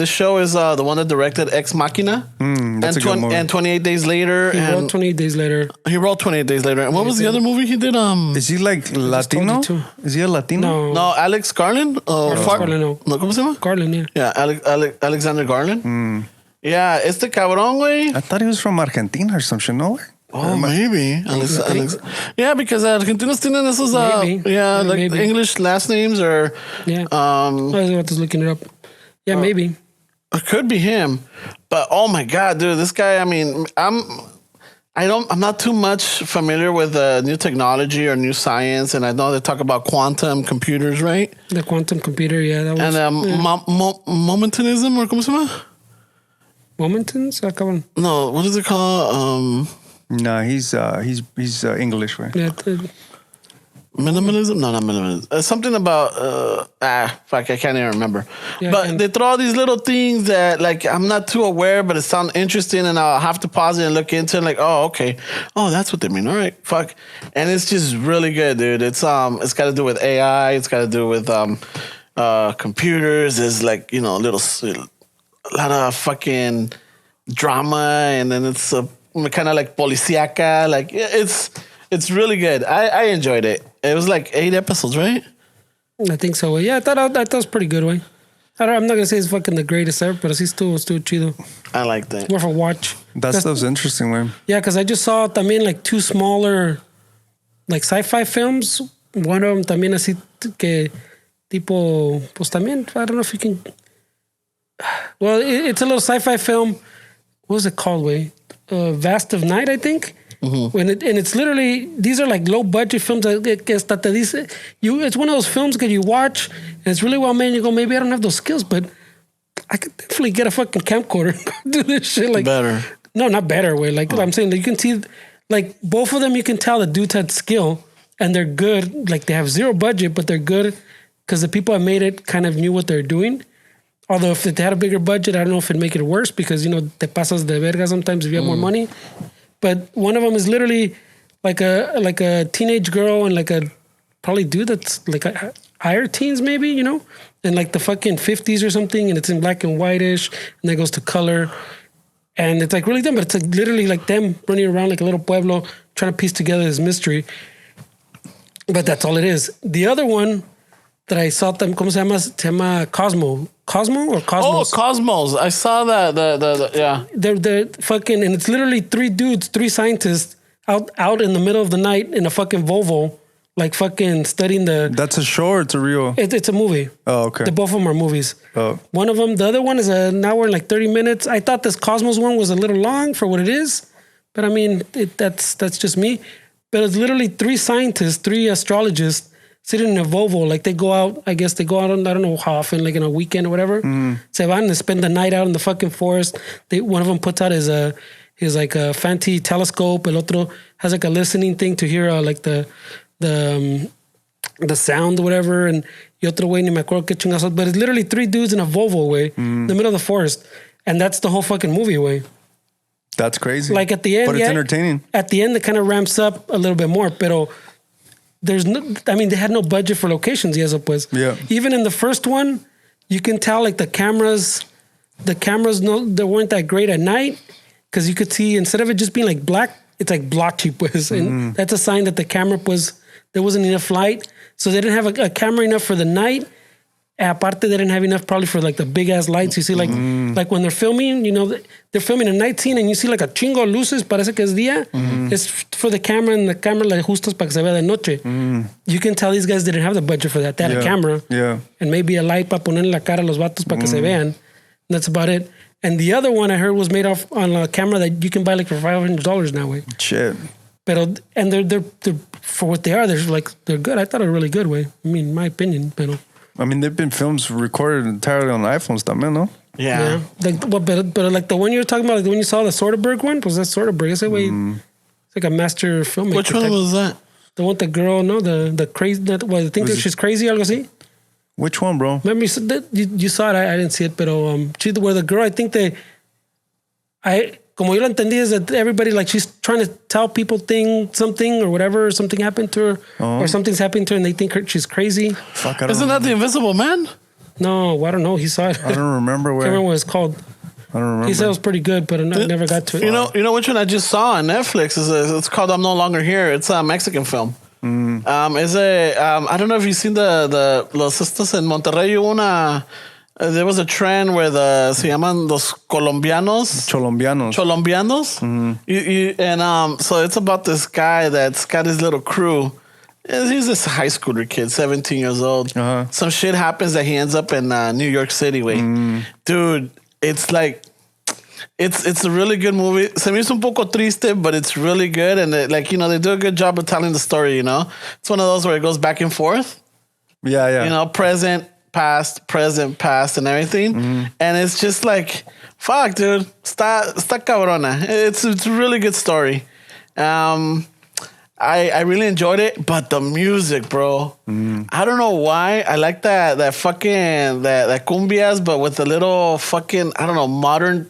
show is the one that directed Ex Machina, that's a good movie. And 28 Days Later. He wrote 28 Days Later. He wrote 28 Days Later. And what was the other movie he did? Is he like Latino? Is he a Latino? No, Alex Garland. Garland, no. ¿Cómo se llama? Garland, yeah. Yeah, Alexander Garland. Yeah, este cabrón, güey. I thought he was from Argentina or some shit, no? Oh, maybe. Alex. Yeah, because Argentinos tienen esos, maybe. English last names or... Yeah. I was just looking it up. Yeah, maybe. It could be him. But, oh my God, dude, this guy, I mean, I'm not too much familiar with new technology or new science, and I know they talk about quantum computers, right? The quantum computer, yeah. That was, and momentanism, or ¿cómo se llama? Momentans? No, what is it called? No, he's English, right? Yeah. Minimalism? No, not minimalism. Something about fuck, I can't even remember. Yeah, but they throw all these little things that like I'm not too aware, but it sounds interesting, and I'll have to pause it and look into it. Like, oh, okay, oh, that's what they mean. All right, fuck, and it's just really good, dude. It's got to do with AI. It's got to do with computers. There's like, a lot of fucking drama, and then it's kind of like policíaca. Like it's really good. I enjoyed it. It was like 8 episodes, right? I think so. Yeah, I thought it was pretty good, way. I'm not gonna say it's fucking the greatest ever, but it's still chido. I like that. It's more of a watch. That stuff's interesting, man. Yeah, because I just saw también like 2 smaller like sci-fi films. One of them también así que tipo, pues también, I don't know if you can. Well, it's a little sci-fi film. What was it called, way? Vast of Night, I think. Mm-hmm. And it's literally, these are like low budget films que hasta te dice, it's one of those films that you watch and it's really well made and you go, maybe I don't have those skills, but I could definitely get a fucking camcorder and do this shit. Like, better. No, not better, way. Like, I'm saying, you can see, like, both of them, you can tell the dudes had skill and they're good. Like, they have zero budget, but they're good because the people that made it kind of knew what they're doing. Although if they had a bigger budget, I don't know if it'd make it worse because, te pasas de verga sometimes if you have more money. But one of them is literally like a teenage girl and like a probably dude that's like higher teens maybe, in like the fucking 50s or something, and it's in black and whitish, and then goes to color. And it's like really dumb, but it's like literally like them running around like a little pueblo trying to piece together this mystery. But that's all it is. The other one that I saw them, ¿cómo se llama? Se llama Cosmo. Cosmo or Cosmos? Oh, Cosmos. I saw that. Yeah. They're fucking, and it's literally 3 dudes, 3 scientists out in the middle of the night in a fucking Volvo, like fucking studying the. That's a show or it's a real? It's a movie. Oh, okay. Both of them are movies. Oh. One of them, the other one is an hour and like 30 minutes. I thought this Cosmos one was a little long for what it is, but I mean, that's just me. But it's literally 3 scientists, 3 astrologists sitting in a Volvo. Like they go out, I guess they go out on, I don't know how often, like in a weekend or whatever. Se van and spend the night out in the fucking forest. One of them puts out his like a fancy telescope. El otro has like a listening thing to hear like the sound or whatever. And y otro way, ni me acuerdo qué chingazos. But it's literally 3 dudes in a Volvo, way, in the middle of the forest. And that's the whole fucking movie, way. That's crazy. Like at the end, but it's entertaining. At the end, it kind of ramps up a little bit more, pero there's no, I mean, they had no budget for locations, yes, pues. Yeah. Even in the first one, you can tell like the cameras, they weren't that great at night because you could see, instead of it just being like black, it's like blotchy, pues. And that's a sign that the camera there wasn't enough light. So they didn't have a camera enough for the night. Aparte, they didn't have enough probably for like the big ass lights. You see, like when they're filming, they're filming a night scene and you see like a chingo of luces, parece que es día. It's for the camera, and the camera like justos para que se vea de noche. You can tell these guys didn't have the budget for that. They had a camera and maybe a light para ponerle la cara a los vatos para que se vean. And that's about it. And the other one I heard was made off on a camera that you can buy like for $500 now. Way. Shit. Pero, and they're for what they are, they're good. I thought they were really good, way. I mean, in my opinion, pero. I mean, they've been films recorded entirely on iPhones también, no? Yeah. Like, but like the one you were talking about, like the one you saw, the Soderbergh one, was that Soderbergh? Ese way, it's like a master filmmaker. Which one was that? The one with the girl, no, the crazy, the thing that she's crazy, algo así. Which one, bro? Remember you saw it, I didn't see it, but where the girl, I think como yo lo entendí, is that everybody, like, she's trying to tell people something or whatever, or something happened to her, or something's happening to her and they think she's crazy. Fuck, I don't Isn't that The Invisible Man? No, I don't know. He saw it. I don't remember where. I can't remember what it's called. I don't remember. He said it was pretty good, but I never got to it. You know which one I just saw on Netflix? It's called I'm No Longer Here. It's a Mexican film. I don't know if you've seen the Los Estos en Monterrey. There was a trend where se llaman los colombianos. Cholombianos. And so it's about this guy that's got his little crew. He's this high schooler kid, 17 years old. Some shit happens that he ends up in New York City. Dude, it's like, it's a really good movie. Se me hizo un poco triste, but it's really good. And they do a good job of telling the story, It's one of those where it goes back and forth. Yeah. Present, past, and everything. And it's just like, fuck, dude. Está cabrona. It's a really good story. I really enjoyed it, but the music, bro. I don't know why. I like that fucking that cumbias, but with a little fucking, I don't know, modern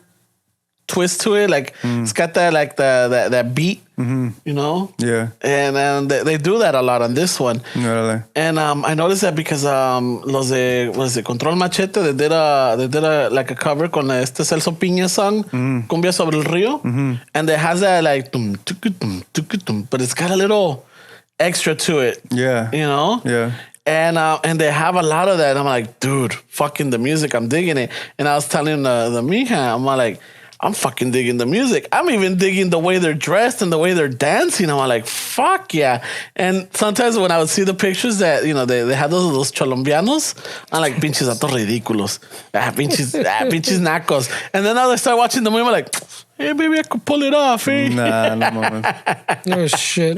twist to it. Like it's got that like that beat, you know. Yeah. And they do that a lot on this one. Really? And I noticed that because los de was it Control Machete, they did a like a cover con este Celso Piña song, Cumbia sobre el Río, and it has that like tum, tuku, tum, but it's got a little extra to it. Yeah. You know. Yeah. And they have a lot of that. I'm like, dude, fucking the music, I'm digging it. And I was telling the mija, I'm like, I'm fucking digging the music. I'm even digging the way they're dressed and the way they're dancing. I'm like, fuck yeah. And sometimes when I would see the pictures that, you know, they have those Colombianos, I'm like, pinches datos ridículos. Pinches nacos. And then I start watching the movie, I'm like, hey, maybe I could pull it off, eh? Nah, no moment. Oh, shit.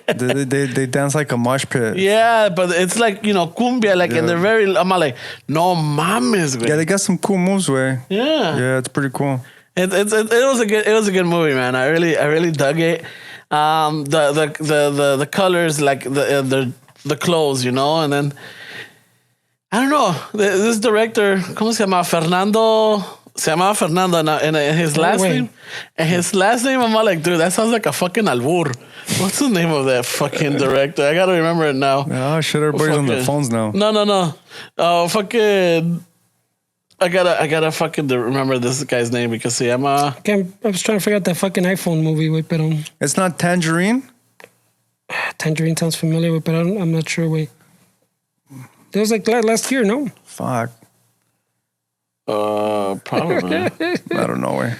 They dance like a mosh pit. Yeah, but it's like, you know, cumbia, like, and they're very, I'm like, no mames, güey. Yeah, they got some cool moves, way. Yeah. Yeah, it's pretty cool. It was a good movie, man. I really dug it. The colors, like the clothes, you know, and then I don't know, this director, ¿cómo se llama? Se llamaba Fernando, and his last name. And his last name, I'm like, dude, that sounds like a fucking albur. What's the name of that fucking director? I gotta remember it now. Oh shit, everybody's on their phones now. No. Oh, fucking. I gotta fucking remember this guy's name because I was trying to figure out that fucking iPhone movie, wait, but It's not Tangerine? Tangerine sounds familiar, but I'm not sure, wait. It was like last year, no? Fuck. Probably. I don't know, way.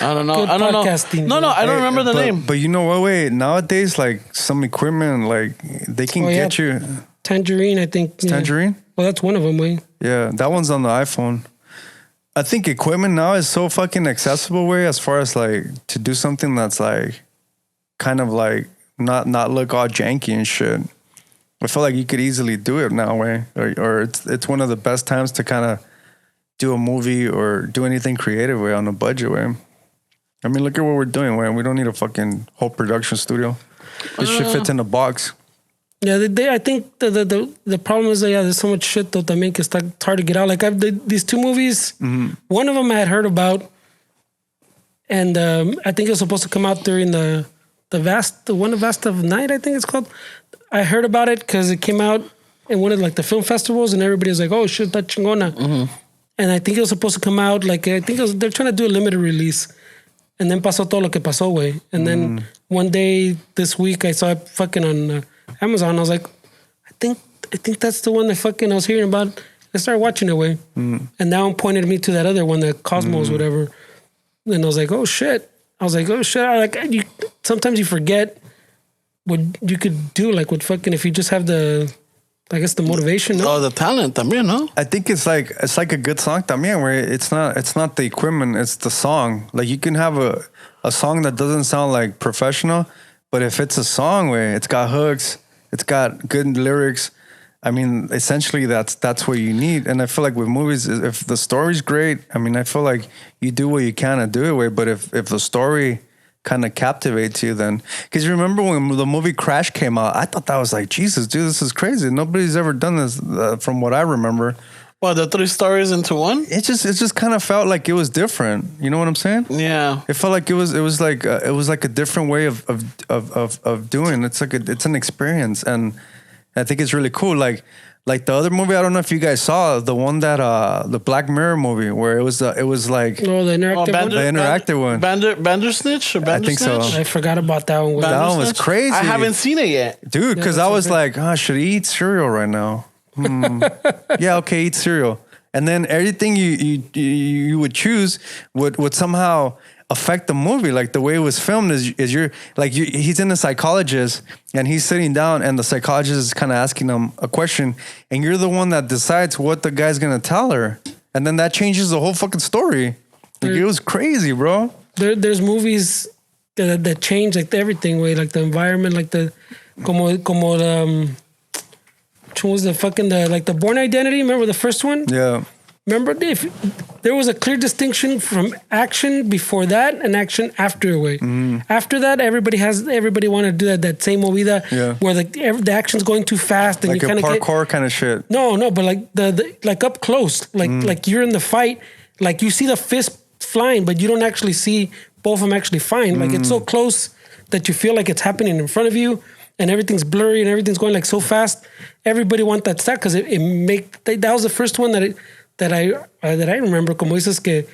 I don't know. Good I don't know. podcasting, No, I don't remember the name. But you know what, way, nowadays, like, some equipment, like, they can get you. Tangerine, I think. It's Tangerine? Well, that's one of them, wait. Yeah, that one's on the iPhone. I think equipment now is so fucking accessible, way, as far as like to do something that's like kind of like not look all janky and shit. I feel like you could easily do it now, way, or it's one of the best times to kind of do a movie or do anything creative, way, on a budget, way. I mean, look at what we're doing, way. We don't need a fucking whole production studio. This shit fits in a box. Yeah, I think the problem is that, yeah, there's so much shit though that make it hard to get out. Like these two movies, one of them I had heard about, and I think it was supposed to come out during the vast of night, I think it's called. I heard about it because it came out in one of like the film festivals, and everybody was like, "Oh shit, that chingona!" And I think it was supposed to come out like they're trying to do a limited release, and then pasó todo lo que pasó, way. And then one day this week I saw it fucking on Amazon. I was like, I think that's the one that fucking I was hearing about. I started watching it, way. And now it pointed me to that other one, the Cosmos, whatever. And I was like, oh shit. Sometimes you forget what you could do, like with fucking, if you just have the motivation. No? Oh, the talent también, no? I think it's like a good song también, where it's not the equipment, it's the song. Like you can have a song that doesn't sound like professional, but if it's a song where it's got hooks, it's got good lyrics, I mean, essentially that's what you need. And I feel like with movies, if the story's great, I mean, I feel like you do what you can to do it with. But if the story kind of captivates you, then, because you remember when the movie Crash came out, I thought that was like, Jesus, dude, this is crazy. Nobody's ever done this from what I remember. Well, the three stories into one? It just kind of felt like it was different. You know what I'm saying? Yeah. It felt like it was like a different way of doing. It's an experience, and I think it's really cool. Like the other movie, I don't know if you guys saw the one that the Black Mirror movie where it was like the interactive one. Bandersnatch or Bandersnatch? I think so. I forgot about that one. That one was crazy. I haven't seen it yet, dude. Because I was like, should I eat cereal right now? Yeah, okay, eat cereal. And then everything you would choose would somehow affect the movie. Like the way it was filmed is he's in a psychologist and he's sitting down and the psychologist is kind of asking him a question and you're the one that decides what the guy's gonna tell her. And then that changes the whole fucking story. Like, it was crazy, bro. There's movies that change like everything, way, like the environment, like the which one was the Born Identity? Remember the first one? Yeah. Remember if there was a clear distinction from action before that and action after, way. After that, everybody wanted to do that same movida where the action's going too fast and like you kind of parkour kind of shit. No, but like the like up close, like you're in the fight, like you see the fist flying, but you don't actually see both of them actually flying. Like it's so close that you feel like it's happening in front of you, and everything's blurry and everything's going like so fast. Everybody want that style because that was the first one that I remember. Como dices que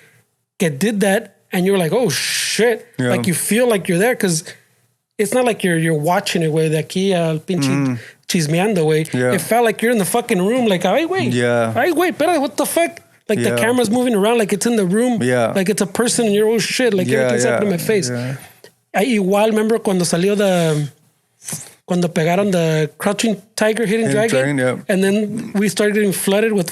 did that, and you're like, oh shit! Yeah. Like you feel like you're there because it's not like you're watching it way de aquí al pinche chismeando way. Yeah. It felt like you're in the fucking room. Like, ay wait, pero what the fuck? Like the camera's moving around like it's in the room. Yeah. Like it's a person and you're, oh shit, like everything's happening in my face. Yeah. Igual, remember cuando salió cuando pegaron the Crouching Tiger, Hidden Dragon? Yeah. And then we started getting flooded with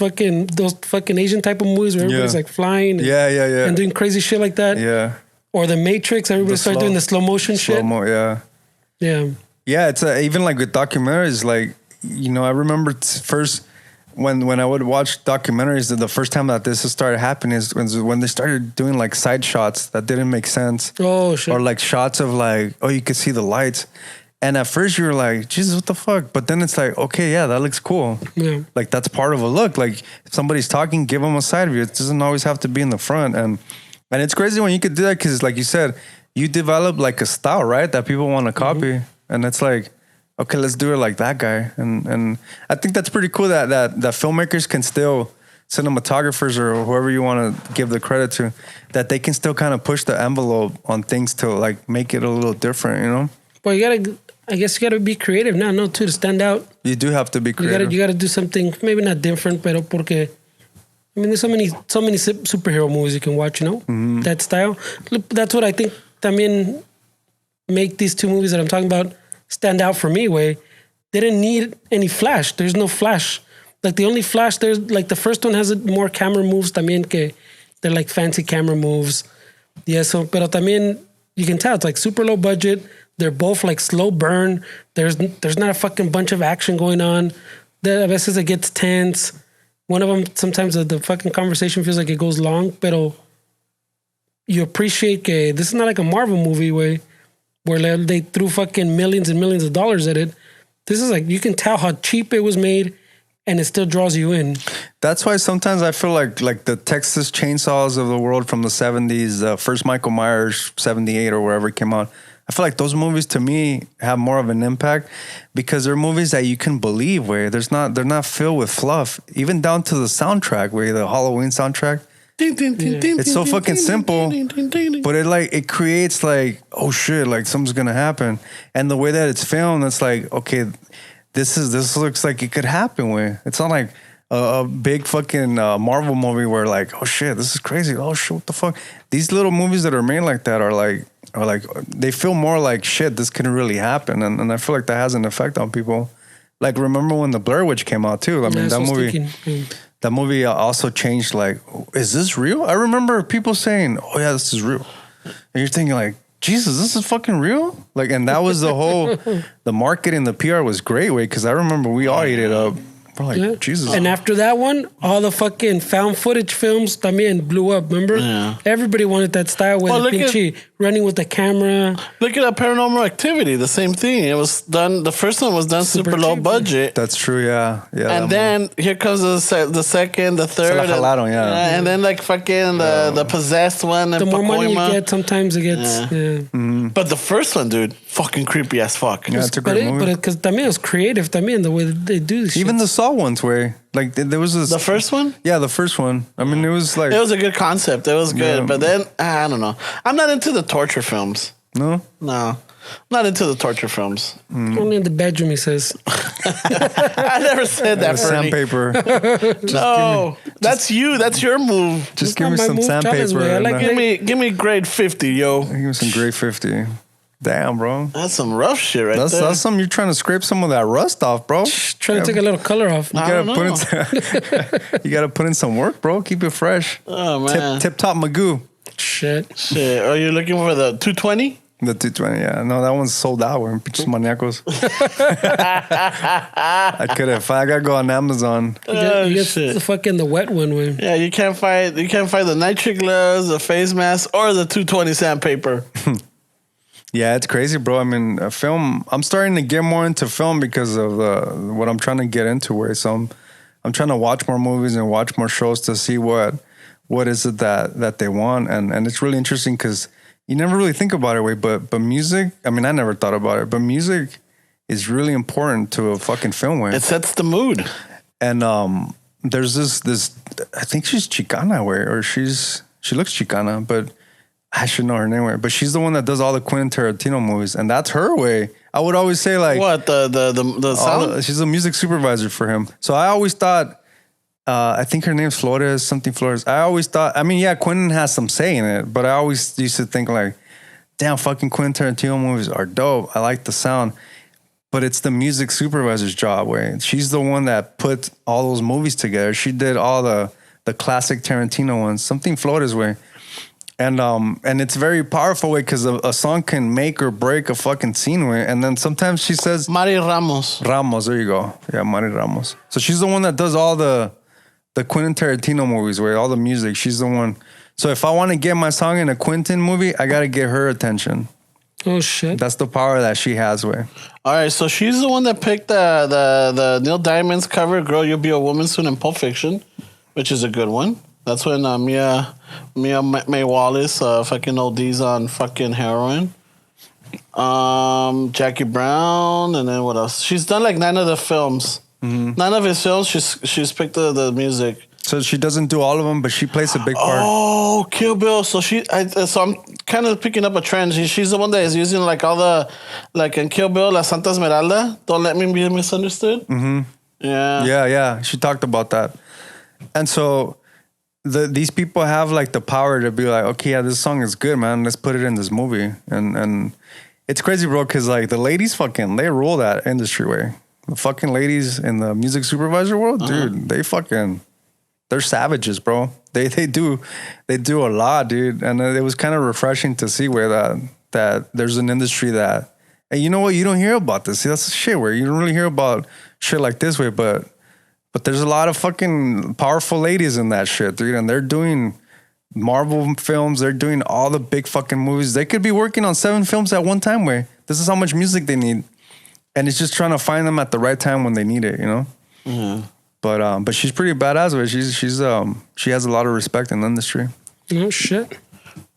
those fucking Asian type of movies where everybody's like flying and doing crazy shit like that. Yeah. Or The Matrix, everybody started doing the slow motion shit. Yeah. Yeah, it's even like with documentaries, like, you know, I remember first when I would watch documentaries, the first time that this started happening is when they started doing like side shots that didn't make sense. Oh, shit. Or like shots of like, oh, you could see the lights. And at first you were like, Jesus, what the fuck? But then it's like, okay, yeah, that looks cool. Yeah. Like that's part of a look. Like if somebody's talking, give them a side view. It doesn't always have to be in the front. And it's crazy when you could do that because, like you said, you develop like a style, right? That people want to copy. And it's like, okay, let's do it like that guy. And I think that's pretty cool that filmmakers can still, cinematographers or whoever you want to give the credit to, that they can still kind of push the envelope on things to like make it a little different, you know? Well, I guess you gotta be creative now, no, too, to stand out. You do have to be creative. You gotta do something, maybe not different, pero porque, I mean, there's so many superhero movies you can watch, you know, that style. That's what I think, también make these two movies that I'm talking about stand out for me, way. They didn't need any flash. There's no flash. Like the only flash, there's like the first one has more camera moves también que they're like fancy camera moves. Yeah, so, pero también you can tell it's like super low budget. They're both like slow burn. There's not a fucking bunch of action going on. A veces it gets tense. One of them, sometimes the fucking conversation feels like it goes long, pero you appreciate que this is not like a Marvel movie where they threw fucking millions and millions of dollars at it. This is like, you can tell how cheap it was made and it still draws you in. That's why sometimes I feel like the Texas Chainsaws of the world from the 70s, first Michael Myers, 78 or wherever it came out, I feel like those movies to me have more of an impact because they're movies that you can believe where they're not filled with fluff, even down to the soundtrack, where the Halloween soundtrack. It's so fucking simple, but it creates like, oh shit, like something's gonna happen. And the way that it's filmed, it's like, okay, this looks like it could happen. Way it's not like a big fucking Marvel movie where like, oh shit, this is crazy. Oh shit, what the fuck? These little movies that are made like that are like they feel more like shit. This can really happen, and I feel like that has an effect on people. Like remember when the Blair Witch came out too? I mean that movie. That movie also changed, like, is this real? I remember people saying, oh, yeah, this is real. And you're thinking, like, Jesus, this is fucking real? Like, and that was the whole, the marketing, the PR was great, way, because I remember we all ate it up. We're like, Jesus. And after that one, all the fucking found footage films también blew up, remember? Yeah. Everybody wanted that style with the pinche running with the camera. Look at that Paranormal Activity, the same thing. It was done, the first one was done super low budget. That's true, yeah. And then here comes the second, the third. And then like fucking the possessed one. The more money you get, sometimes it gets, But the first one, dude, fucking creepy as fuck. Yeah, it's a great movie. But because también it was creative, también, the way that they do this Even shit. the Saw ones, way. Like, there was this... The first one? Yeah, the first one. I mean, it was like... It was a good concept. It was good. Yeah. But then, I don't know. I'm not into the torture films. No? No. I'm not into the torture films. Only in the bedroom, he says. I never said that, Fernie. Sandpaper. No, that's you. That's your move. Just give me some sandpaper. I like Give me grade 50, yo. Give me some grade 50. Damn, bro. That's some rough shit right there. That's something you're trying to scrape some of that rust off, bro. Trying to take a little color off. You gotta put in some work, bro. Keep it fresh. Oh, man. Tip top Magoo. Shit. Are you looking for the 220? The 220, yeah. No, that one's sold out. We're pinches maniacos. I could have. I gotta go on Amazon. You get the fucking the wet one, man. Yeah, you can't find the nitric gloves, the face mask, or the 220 sandpaper. Yeah, it's crazy, bro. I mean, film. I'm starting to get more into film because of what I'm trying to get into. So I'm trying to watch more movies and watch more shows to see what what is it that they want, and it's really interesting because you never really think about it, way, but music. I mean, I never thought about it, but music is really important to a fucking film, way. It sets the mood. And there's this I think she's Chicana, way, or she looks Chicana, but I should know her name, way. But she's the one that does all the Quentin Tarantino movies, and that's her, way. I would always say, like, What the sound? she's a music supervisor for him. So I always thought, I think her name's Flores, something Flores. I always thought, I mean, yeah, Quentin has some say in it, but I always used to think, like, damn, fucking Quentin Tarantino movies are dope. I like the sound. But it's the music supervisor's job, way. She's the one that put all those movies together. She did all the classic Tarantino ones, something Flores, way. And it's very powerful, way, because a song can make or break a fucking scene, way. And then sometimes she says Mari Ramos. Ramos, there you go. Yeah, Mari Ramos. So she's the one that does all the Quentin Tarantino movies, way, all the music. She's the one. So if I want to get my song in a Quentin movie, I gotta get her attention. Oh shit! That's the power that she has, way. All right, so she's the one that picked the Neil Diamond's cover, "Girl, You'll Be a Woman Soon" in Pulp Fiction, which is a good one. That's when Mia May Wallace fucking ODs on fucking heroin. Jackie Brown, and then what else? She's done like 9 of the films. Mm-hmm. 9 of his films. She's picked the music. So she doesn't do all of them, but she plays a big part. Oh, Kill Bill. So I'm kind of picking up a trend. She's the one that is using like all the, like in Kill Bill, La Santa Esmeralda. Don't let me be misunderstood. Mm-hmm. Yeah. She talked about that. And so these people have like the power to be like, okay, yeah, this song is good, man. Let's put it in this movie. And it's crazy, bro, because like the ladies they rule that industry, way. The fucking ladies in the music supervisor world, dude, they're savages, bro. They do a lot, dude. And it was kind of refreshing to see where that there's an industry that, and you know what, you don't hear about this. See, that's the shit where you don't really hear about shit like this way, but there's a lot of fucking powerful ladies in that shit, dude. And they're doing Marvel films. They're doing all the big fucking movies. They could be working on 7 films at one time, way. This is how much music they need. And it's just trying to find them at the right time when they need it, you know? Mm-hmm. But she's pretty badass, way. She has a lot of respect in the industry. Oh shit.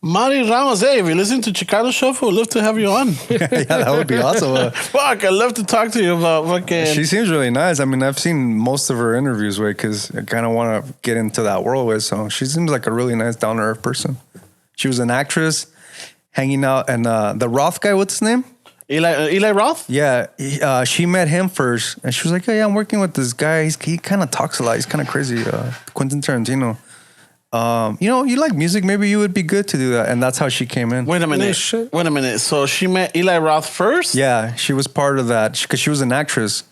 Mari Ramos, hey, if you listen to Chicano Show, we'd love to have you on. Yeah, that would be awesome. Fuck, I'd love to talk to you about fucking... She seems really nice. I mean, I've seen most of her interviews, way, because I kind of want to get into that world, way. So she seems like a really nice, down-to-earth person. She was an actress hanging out, and the Roth guy, what's his name? Eli Roth? Yeah, she met him first, and she was like, "Oh yeah, I'm working with this guy. He kind of talks a lot. He's kind of crazy." Quentin Tarantino. You like music? Maybe you would be good to do that. And that's how she came in. Wait a minute. So she met Eli Roth first? Yeah, she was part of that because she was an actress,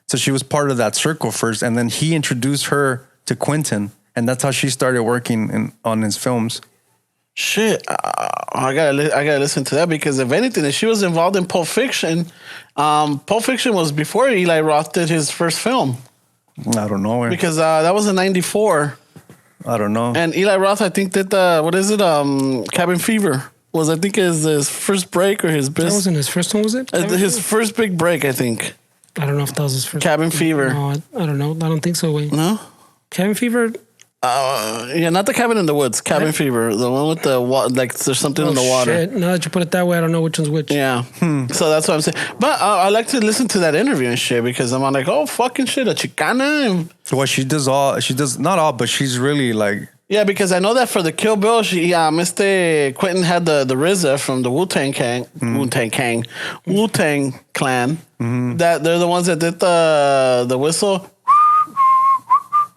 so she was part of that circle first, and then he introduced her to Quentin, and that's how she started working on his films. Shit, I gotta listen to that because if anything, if she was involved in Pulp Fiction, Pulp Fiction was before Eli Roth did his first film. I don't know. Because that was in '94. I don't know. And Eli Roth, I think, did Cabin Fever was, I think, his first break or his best. That wasn't his first one, was it? His first big break, I think. I don't know if that was his first. Cabin Fever. No, I don't know. I don't think so. Wait. No? Cabin Fever? Yeah, not the Cabin in the Woods. Cabin Fever. The one with the like there's something in the water. Shit. Now that you put it that way, I don't know which one's which. Yeah. So that's what I'm saying. But I like to listen to that interview and shit because I'm like, oh, fucking shit, a Chicana. Well, she does not all, but she's really like... Yeah, because I know that for the Kill Bill, Mr. Quentin had the RZA from the Wu-Tang Clan. Mm-hmm. That they're the ones that did the whistle.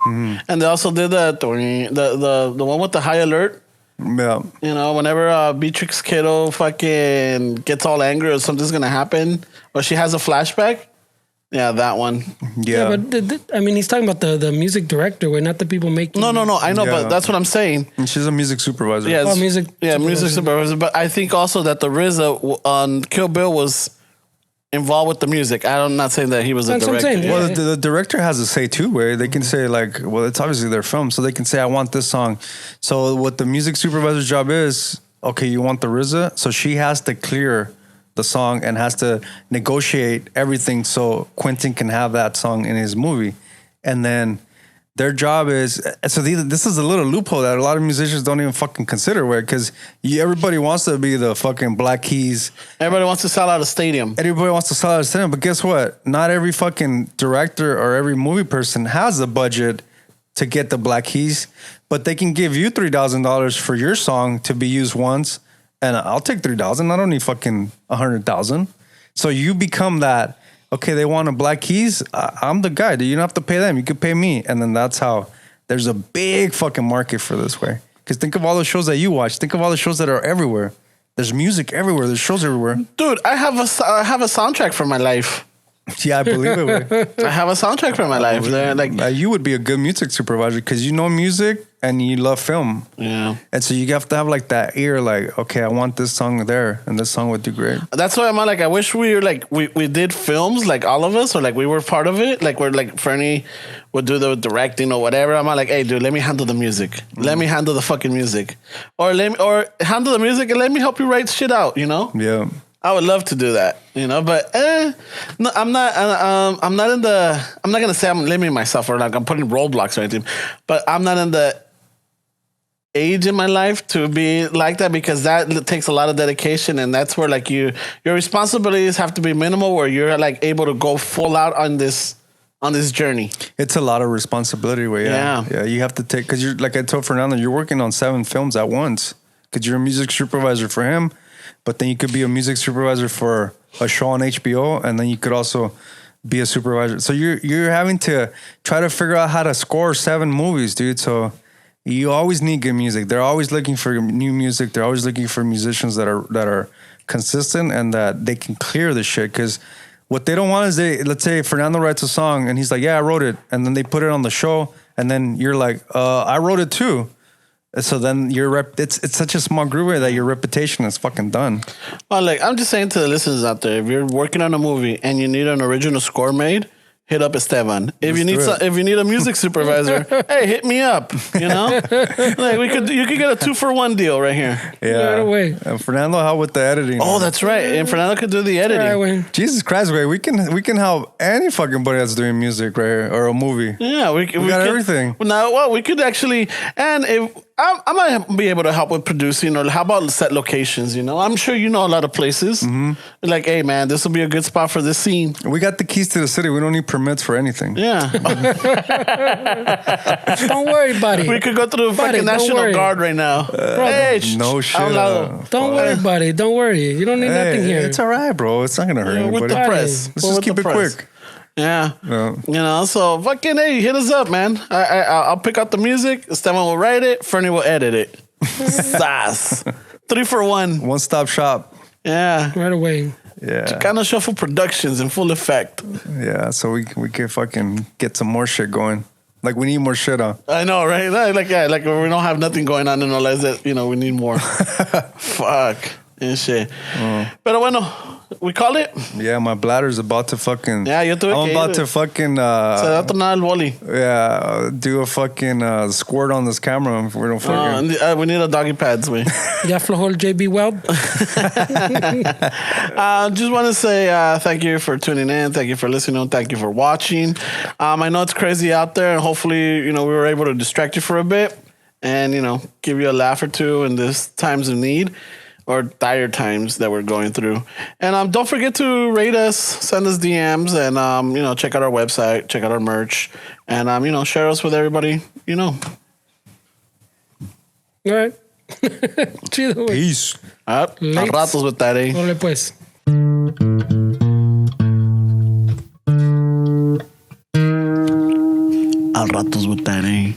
Mm-hmm. And they also did the one with the high alert. Yeah. You know, whenever Beatrix Kiddo fucking gets all angry or something's gonna happen, or she has a flashback. Yeah, that one. Yeah, but I mean, he's talking about the music director, not the people making. No. I know, but that's what I'm saying. And she's a music supervisor. Yeah, music supervisor. But I think also that the RZA on Kill Bill was involved with the music. I'm not saying that he was a director. Saying, yeah. Well, the director has a say too, where they can say like, well, it's obviously their film, so they can say, I want this song. So what the music supervisor's job is, okay, you want the RZA, so she has to clear the song and has to negotiate everything so Quentin can have that song in his movie. And then Their job is this is a little loophole that a lot of musicians don't even fucking consider, where because everybody wants to be the fucking Black Keys. Everybody wants to sell out a stadium. Everybody wants to sell out a stadium, but guess what? Not every fucking director or every movie person has the budget to get the Black Keys, but they can give you $3,000 for your song to be used once, and I'll take $3,000. I don't need fucking $100,000. So you become that. Okay, they want a Black Keys. I'm the guy. You don't have to pay them. You could pay me. And then that's how there's a big fucking market for this way. Because think of all the shows that you watch. Think of all the shows that are everywhere. There's music everywhere. There's shows everywhere. Dude, I have a soundtrack for my life. Yeah, I believe it. Way. I have a soundtrack for my life. Like you would be a good music supervisor because you know music and you love film. Yeah. And so you have to have like that ear, like, okay, I want this song there, and this song would do great. That's why I'm like, I wish we were like we did films, like all of us, or like we were part of it. Like we're like Fernie would do the directing or whatever. I'm like, hey, dude, let me handle the music. Let me handle the fucking music, or handle the music and let me help you write shit out. You know? Yeah. I would love to do that, you know, but no, I'm not. I'm not in the. I'm not gonna say I'm limiting myself or like I'm putting roadblocks or anything, but I'm not in the age in my life to be like that because that takes a lot of dedication, and that's where like your responsibilities have to be minimal, where you're like able to go full out on this journey. It's a lot of responsibility. Yeah. You have to take because you're like I told Fernando, you're working on 7 films at once because you're a music supervisor for him. But then you could be a music supervisor for a show on HBO, and then you could also be a supervisor. So you're having to try to figure out how to score 7 movies, dude. So you always need good music. They're always looking for new music. They're always looking for musicians that are consistent and that they can clear the shit. Because what they don't want is let's say Fernando writes a song and he's like, yeah, I wrote it, and then they put it on the show, and then you're like, I wrote it too. So then it's such a small group that your reputation is fucking done. Well, like I'm just saying to the listeners out there, if you're working on a movie and you need an original score made, hit up Esteban. If you need a music supervisor, hey, hit me up. You know, like you could get a 2-for-1 deal right here. Yeah. Right away. Fernando, how with the editing? Oh, that's right. And Fernando could do the editing. Right away. Jesus Christ, we can help any fucking buddy that's doing music right here, or a movie. Yeah, we got everything. Now, well, we could actually, and if I might be able to help with producing, or how about set locations? You know, I'm sure you know a lot of places. Mm-hmm. Like, hey, man, this will be a good spot for this scene. We got the keys to the city. We don't need permits for anything. Yeah. Don't worry, buddy. We could go through the fucking National Guard right now. Hey, no shit. Don't worry, buddy. Don't worry. You don't need nothing here. It's all right, bro. It's not gonna hurt anybody. With the press. Let's just keep it quick. Yeah. You know, so fucking hey, hit us up, man. I'll pick out the music. Esteban will write it. Fernie will edit it. Sass. 3-for-1. One-stop shop. Yeah. Right away. Yeah. Chicano Shuffle Productions in full effect. Yeah, so we can fucking get some more shit going. Like we need more shit on. I know, right? Like we don't have nothing going on in our lives that, you know, we need more. Fuck. And shit. Pero bueno, we call it? Yeah, my bladder's about to fucking... Yeah, yo tuve I'm about to fucking... Se va a tornar el boli. Yeah, do a fucking squirt on this camera if we don't fucking... We need a doggy pads, we. Ya aflojó el JB Weld. Just want to say thank you for tuning in. Thank you for listening. Thank you for watching. I know it's crazy out there, and hopefully, you know, we were able to distract you for a bit and, you know, give you a laugh or two in this times of need. Or dire times that we're going through. And don't forget to rate us, send us DMs, and you know, check out our website, check out our merch, and you know, share us with everybody, you know. All right. Chido, güey. Peace. Al ratos with that, eh? Órale, pues. Al ratos with that, eh?